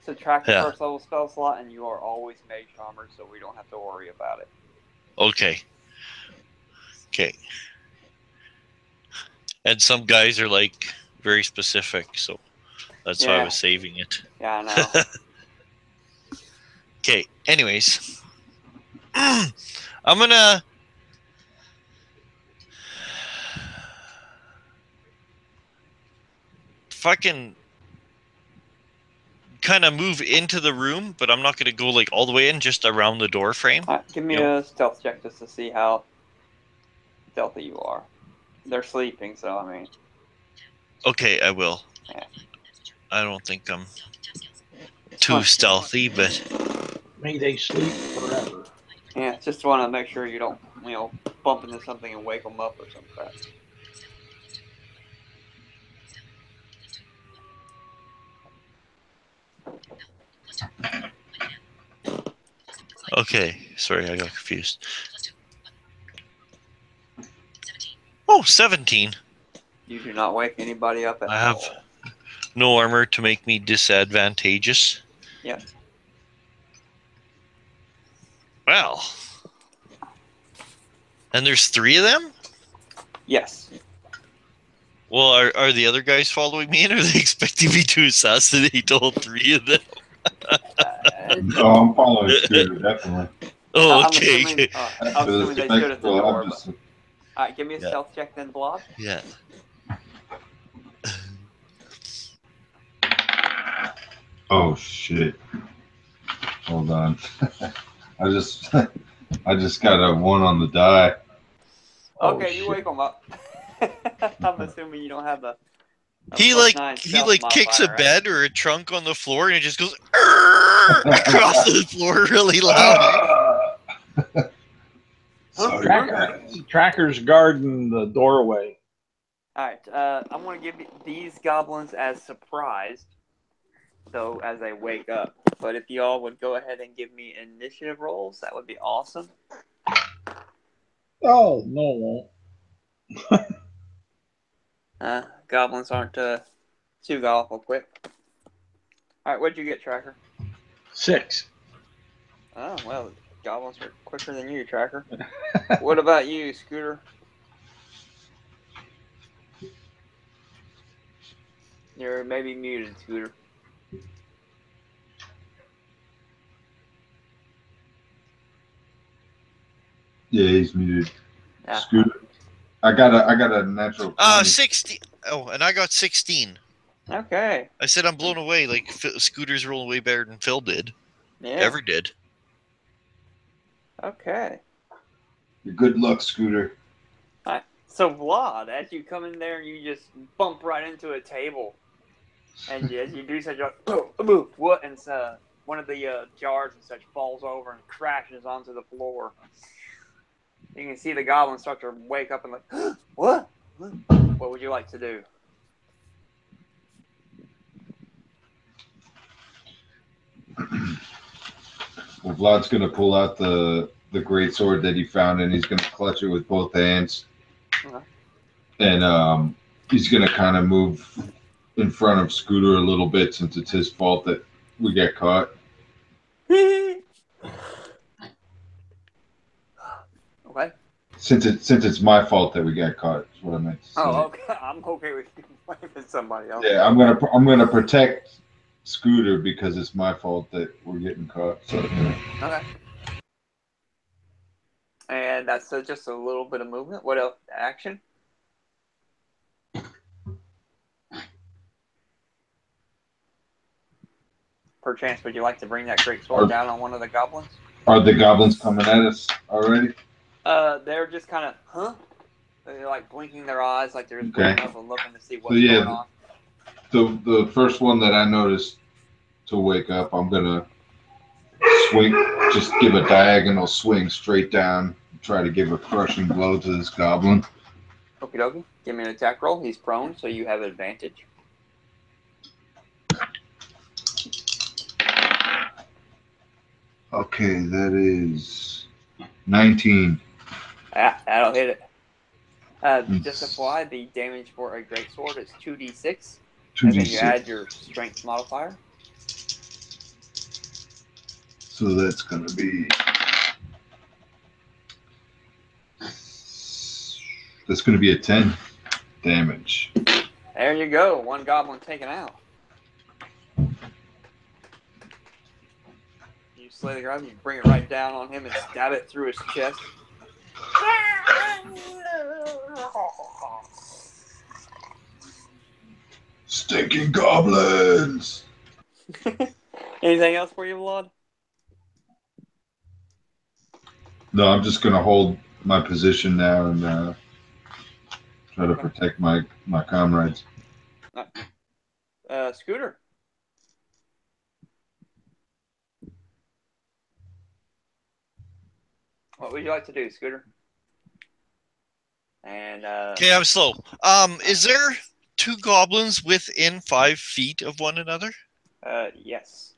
subtract the first level spell slot and you are always mage armored, so we don't have to worry about it. Okay. Okay. And some guys are like very specific, so that's why I was saving it. Yeah, I know. Okay, anyways. I'm gonna fucking kind of move into the room, but I'm not gonna go like all the way in, just around the door frame. Give me a stealth check just to see how stealthy you are. They're sleeping, so I mean. Okay, I will. Yeah. I don't think I'm too stealthy, but May they sleep forever. Yeah, just want to make sure you don't, bump into something and wake them up or some crap. okay. Sorry, I got confused. Oh, 17. You do not wake anybody up at all. I have no armor to make me disadvantageous. Yeah. Well. And there's 3 of them? Yes. Well, are the other guys following me, and are they expecting me to assassinate all 3 of them? Oh, I'm following Scooter, definitely. Oh, I'm okay. assuming, I'm assuming they stood at the Well, door. I'm But, just- all right, give me a Yeah. stealth check then, Blob. Yeah. Oh shit! Hold on. I just got a 1 on the die. Okay, you shit. wake them up. I'm assuming you don't have a He +9 he stealth kicks a modifier, right? bed or a trunk on the floor and it just goes across the floor really loud. Sorry. Tracker's guarding the doorway. All right, I'm gonna give these goblins as surprised, so as they wake up. But if you all would go ahead and give me initiative rolls, that would be awesome. Oh, no, it won't. Goblins aren't too awful quick. All right, what'd you get, Tracker? 6. Oh well, goblins are quicker than you, Tracker. What about you, Scooter? You're maybe muted, Scooter. Yeah, he's muted. Yeah. Scooter. I got a natural 20. 16. Oh, and I got 16. Okay. I said I'm blown away. Like Scooter's rolling way better than Phil did. Yeah. Ever did. Okay. Good luck, Scooter. All right. So Vlad, as you come in there, you just bump right into a table, and as you do such, what? And one of the jars and such falls over and crashes onto the floor. You can see the goblins start to wake up and like, what? What would you like to do? Well, Vlad's gonna pull out the great sword that he found, and he's gonna clutch it with both hands, Okay. and he's gonna kind of move in front of Scooter a little bit since it's his fault that we got caught. Okay. Since it's my fault that we got caught, is what I meant to say. Oh, okay. I'm okay with you blaming somebody else. Yeah, I'm gonna protect Scooter because it's my fault that we're getting caught. So Okay. And that's just a little bit of movement. What else? Action? Perchance, would you like to bring that great sword down on one of the goblins? are the goblins coming at us already? They're just kind of, huh? They're like blinking their eyes, like they're just Okay. up and looking to see what's So, yeah, going on. The first one that I noticed to wake up, I'm gonna swing, just give a diagonal swing straight down, try to give a crushing blow to this goblin. Okie dokie. Give me an attack roll. He's prone, so you have advantage. Okay, that is 19. Ah, that'll hit it. Just apply the damage for a greatsword is 2d6. And then you 2d6. add your strength modifier. So that's gonna be. That's gonna be a 10 damage. There you go. One goblin taken out. You slay the goblin, you bring it right down on him and stab it through his chest. Stinking goblins! Anything else for you, Vlad? No, I'm just gonna hold my position now and try to protect my comrades. Scooter. What would you like to do, Scooter? And Okay, I'm slow. Is there 2 goblins within 5 feet of one another? yes.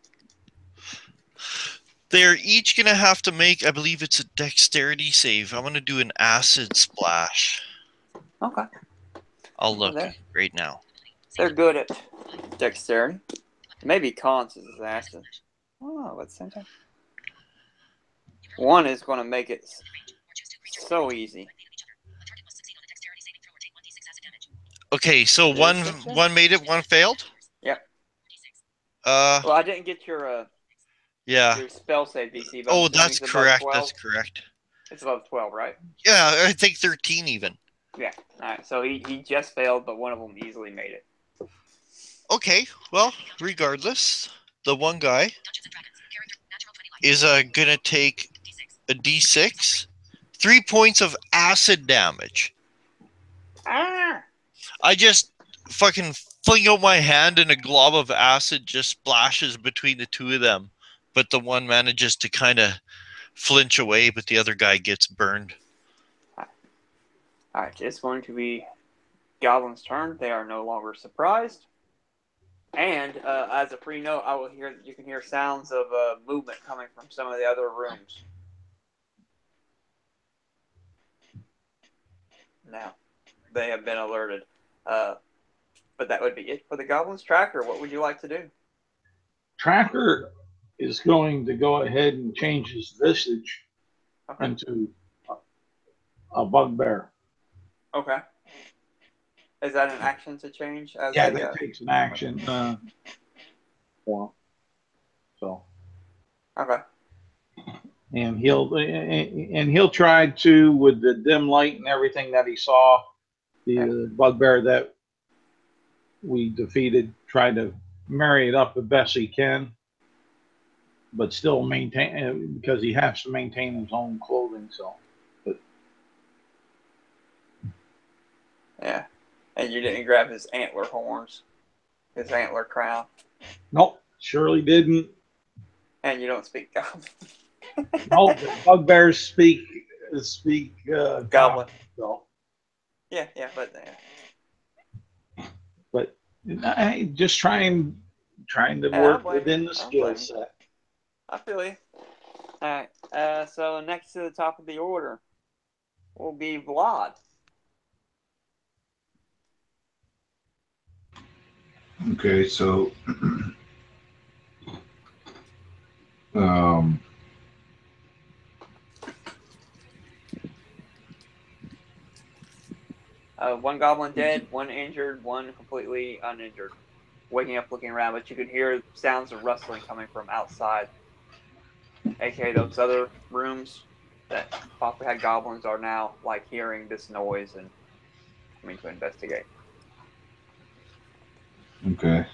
They're each gonna have to make, I believe it's a dexterity save. I'm gonna do an acid splash. Okay. I'll look there. right now. They're good at dexterity. Maybe cons is acid. Oh, what's the same time? One is going to make it so easy. Okay, so one made it, one failed. Yep. Well, I didn't get your Yeah. Your spell save DC. But I'm Oh, assuming that's it's above correct. 12. That's correct. It's above 12, right? Yeah, I think 13 even. Yeah. All right. So he just failed, but one of them easily made it. Okay, well, regardless, the one guy is gonna take a D6, 3 points of acid damage. Ah! I just fucking fling out my hand and a glob of acid just splashes between the two of them. But the one manages to kind of flinch away, but the other guy gets burned. All right. It's going to be Goblin's turn. They are no longer surprised. And as a pre-note, you can hear sounds of movement coming from some of the other rooms. Now, they have been alerted. But that would be it for the Goblin's Tracker. What would you like to do? Tracker is going to go ahead and change his visage into a bugbear. Okay. Is that an action to change? That takes an action form. So. Okay. And he'll try to, with the dim light and everything that he saw, the bugbear that we defeated, try to marry it up the best he can, but still maintain, because he has to maintain his own clothing. So, yeah, and you didn't grab his antler horns, his antler crown. Nope, surely didn't. And you don't speak Goblin. No, bugbears speak Goblin. So. Yeah, but I just trying to work within the skill set. I feel you. All right. So next to the top of the order will be Vlad. Okay, so One goblin dead, one injured, one completely uninjured. Waking up, looking around, but you can hear sounds of rustling coming from outside. AKA those other rooms that possibly had goblins are now like hearing this noise and coming to investigate. okay.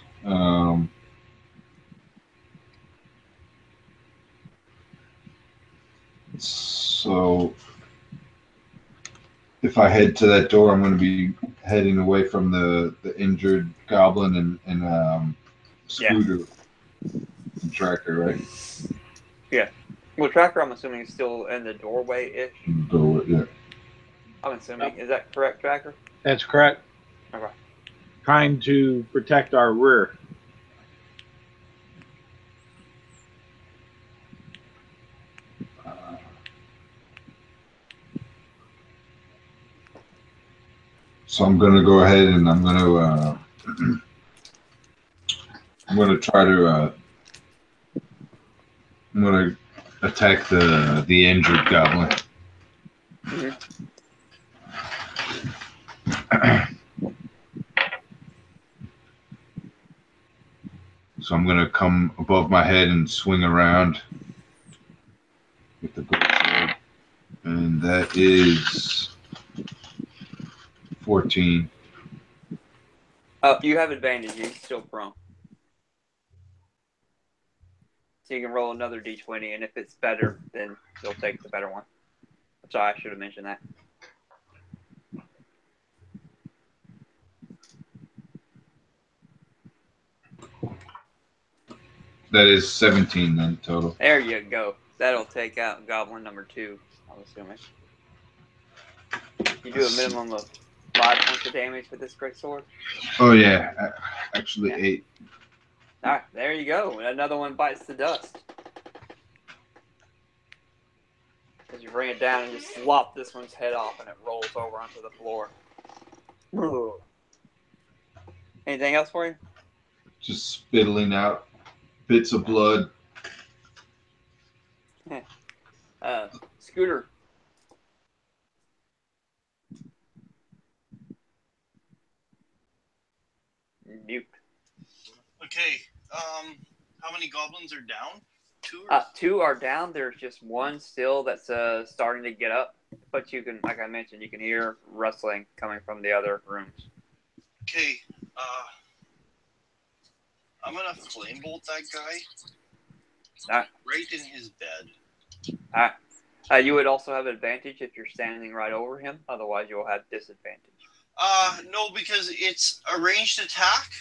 So if I head to that door, I'm going to be heading away from the injured goblin and Scooter and Tracker, right? Yeah. Well, Tracker, I'm assuming, is still in the doorway-ish. Yeah. I'm assuming. Is that correct, Tracker? That's correct. Okay. Trying to protect our rear. So I'm going to go ahead and I'm going to try to I'm going to attack the injured goblin. Mm-hmm. So I'm going to come above my head and swing around with the broadsword. And that is 14. You have advantage. He's still prone. So you can roll another d20, and if it's better, then you'll take the better one. Sorry, I should have mentioned that. That is 17 then total. There you go. That'll take out goblin number 2, I'm assuming. You do a minimum of 5 points of damage with this great sword. Oh yeah, actually 8. All right, there you go. Another one bites the dust. As you bring it down and just slop this one's head off, and it rolls over onto the floor. Anything else for you? Just spitting out bits of blood. Scooter. Mute. Okay. How many goblins are down? Two. Or... Two are down. There's just one still that's starting to get up. But you can, like I mentioned, you can hear rustling coming from the other rooms. Okay. I'm gonna flame bolt that guy. Alright. Right in his bed. Alright. You would also have advantage if you're standing right over him. Otherwise, you'll have disadvantage. No, because it's a ranged attack.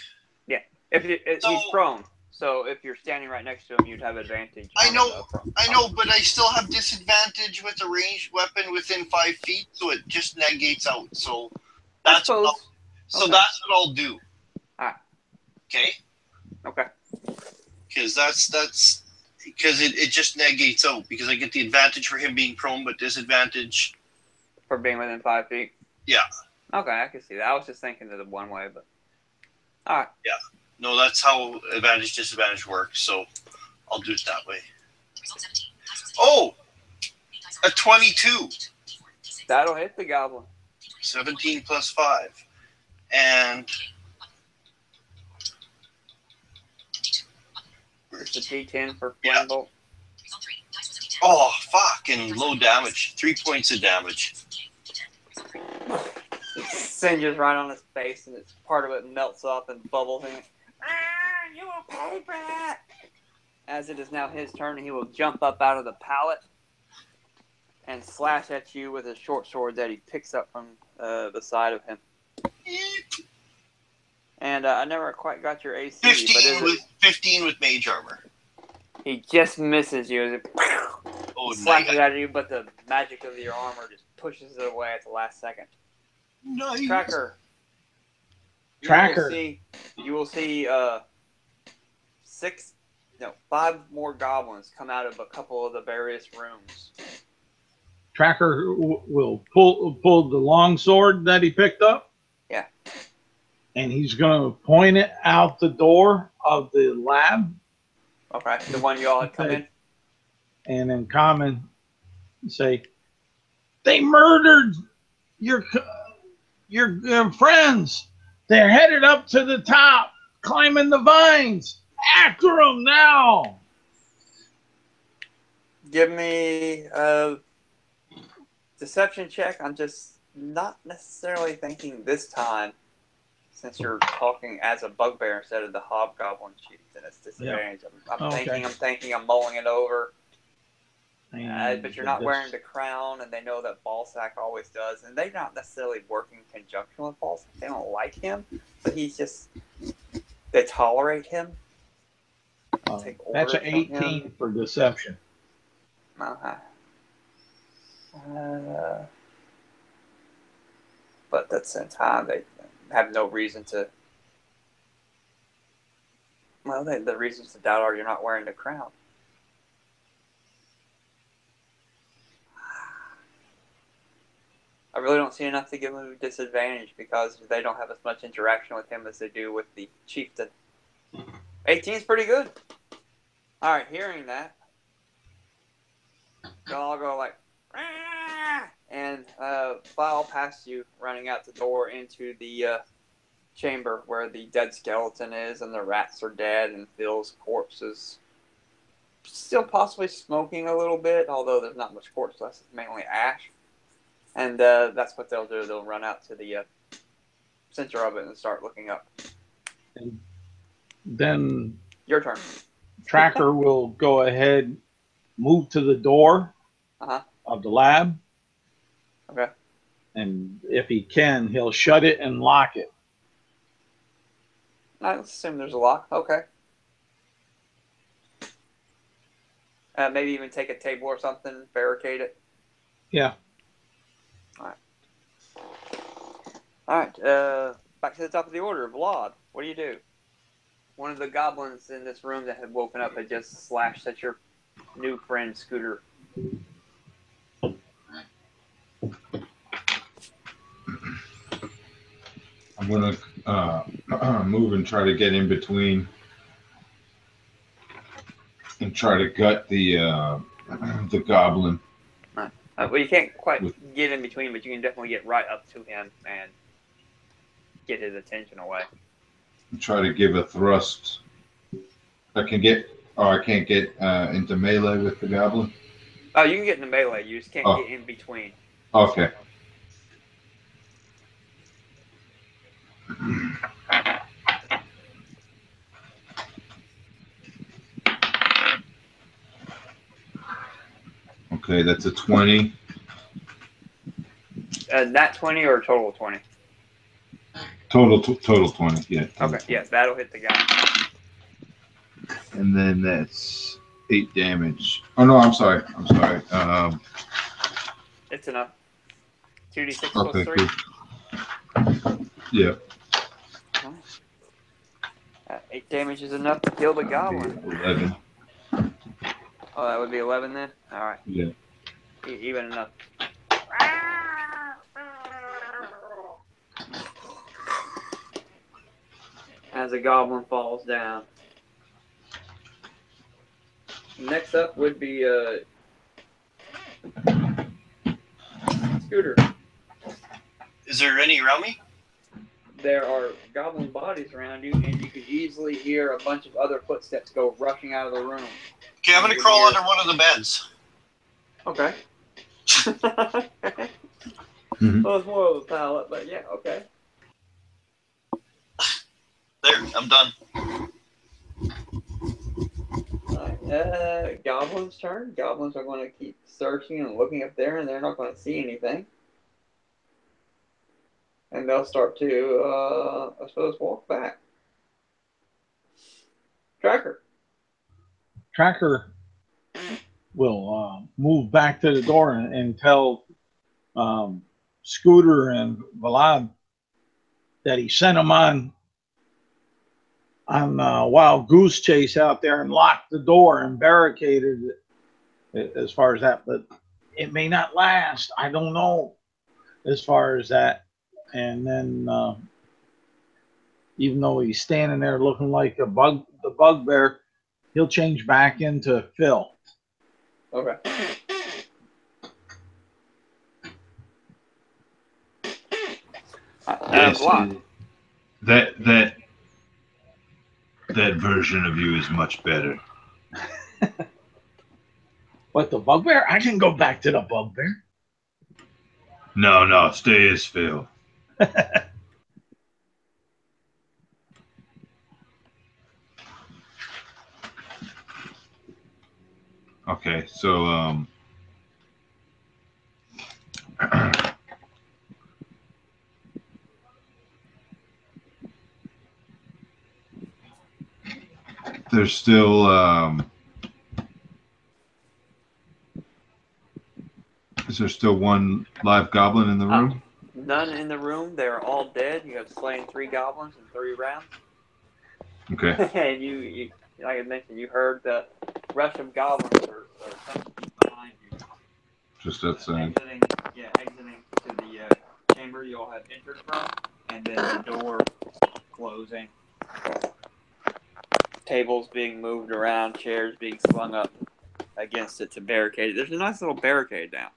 Yeah. He's prone. So if you're standing right next to him, you'd have advantage. I know, but I still have disadvantage with a ranged weapon within 5 feet, so it just negates out. So that's what that's what I'll do. Alright. Okay. Okay. Because that's because it just negates out because I get the advantage for him being prone, but disadvantage for being within 5 feet. Yeah. Okay, I can see that. I was just thinking of the one way, but all right. Yeah. No, that's how advantage disadvantage works. So I'll do it that way. Oh, a 22. That'll hit the goblin. 17 plus 5, and it's a D10 for flame bolt. Oh, fucking low damage. 3 points of damage. It singes right on his face, and it's part of it melts off and bubbles in it. You will pay for that! As it is now his turn, he will jump up out of the pallet and slash at you with a short sword that he picks up from the side of him. And I never quite got your AC. 15 with mage armor. He just misses you as it slashes at you, but the magic of your armor just pushes it away at the last second. Nice. Tracker. You will see 5 more goblins come out of a couple of the various rooms. Tracker will pull the long sword that he picked up. Yeah. And he's going to point it out the door of the lab. Okay, the one you all had come in. And in common, say, they murdered your friends. They're headed up to the top, climbing the vines. After them now. Give me a deception check. I'm just not necessarily thinking this time, since you're talking as a bugbear instead of the hobgoblin chief, and it's disadvantage. Yeah. I'm mulling it over. But you're not wearing the crown, and they know that Ballsack always does, and they're not necessarily working in conjunction with Ballsack. They don't like him, but they tolerate him. That's an 18 for deception. Okay. But at the same time, they have no reason to. Well, the reasons to doubt are you're not wearing the crown. I really don't see enough to give him a disadvantage because they don't have as much interaction with him as they do with the chieftain. 18 is pretty good. All right, hearing that, they'll all go like, "Rah!" and file past you, running out the door into the chamber where the dead skeleton is, and the rats are dead, and Phil's corpse is still possibly smoking a little bit, although there's not much corpse left. It's mainly ash. And that's what they'll do. They'll run out to the center of it and start looking up. And then your turn. Tracker will go ahead, move to the door of the lab. Okay. And if he can, he'll shut it and lock it. Let's assume there's a lock. Okay. Maybe even take a table or something, barricade it. Yeah. All right. Back to the top of the order. Vlad, what do you do? One of the goblins in this room that had woken up had just slashed at your new friend, Scooter. I'm going to move and try to get in between and try to gut the goblin. Well, you can't quite get in between, but you can definitely get right up to him and get his attention away. Try to give a thrust. I can get Oh, I can't get into melee with the goblin? Oh, you can get in the melee. You just can't Oh. get in between. Okay. Okay, that's a 20. Nat 20 or a total of 20? Total 20. Yeah. Total Okay, 20. yeah, that'll hit the guy. And then that's 8 damage. Oh no, I'm sorry. It's enough. 2d6 plus Okay, 3. cool. Yeah. 8 damage is enough to kill the goblin. 11. Oh, that would be 11 then? Alright. Yeah. Even enough. As a goblin falls down. Next up would be Scooter. Is there any around me? There are goblin bodies around you, and you could easily hear a bunch of other footsteps go rushing out of the room. Okay, I'm gonna crawl under one of the beds. Okay. Mhm. Well, it's more of a pallet, but yeah, okay. There, I'm done. Alright, Goblin's turn. Goblins are going to keep searching and looking up there, and they're not going to see anything. And they'll start to, I suppose, walk back. Tracker. Tracker will move back to the door and tell Scooter and Vlad that he sent them on wild goose chase out there and locked the door and barricaded it as far as that. But it may not last. I don't know as far as that. And then even though he's standing there looking like the bugbear, he'll change back into Phil. Okay. Yes, Vlad. that version of you is much better. What, the bugbear? I can go back to the bugbear. No, stay as Phil. Okay, so there's still is there still one live goblin in the room? None in the room. They're all dead. You have slain 3 goblins in 3 rounds. Okay. And you, like I mentioned, you heard the rush of goblins are coming behind you. Just outside. Exiting to the chamber you all have entered from, and then the door closing. Tables being moved around, chairs being slung up against it to barricade it. There's a nice little barricade now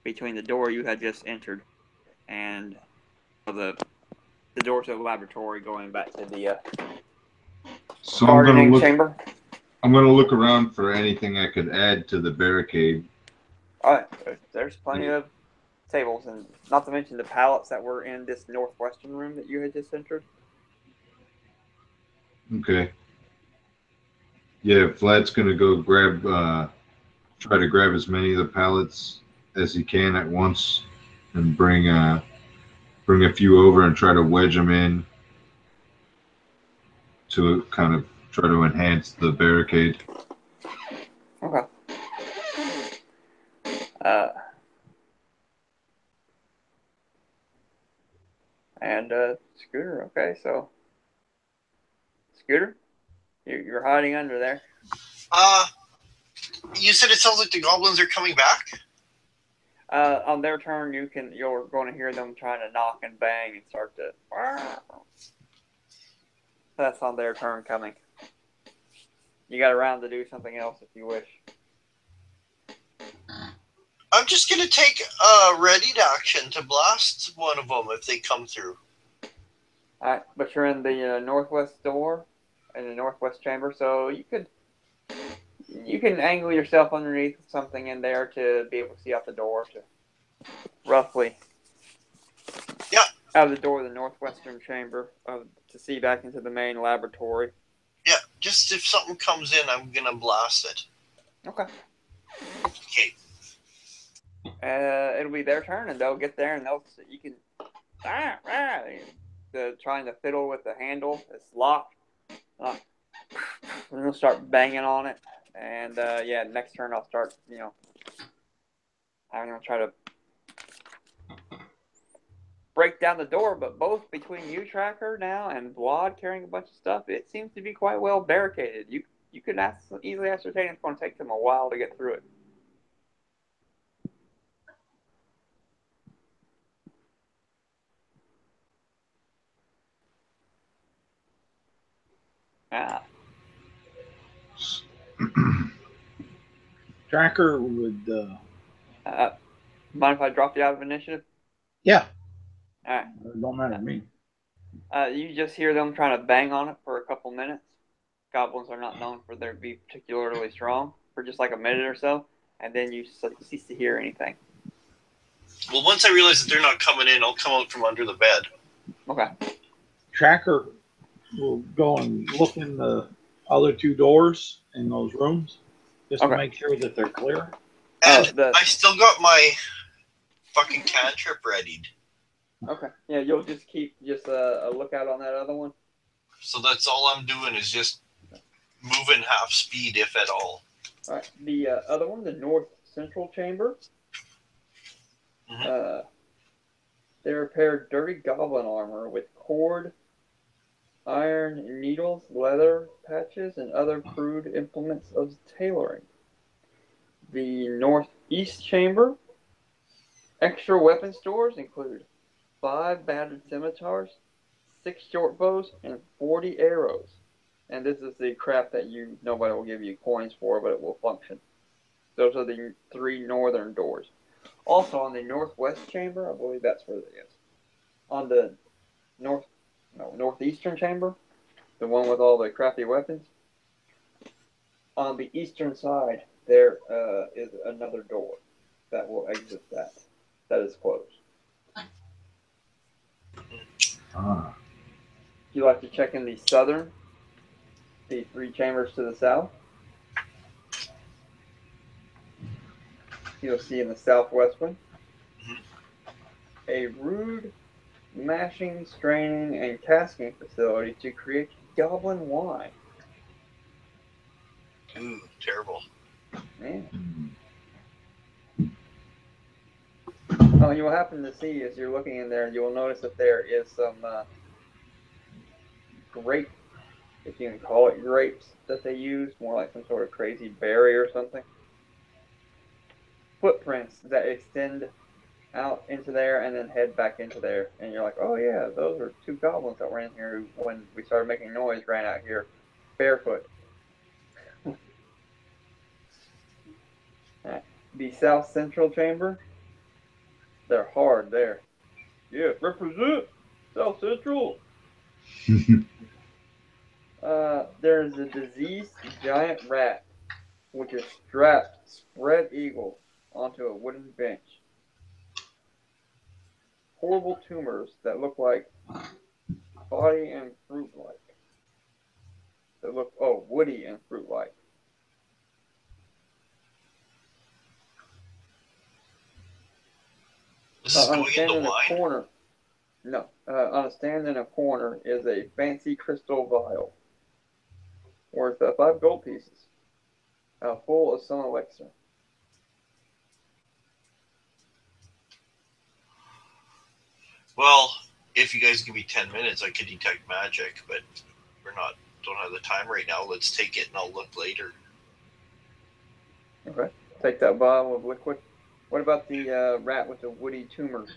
between the door you had just entered and the door to the laboratory going back to the So I'm gardening chamber. gonna look around for anything I could add to the barricade. All right, there's plenty of tables, and not to mention the pallets that were in this northwestern room that you had just entered. Okay. Yeah, Vlad's gonna go try to grab as many of the pallets as he can at once, and bring a few over and try to wedge them in to kind of try to enhance the barricade. Okay. And Scooter. Okay, so Scooter, you're hiding under there. You said it sounds like the goblins are coming back? On their turn, you're going to hear them trying to knock and bang and start to. That's on their turn coming. You got a round to do something else if you wish. I'm just going to take a readied action to blast one of them if they come through. All right, but you're in the northwest door, in the northwest chamber, so you can angle yourself underneath something in there to be able to see out the door to roughly. Yeah. Out of the door of the northwestern chamber to see back into the main laboratory. Yeah, just if something comes in, I'm gonna blast it. Okay. Okay. It'll be their turn, and they'll get there, and you can. They're trying to fiddle with the handle. It's locked. And they'll start banging on it, and next turn I'll start. I'm gonna try to break down the door, but both between you, Tracker, now, and Blod carrying a bunch of stuff, it seems to be quite well barricaded. You can easily ascertain it's going to take them a while to get through it. Tracker would. Mind if I drop you out of initiative? Yeah. All right. It don't matter to me. You just hear them trying to bang on it for a couple minutes. Goblins are not known for their be particularly strong for just like a minute or so, and then you cease to hear anything. Well, once I realize that they're not coming in, I'll come out from under the bed. Okay. Tracker will go and look in the other two doors in those rooms just to make sure that they're clear. And I still got my fucking cantrip readied. Okay. Yeah, you'll just keep a lookout on that other one. So that's all I'm doing is just moving half speed, if at all. All right. The other one, the north central chamber. Mm-hmm. They repaired dirty goblin armor with cord, iron needles, leather patches, and other crude implements of tailoring. The northeast chamber. Extra weapon stores include 5 battered scimitars, 6 short bows, and 40 arrows. And this is the crap that nobody will give you coins for, but it will function. Those are the 3 northern doors. Also on the northwest chamber, I believe that's where it is. On the northeastern chamber, the one with all the crappy weapons. On the eastern side, there is another door that will exit that. That is closed. You like to check in the 3 chambers to the south. You'll see in the southwest one a rude mashing, straining, and casking facility to create goblin wine. Ooh, terrible. Man. Oh, you will happen to see as you're looking in there, you will notice that there is some grape, if you can call it grapes, that they use, more like some sort of crazy berry or something. Footprints that extend out into there and then head back into there. And you're like, oh yeah, those are 2 goblins that were in here who, when we started making noise, ran out here barefoot. The south central chamber. They're hard there. Yeah, represent South Central. There's a diseased giant rat, which is strapped spread eagle onto a wooden bench. Horrible tumors that look like body and fruit-like. That look, woody and fruit-like. This is going in the wine? On a stand in a corner is a fancy crystal vial worth 5 gold pieces, full of some elixir. Well, if you guys give me 10 minutes, I could detect magic, but don't have the time right now. Let's take it and I'll look later. Okay. Take that vial of liquid. What about the rat with the woody tumors?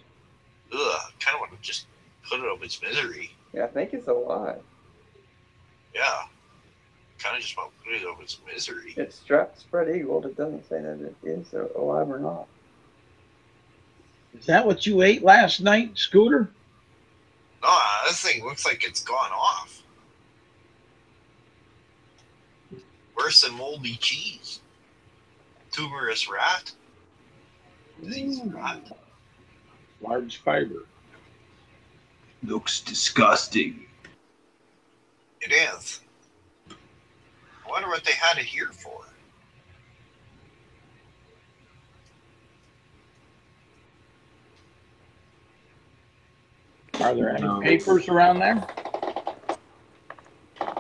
Ugh, I kind of want to just put it out of its misery. Yeah, I think it's alive. Yeah. Kind of just want to put it out of its misery. It's strapped spread eagle. It doesn't say that it is alive or not. Is that what you ate last night, Scooter? No, this thing looks like it's gone off. Worse than moldy cheese. Tuberous rat. Things rat. Large fiber. Looks disgusting. It is. I wonder what they had it here for. Are there any papers around there?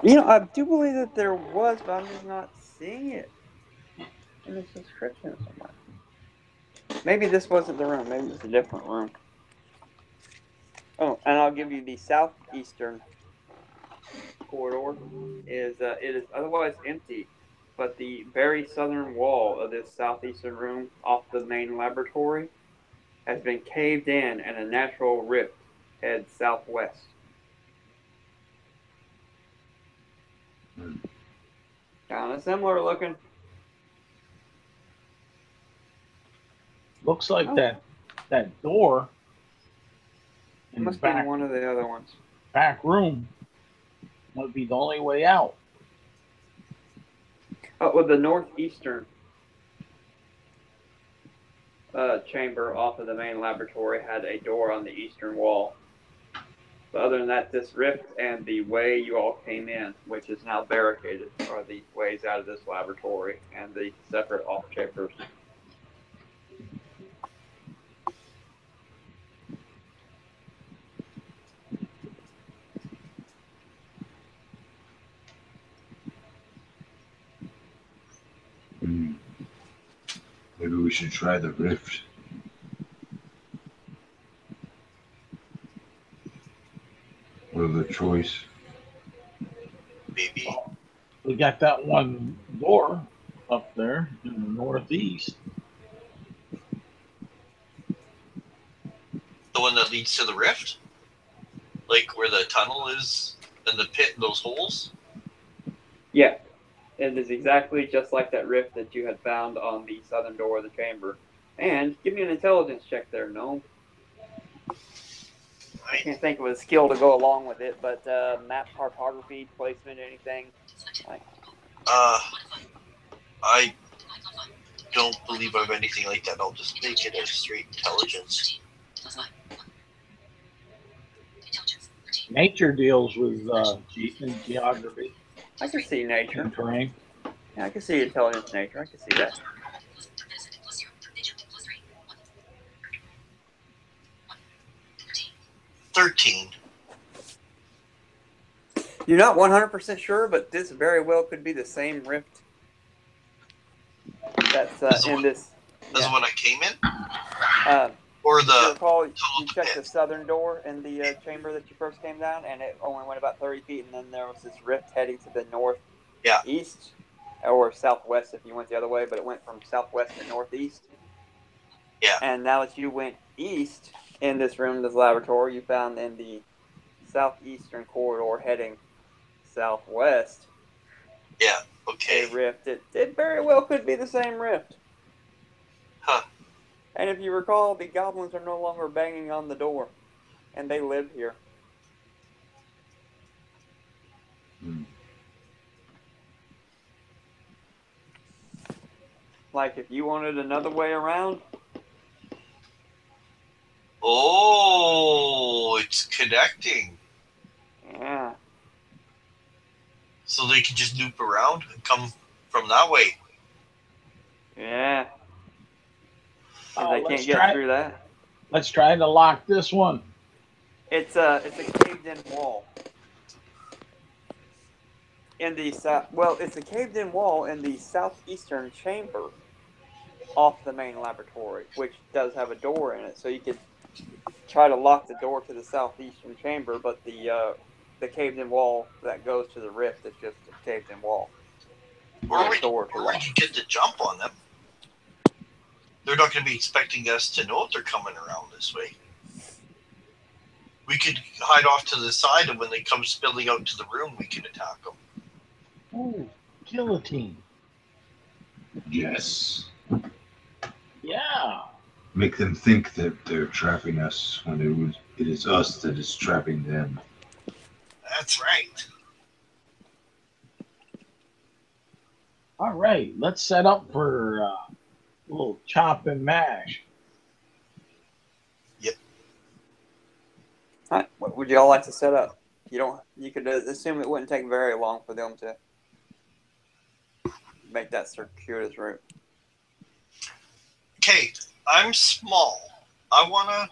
You know, I do believe that there was, but I'm just not seeing it in the subscription somewhere. Maybe this wasn't the room. Maybe it's a different room. Oh, and I'll give you the southeastern corridor. It is otherwise empty, but the very southern wall of this southeastern room, off the main laboratory, has been caved in, and a natural rift heads southwest. Kind of similar looking. Looks like that door It in the must be in back, one of the other ones. back room might be the only way out. Oh, well, the northeastern chamber off of the main laboratory had a door on the eastern wall. But other than that, this rift and the way you all came in, which is now barricaded, are the ways out of this laboratory and the separate off chambers. Maybe we should try the rift. What a choice. Maybe. We got that one door up there in the northeast. The one that leads to the rift? Like where the tunnel is and the pit and those holes? Yeah, it is exactly just like that rift that you had found on the southern door of the chamber. And give me an intelligence check there, Gnome. I can't think of a skill to go along with it, but map cartography, placement, anything. I don't believe I have anything like that. I'll just make it a straight intelligence. Nature deals with geography I can see nature. and terrain. Yeah, I can see intelligence nature. I can see that. $13. You're not 100% sure, but this very well could be the same rift that's in this. That's when I came in? Or Or if you the recall, you checked the southern door in the chamber that you first came down, and it only went about 30 feet, and then there was this rift heading to the northeast, or southwest if you went the other way, but it went from southwest to northeast. Yeah. And now that you went east in this room, this laboratory, you found in the southeastern corridor heading southwest. Yeah, okay. A rift. It very well could be the same rift. Huh. And if you recall, the goblins are no longer banging on the door, and they live here. Like, if you wanted another way around. Oh, it's connecting. Yeah. So they can just loop around and come from that way. Yeah. Oh, They can't get through that. Let's try to lock this one. It's a caved-in wall. It's a caved-in wall in the southeastern chamber off the main laboratory, which does have a door in it. So you could try to lock the door to the southeastern chamber, but the caved-in wall that goes to the rift is just a caved-in wall. Or we can get the jump on them. They're not going to be expecting us to know if they're coming around this way. We could hide off to the side, and when they come spilling out to the room, we can attack them. Oh, guillotine. Yes. Yeah. Make them think that they're trapping us when it is us that is trapping them. That's right. All right, let's set up for a little chop and mash. All right, what would you all like to set up? You don't. You could assume it wouldn't take very long for them to make that circuitous route. Okay, I'm small. I want to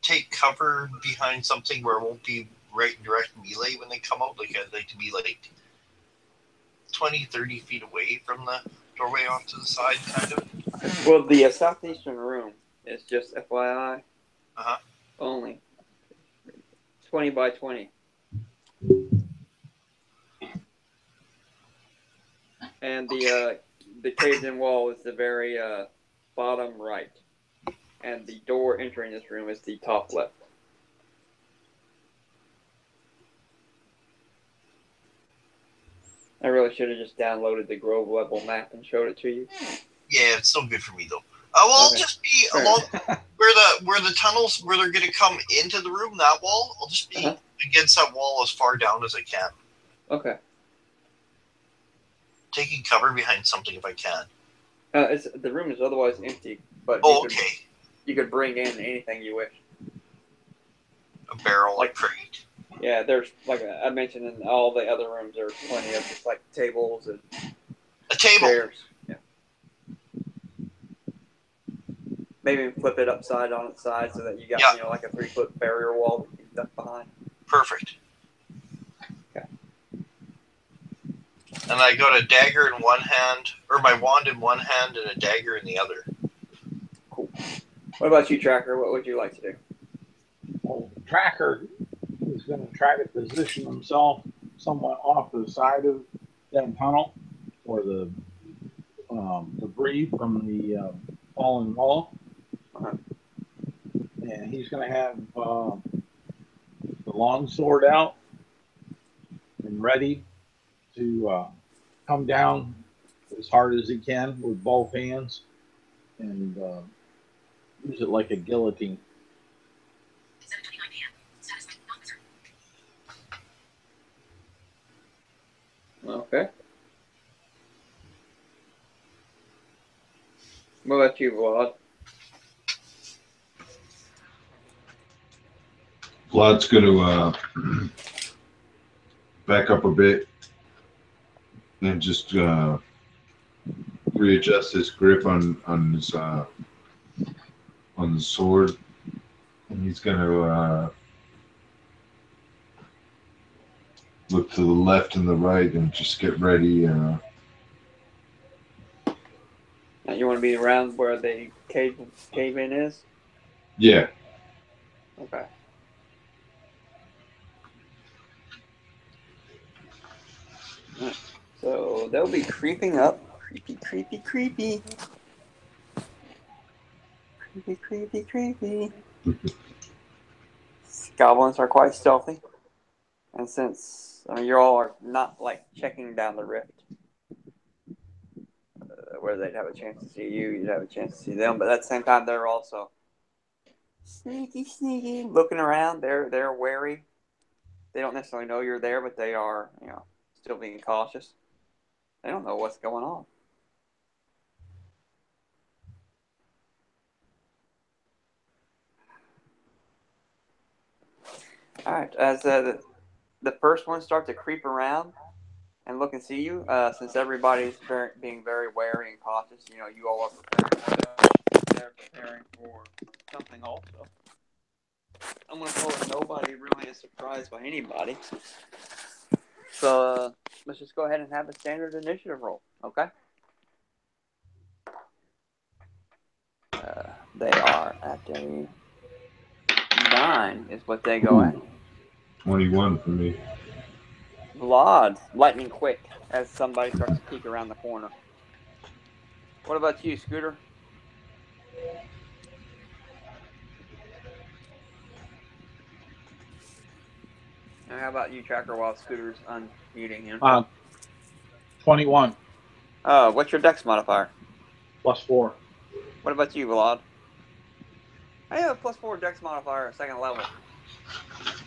take cover behind something where it won't be right in direct melee when they come out. Like, I'd like to be like 20, 30 feet away from the doorway off to the side, kind of. Well, the southeastern room is just FYI Uh-huh. only 20 by 20. And the caved-in wall is the very bottom right. And the door entering this room is the top left. I really should have just downloaded the Grove level map and showed it to you. Yeah, it's still good for me though. Well, Okay. I'll just be Sure. along where the tunnels where they're gonna come into the room. That wall, I'll just be against that wall as far down as I can, Okay. taking cover behind something if I can. The room is otherwise empty, but Oh, okay. You could bring in anything you wish. A barrel, like crate. Yeah, there's like I mentioned in all the other rooms, there's plenty of just like tables and A table. chairs. Yeah. Maybe flip it upside on its side so that you got like a 3-foot barrier wall that you can duck behind. Perfect. Okay. And I got a dagger in one hand, or my wand in one hand, and a dagger in the other. Cool. What about you, Tracker? What would you like to do? Well, Tracker is going to try to position himself somewhat off the side of that tunnel or the debris from the fallen wall. And he's going to have the long sword out and ready to come down as hard as he can with both hands and use it like a guillotine. Okay. What about you, Vlad? Vlad's going to back up a bit and just readjust his grip on the sword, and he's going to look to the left and the right and just get ready. Now you want to be around where the cave in is? Yeah. Okay. Right. So they'll be creeping up. Creepy, creepy, creepy. Creepy, creepy, creepy. Goblins are quite stealthy. And since you all are not like checking down the rift, where they'd have a chance to see you, you'd have a chance to see them. But at the same time, they're also sneaky, sneaky, looking around. They're wary. They don't necessarily know you're there, but they are, still being cautious. They don't know what's going on. All right, as the first ones start to creep around and look and see you, since everybody's being very wary and cautious, you all are preparing for them. They're preparing for something also. I'm going to call it nobody really is surprised by anybody. So let's just go ahead and have a standard initiative roll, okay? They are at a 9 is what they go at. 21 for me. Vlad, lightning quick as somebody starts to peek around the corner. What about you, Scooter? And how about you, Tracker, while Scooter's unmuting him? 21. What's your dex modifier? +4. What about you, Vlad? I have a +4 dex modifier at 2nd level.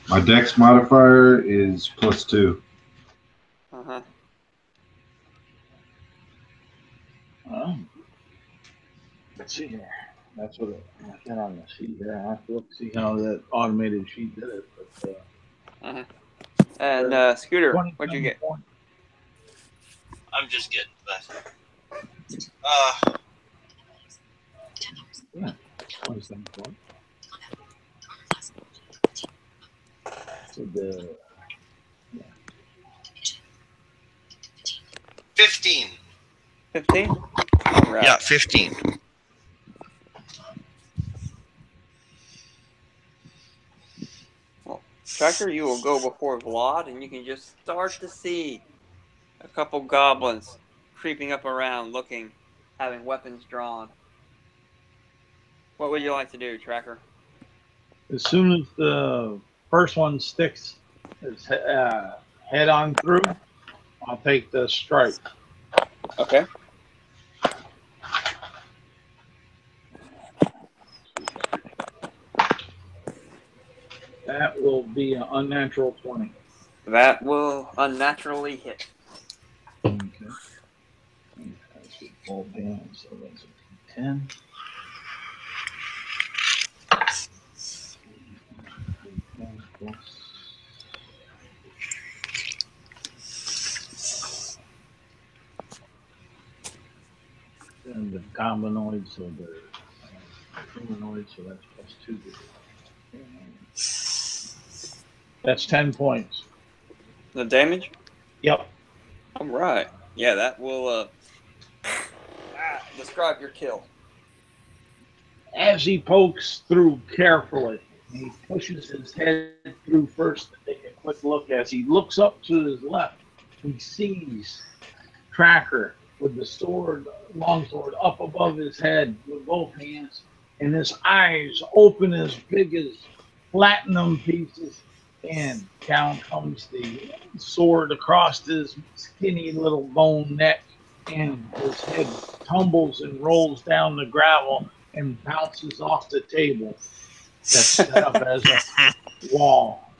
My dex modifier is +2. Uh-huh. Let's see here. That's what I got on the sheet here. I have to look see how that automated sheet did it. But, And Scooter, what'd you get? Points. I'm just getting that. Yeah, 27 points. So the 15. 15? All right. Yeah, 15. Well, Tracker, you will go before Vlad, and you can just start to see a couple goblins creeping up around, looking, having weapons drawn. What would you like to do, Tracker? as soon as the first one sticks its head on through, I'll take the strike. Okay. That will be an unnatural 20. That will unnaturally hit. Okay. That's a full damage, so that's a 10. And the goblinoid, so the humanoid, so that's plus 2. That's 10 points. The damage? Yep. All right. Yeah, that will describe your kill. As he pokes through carefully, he pushes his head through first to take a quick look. As he looks up to his left, he sees Tracker with the sword, longsword, up above his head with both hands, and his eyes open as big as platinum pieces. And down comes the sword across his skinny little bone neck, and his head tumbles and rolls down the gravel and bounces off the table that's set up as a wall.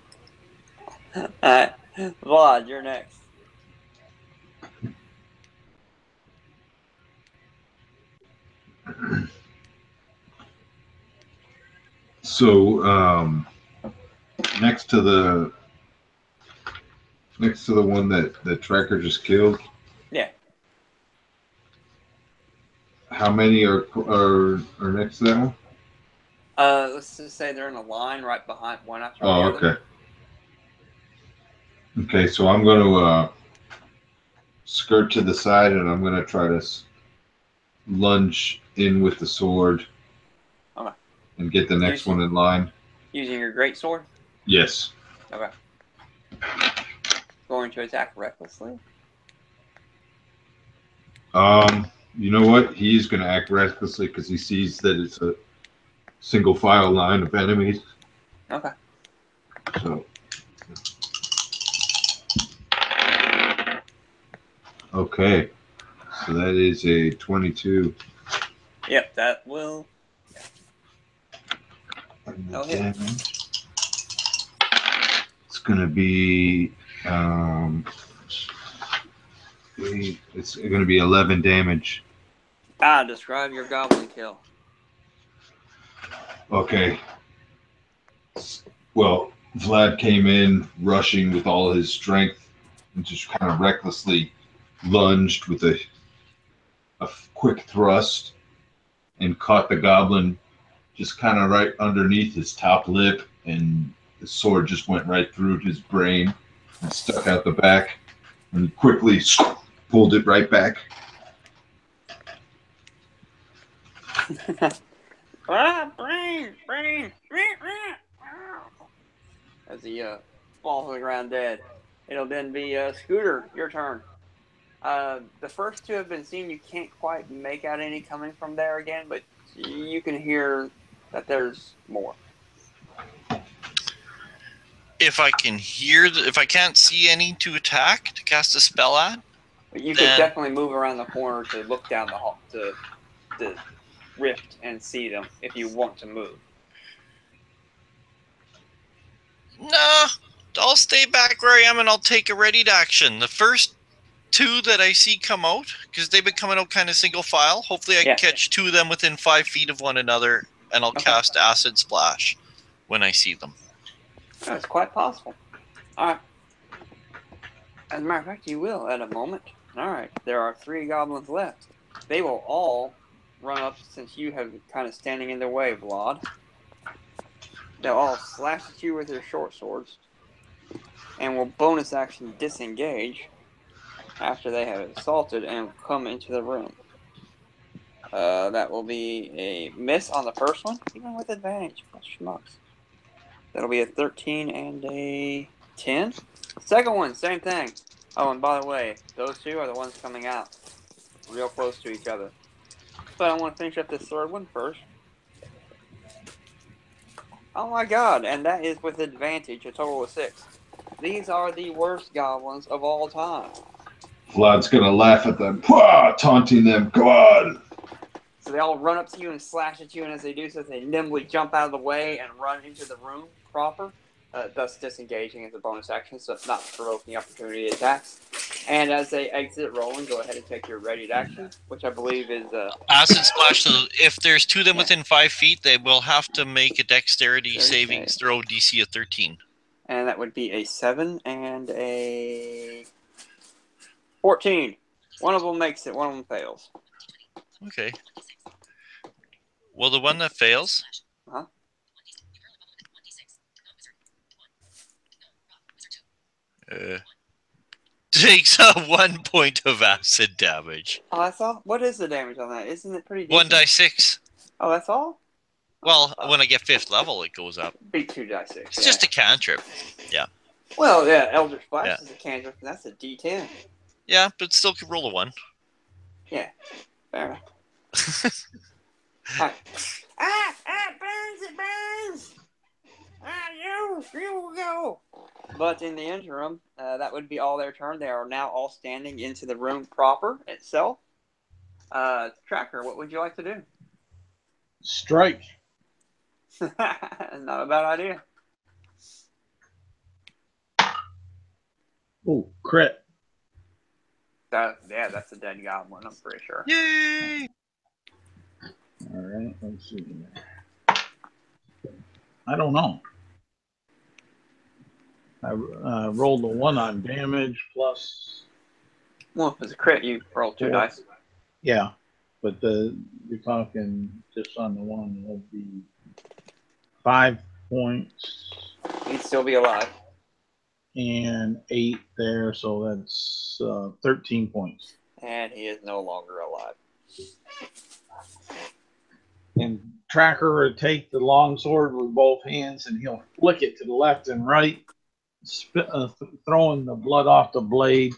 All right. Vlad, you're next. So next to the one that the Tracker just killed. Yeah. How many are next to that one? Let's just say they're in a line right behind one after the Oh, other. okay. Okay, so I'm going to skirt to the side, and I'm going to try to lunge in with the sword. Okay. And get the next one in line. Using your great sword? Yes. Okay. Going to attack recklessly? You know what? He's going to act recklessly because he sees that it's a single file line of enemies. Okay. So. Okay. So that is a 22. Yep, that will. And the damage. It's going to be. It's going to be 11 damage. Describe your goblin kill. Okay. Well, Vlad came in rushing with all his strength and just kind of recklessly lunged with a quick thrust and caught the goblin just kind of right underneath his top lip, and the sword just went right through his brain and stuck out the back, and quickly pulled it right back. Brain. As he falls on the ground dead. It'll then be Scooter, your turn. The first two have been seen. You can't quite make out any coming from there again, but you can hear that there's more. If I can hear, if I can't see any to attack, to cast a spell at, But you could definitely move around the corner to look down the hall to the rift and see them if you want to move. Nah, I'll stay back where I am and I'll take a readied action. The first two that I see come out, because they've been coming out kind of single file. Hopefully I can catch two of them within 5 feet of one another, and I'll cast Acid Splash when I see them. That's quite possible. All right. As a matter of fact, you will at a moment. All right. There are 3 goblins left. They will all run up since you have kind of standing in their way, Vlad. They'll all slash at you with their short swords and will bonus action disengage after they have assaulted and come into the room. That will be a miss on the first one, even with advantage. What schmucks. That'll be a 13 and a 10. Second one, same thing. Oh, and by the way, those two are the ones coming out real close to each other. But I want to finish up this third one first. Oh my god, and that is with advantage, a total of 6. These are the worst goblins of all time. Vlad's gonna laugh at them, taunting them. Come on! So they all run up to you and slash at you, and as they do so, they nimbly jump out of the way and run into the room proper, thus disengaging as a bonus action, so it's not provoking opportunity attacks. And as they exit rolling, go ahead and take your readied action, which I believe is... Acid Splash, so if there's 2 of them within 5 feet, they will have to make a dexterity savings throw DC of 13. And that would be a 7 and a 14. One of them makes it, one of them fails. Okay. Well, the one that fails... takes 1 point of acid damage. Oh, that's all? What is the damage on that? Isn't it pretty decent? 1d6. Oh, that's all? Well, when I get 5th level, it goes up. Be 2d6. It's just a cantrip. Yeah. Well, yeah, Elder Splash is a cantrip, and that's a d10. Yeah, but still could roll a 1. Yeah, fair enough. Right. It burns, it burns! You go! But in the interim, that would be all their turn. They are now all standing into the room proper itself. Tracker, what would you like to do? Strike. Not a bad idea. Oh, crit. Yeah, that's a dead goblin, I'm pretty sure. Yay! All right, let's see here. I don't know. I rolled a 1 on damage plus. Well, if it's a crit, you roll 2 dice. Yeah, but you're talking just on the 1 would be 5 points. He'd still be alive. And 8 there, so that's 13 points. And he is no longer alive. And Tracker will take the longsword with both hands and he'll flick it to the left and right, throwing the blood off the blade,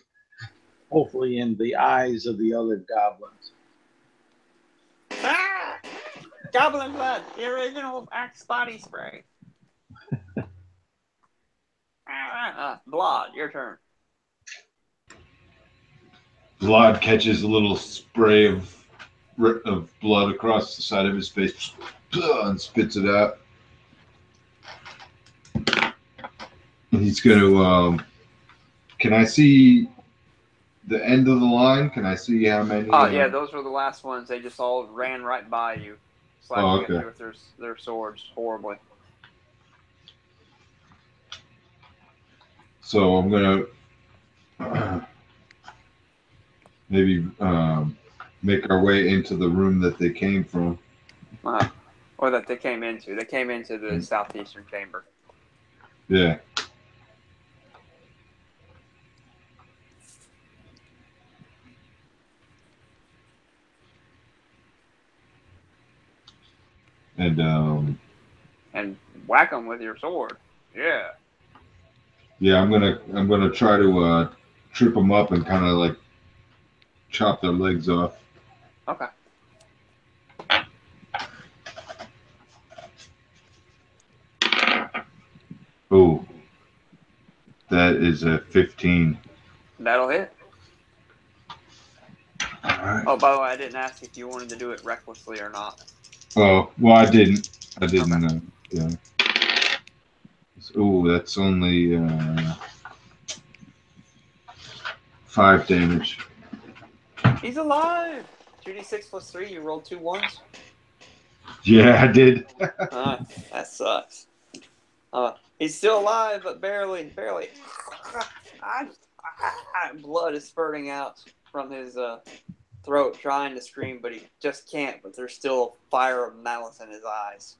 hopefully in the eyes of the other goblins. Ah! Goblin blood, the original Axe body spray. Vlad, your turn. Vlad catches a little spray of blood across the side of his face and spits it out. And he's going to... can I see the end of the line? Can I see how many? Oh, yeah, those were the last ones. They just all ran right by you, slashing at you with their swords horribly. So I'm going to maybe make our way into the room that they came from. Or that they came into. They came into the southeastern chamber. Yeah. And whack them with your sword. Yeah. Yeah, I'm gonna try to trip them up and kind of like chop their legs off. Okay. Oh, that is a 15. That'll hit. All right. Oh, by the way, I didn't ask if you wanted to do it recklessly or not. Oh, well, I didn't. Yeah. Oh, that's only 5 damage. He's alive. 2d6 plus 3. You rolled 2 ones. Yeah, I did. That sucks. He's still alive, but barely. Blood is spurting out from his throat, trying to scream, but he just can't. But there's still fire of malice in his eyes.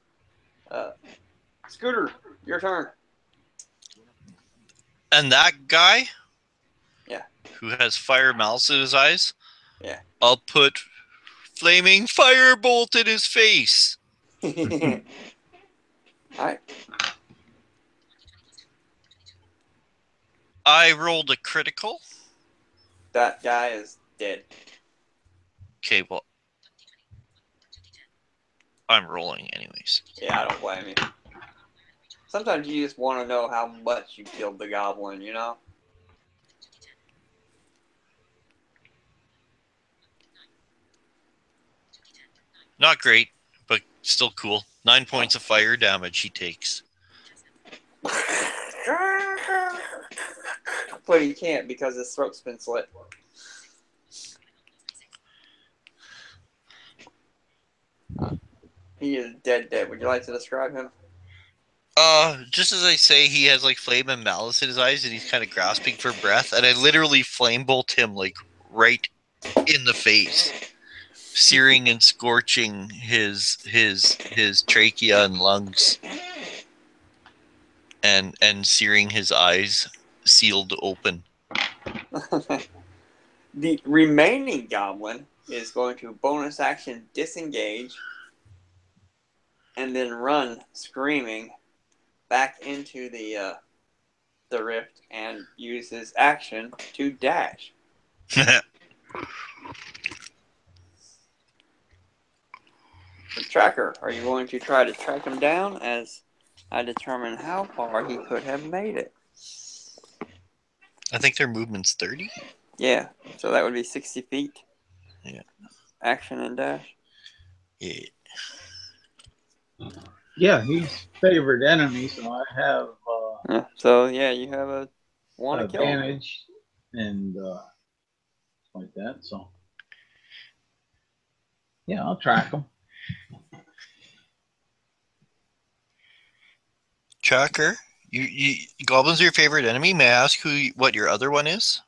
Scooter, your turn. And that guy? Yeah. Who has fire malice in his eyes? Yeah. I'll put flaming firebolt in his face. Alright. I rolled a critical. That guy is dead. Okay, well, I'm rolling anyways. Yeah, I don't blame you. Sometimes you just want to know how much you killed the goblin, you know? Not great, but still cool. 9 points of fire damage he takes. But he can't because his throat's been slit. He is dead. Would you like to describe him? Just as I say, he has like flame and malice in his eyes, and he's kind of grasping for breath. And I literally flame bolt him like right in the face, searing and scorching his trachea and lungs, and searing his eyes sealed open. The remaining goblin is going to bonus action disengage, and then run screaming back into the rift and use his action to dash. The tracker, are you going to try to track him down as I determine how far he could have made it? I think their movement's 30. Yeah, so that would be 60 feet. Yeah. Action and dash. Yeah. Yeah, he's favored enemy, so I have So yeah, you have a one to kill. advantage and like that. So yeah, I'll track him. Tracker, you goblins are your favorite enemy. May I ask what your other one is?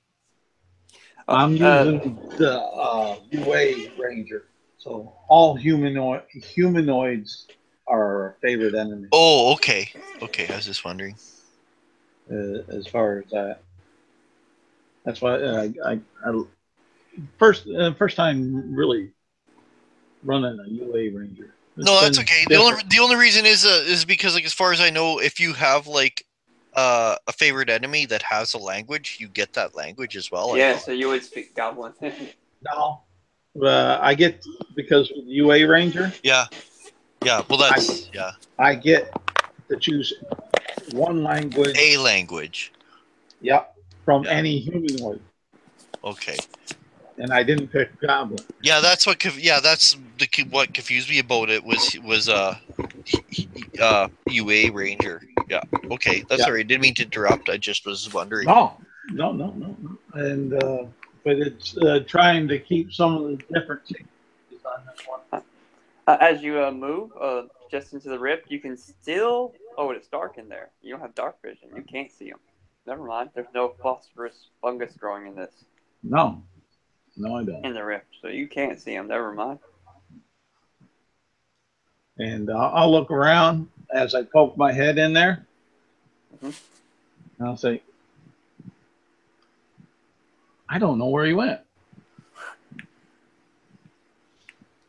I'm using the UA Ranger, so all humanoids are our favorite enemy. Oh, okay. Okay, I was just wondering. As far as that, that's why I first time really running a UA Ranger. No, that's okay. The only reason is because, like, as far as I know, if you have like a favorite enemy that has a language, you get that language as well. Yeah, so you would speak goblin. No, I get because with UA Ranger. Yeah. Well, that's I get to choose one language. A language. Yep, from any humanoid. Okay. And I didn't pick goblin. Yeah, that's what. What confused me about it was UA Ranger. Yeah. Okay, that's all right. Didn't mean to interrupt. I just was wondering. No. And but it's trying to keep some of the different changes on this one. As you move just into the rift, you can still. Oh, it's dark in there. You don't have dark vision. You can't see them. Never mind. There's no phosphorus fungus growing in this. No, I don't. In the rift, so you can't see them. Never mind. And I'll look around as I poke my head in there. Mm-hmm. And I'll say, I don't know where he went.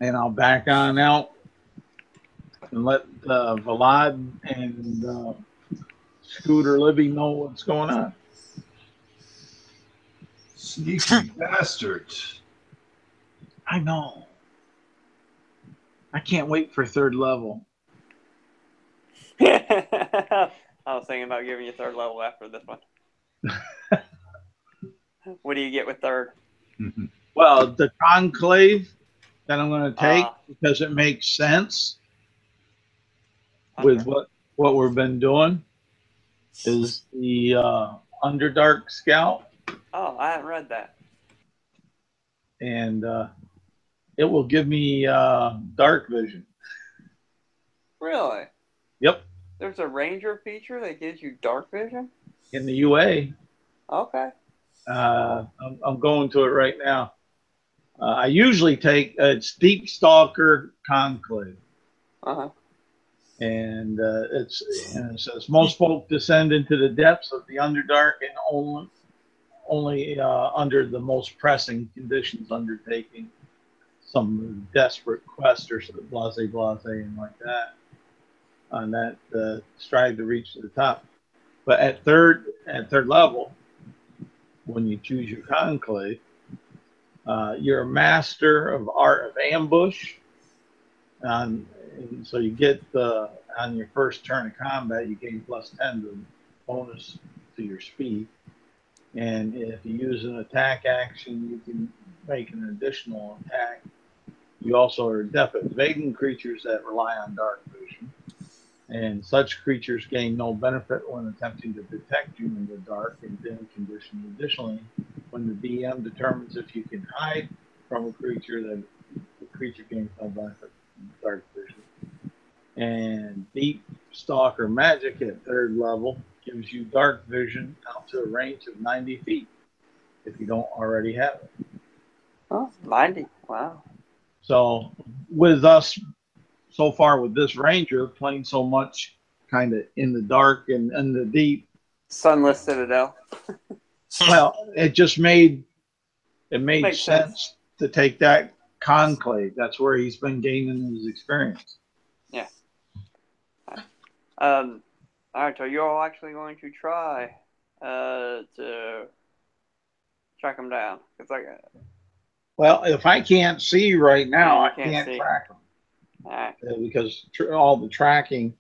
And I'll back on out and let Vlad and Scooter Libby know what's going on. Sneaky bastard. I know. I can't wait for third level. I was thinking about giving you third level after this one. What do you get with third? Well, the conclave that I'm going to take because it makes sense with what we've been doing is the Underdark Scout. Oh, I haven't read that. And it will give me dark vision. Really? Yep. There's a ranger feature that gives you dark vision? In the UA. Okay. I'm going to it right now. I usually take it's Deep Stalker Conclave. Uh-huh. And it says most folk descend into the depths of the Underdark and only under the most pressing conditions, undertaking some desperate quest or blase and like that, on that strive to reach to the top. But at third level, when you choose your conclave, you're a master of art of ambush. And so you get on your first turn of combat, you gain +10 to bonus to your speed. And if you use an attack action, you can make an additional attack. You also are adept at evading creatures that rely on dark vision. And such creatures gain no benefit when attempting to detect you in the dark and dim conditions. Additionally, when the DM determines if you can hide from a creature, then the creature gains no benefit from dark vision. And Deep Stalker Magic at third level gives you dark vision out to a range of 90 feet if you don't already have it. Oh, 90. Wow. So with us so far with this ranger playing so much kind of in the dark and in the deep. Sunless Citadel. Well, it just made Makes sense to take that conclave. That's where he's been gaining his experience. Yeah. All right, so you're all actually going to try to track them down. It's like well, if I can't see right now, I can't see. track them. All right. Because all the tracking,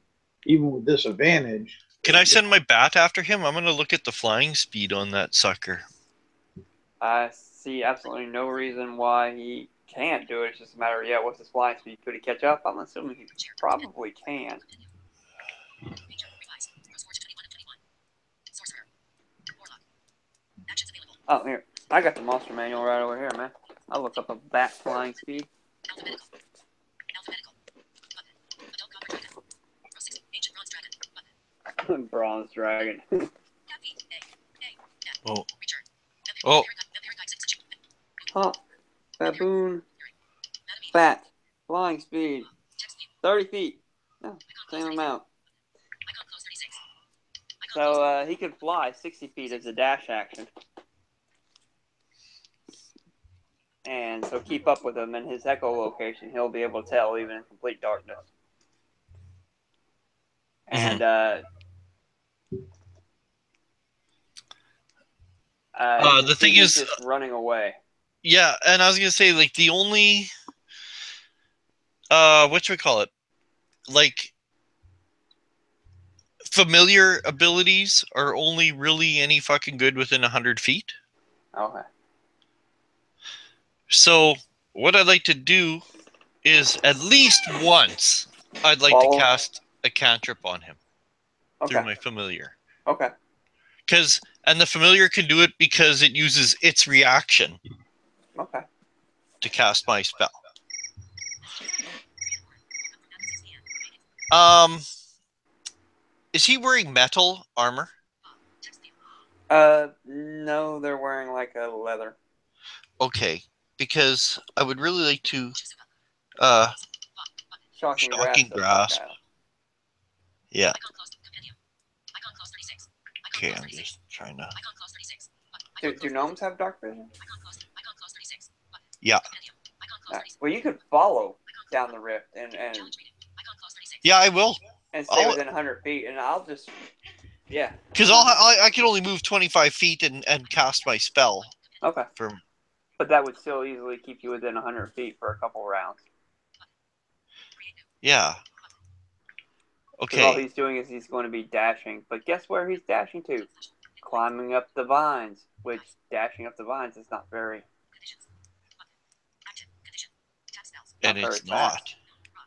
even with disadvantage. Can I send my bat after him? I'm going to look at the flying speed on that sucker. I see absolutely no reason why he can't do it. It's just a matter of, what's his flying speed? Could he catch up? I'm assuming he probably can. Oh, here. I got the monster manual right over here, man. I'll look up a bat flying speed. Bronze dragon. Oh. Oh. Huh. Baboon. Bat. Flying speed. 30 feet. No, same amount. So he could fly 60 feet as a dash action. And so keep up with him in his echolocation. He'll be able to tell even in complete darkness. And the thing is, just running away. Yeah, and I was gonna say, like, the only what should we call it? Like, familiar abilities are only really any fucking good within 100 feet. Okay. So what I'd like to do is at least once I'd like to cast a cantrip on him through my familiar. Okay. And the familiar can do it because it uses its reaction. Okay. To cast my spell. Is he wearing metal armor? No, they're wearing like a leather. Okay, because I would really like to Shocking grasp. Yeah. Okay, I'm just trying to. Do gnomes have dark vision? Yeah. Right. Well, you could follow down the rift and yeah, I will. And stay within 100 feet, and I'll just because I can only move 25 feet and cast my spell. Okay. But that would still easily keep you within 100 feet for a couple rounds. Yeah. Okay. All he's doing is he's going to be dashing, but guess where he's dashing to? Climbing up the vines, which dashing up the vines is not very. And it's not.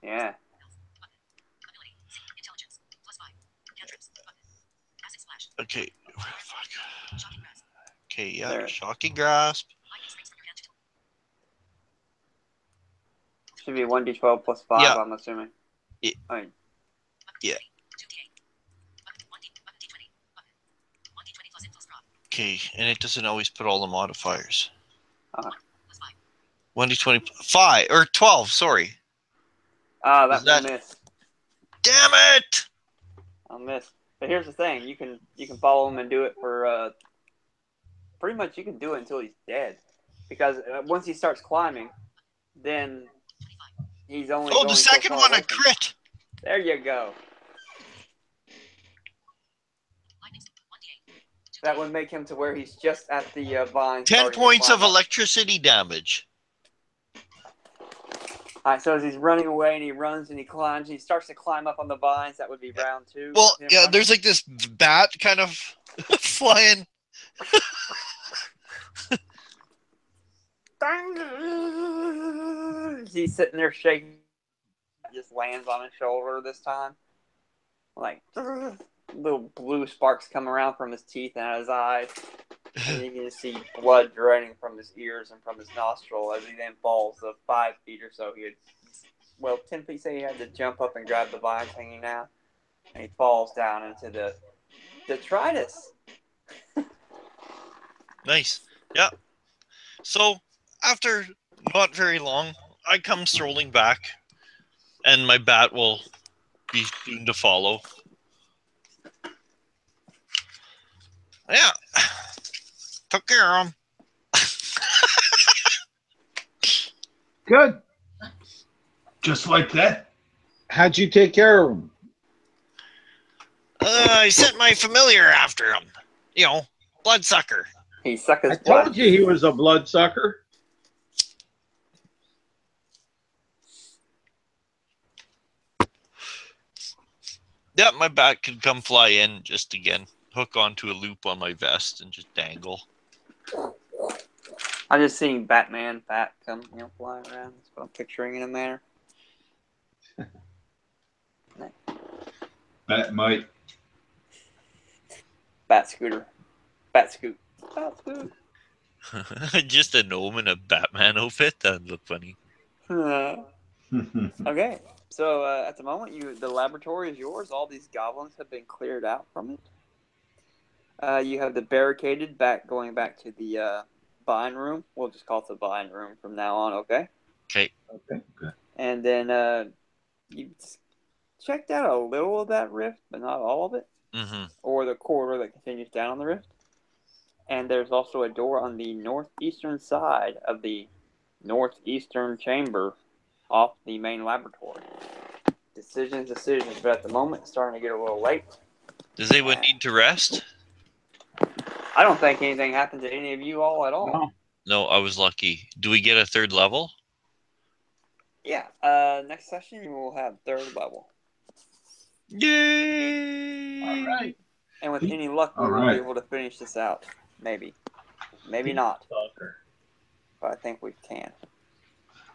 Yeah. Okay. Fuck. Okay, yeah. There. Shocking grasp. Should be 1d12 plus 5, Yeah. I'm assuming. Yeah. I mean, Yeah. Okay, and it doesn't always put all the modifiers. 1d20 5 or 12. Sorry. that Is will that- miss. Damn it! I'll miss. But here's the thing: you can follow him and do it for pretty much. You can do it until he's dead, because once he starts climbing, then he's only. Oh, going the so second far one, away a from- crit. There you go. That would make him to where he's just at the vine. 10 starting to points climb of up. electricity damage. All right, so as he's running away and he runs and he climbs, and he starts to climb up on the vines. That would be round 2. Well, Him yeah, running. there's like this bat kind of flying. He's sitting there shaking. Just lands on his shoulder this time. Like little blue sparks come around from his teeth and out of his eyes. And you can just see blood draining from his ears and from his nostril as he then falls 5 feet or so. He had, 10 feet, say he had to jump up and grab the vines hanging out. And he falls down into the detritus. Nice. Yeah. So, after not very long, I come strolling back, and my bat will be soon to follow. Yeah. Took care of him. Good. Just like that. How'd you take care of him? I sent my familiar after him. You know, bloodsucker. He sucked his I blood. told you he was a bloodsucker. Yeah, my bat could come fly in just again, hook onto a loop on my vest and just dangle. I'm just seeing Batman Bat come, flying around. That's what I'm picturing in there. That might. Bat scooter. Bat scoot. Bat scoot. Just a gnome in a Batman outfit? That'd look funny. Okay, so at the moment, the laboratory is yours. All these goblins have been cleared out from it. You have the barricaded going back to the vine room. We'll just call it the vine room from now on, okay? Okay. And then you checked out a little of that rift, but not all of it, Mm-hmm. or the corridor that continues down on the rift. And there's also a door on the northeastern side of the northeastern chamber off the main laboratory. Decisions, but at the moment, it's starting to get a little late. Does anyone need to rest? I don't think anything happened to any of you all at all. No. No, I was lucky. Do we get a 3rd level? Yeah, next session we'll have 3rd level. Yay! All right. And with any luck, we All will right. be able to finish this out. Maybe. Maybe not. But I think we can.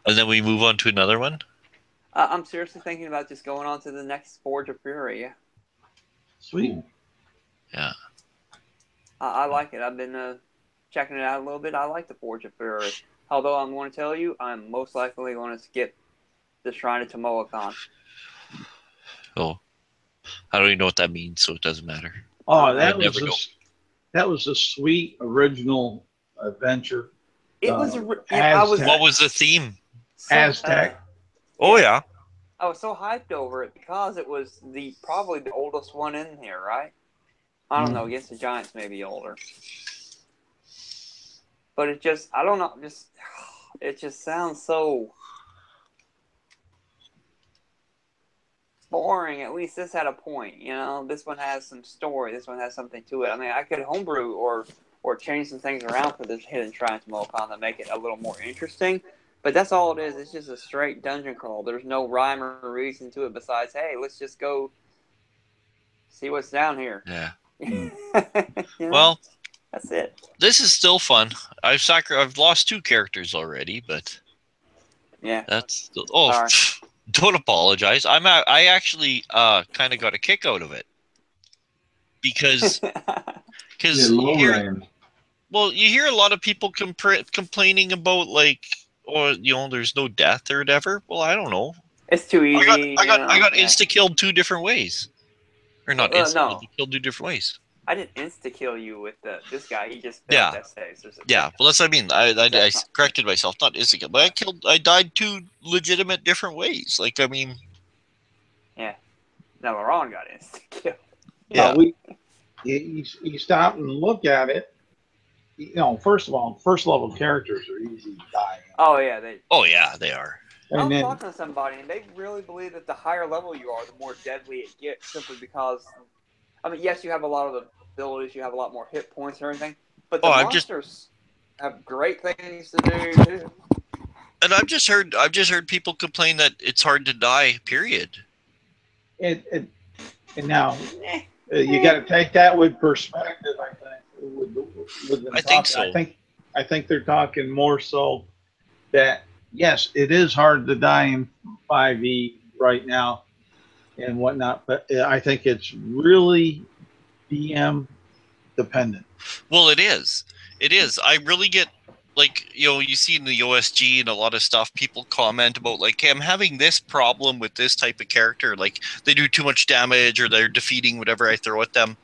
And then we move on to another one? I'm seriously thinking about just going on to the next Forge of Fury. Yeah. Sweet. Yeah. I like it. I've been checking it out a little bit. I like the Forge of Fury. Although I'm going to tell you, I'm most likely going to skip the Shrine of Tomoakon. Oh. I don't even know what that means, so it doesn't matter. Oh, that never know. was a sweet original adventure. It was. Aztec. What was the theme? Aztec. Oh, yeah. I was so hyped over it because it was probably the oldest one in here, right? I don't know. Against the Giants, maybe older. But it just, I don't know. It just sounds so boring. At least this had a point, This one has some story. This one has something to it. I mean, I could homebrew or change some things around for this Hidden Shrine to Mokan to make it a little more interesting. But that's all it is. It's just a straight dungeon crawl. There's no rhyme or reason to it besides, hey, let's just go see what's down here. Yeah. Well, that's it. This is still fun. I've lost 2 characters already, but Yeah. that's Sorry. Don't apologize. I actually kind of got a kick out of it because Yeah, lowland. Well, you hear a lot of people complaining about like, or there's no death or whatever. Well, I don't know. It's too easy. I got yeah. insta killed 2 different ways, or not insta No. killed 2 different ways. I didn't insta kill you with this guy. He just failed Yeah. essays. Yeah, well, that's what I mean. I That's not- corrected myself, not insta kill, but I died 2 legitimate different ways. Like, I mean, Yeah. Now Laurent got insta kill. yeah, You stop and look at it. First of all, first level characters are easy to die. Oh yeah, they. oh yeah, they are. I And was then talking to somebody, and they really believe that the higher level you are, the more deadly it gets, simply because, I mean, yes, you have a lot of the abilities, you have a lot more hit points and everything, but the monsters have great things to do too. And I've just heard people complain that it's hard to die. Period. and now you got to take that with perspective. I think. With them I think talking. so. I think they're talking more so that yes, it is hard to die in 5e right now and whatnot, but I think it's really DM dependent. Well, it is. It is. I really get, like, you see in the OSG and a lot of stuff, people comment about, like, hey, I'm having this problem with this type of character. Like, they do too much damage or they're defeating whatever I throw at them.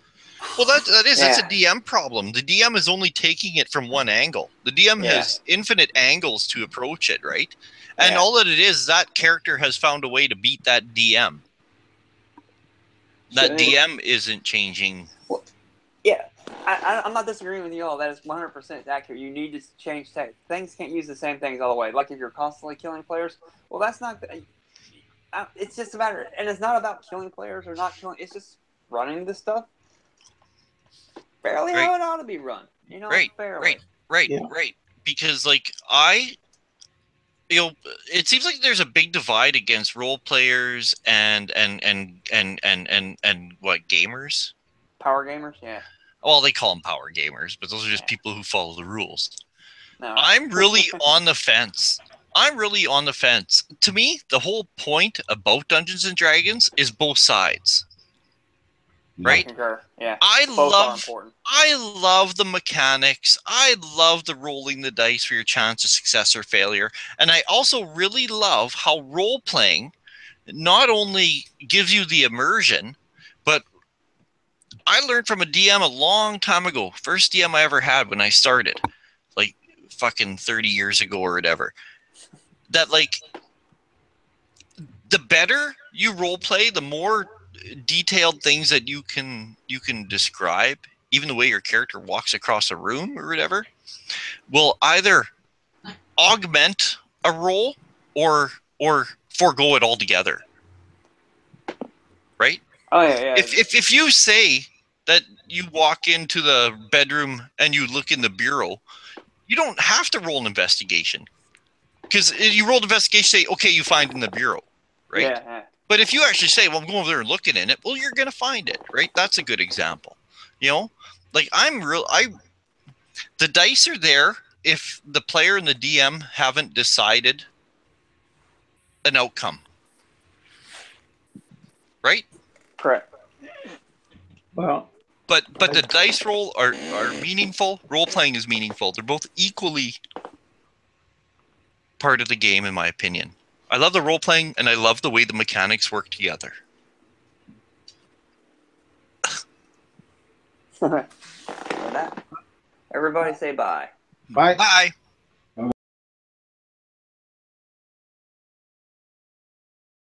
Well, that's a DM problem. The DM is only taking it from one angle. The DM has infinite angles to approach it, right? And all that it is, that character has found a way to beat that DM. That DM isn't changing. Well, yeah, I'm not disagreeing with you all. That is 100% accurate. You need to change tech. Things can't use the same things all the way. Like if you're constantly killing players, well, that's not. It's just a matter, and it's not about killing players or not killing. It's just running the stuff fairly how it ought to be run. Fairly. Right. Because like it seems like there's a big divide against role players and what, gamers? Power gamers, yeah. Well, they call them power gamers, but those are just people who follow the rules. No. I'm really on the fence. To me, the whole point about Dungeons and Dragons is both sides. Right? Yeah. I love the mechanics. I love the rolling the dice for your chance of success or failure. And I also really love how role playing not only gives you the immersion, but I learned from a DM a long time ago. First DM I ever had when I started, like fucking 30 years ago or whatever. That like the better you role play, the more detailed things that you can describe, even the way your character walks across a room or whatever, will either augment a role or forego it altogether. Right? Oh yeah. If you say that you walk into the bedroom and you look in the bureau, you don't have to roll an investigation. Because you roll an investigation, say, okay, you find in the bureau, right? Yeah. But if you actually say, well, I'm going over there and looking in it, well, you're going to find it, right? That's a good example. Like the dice are there if the player and the DM haven't decided an outcome. Right? Correct. Well, but the dice roll are meaningful. Role playing is meaningful. They're both equally part of the game, in my opinion. I love the role playing, and I love the way the mechanics work together. With that, everybody say bye. bye. Bye.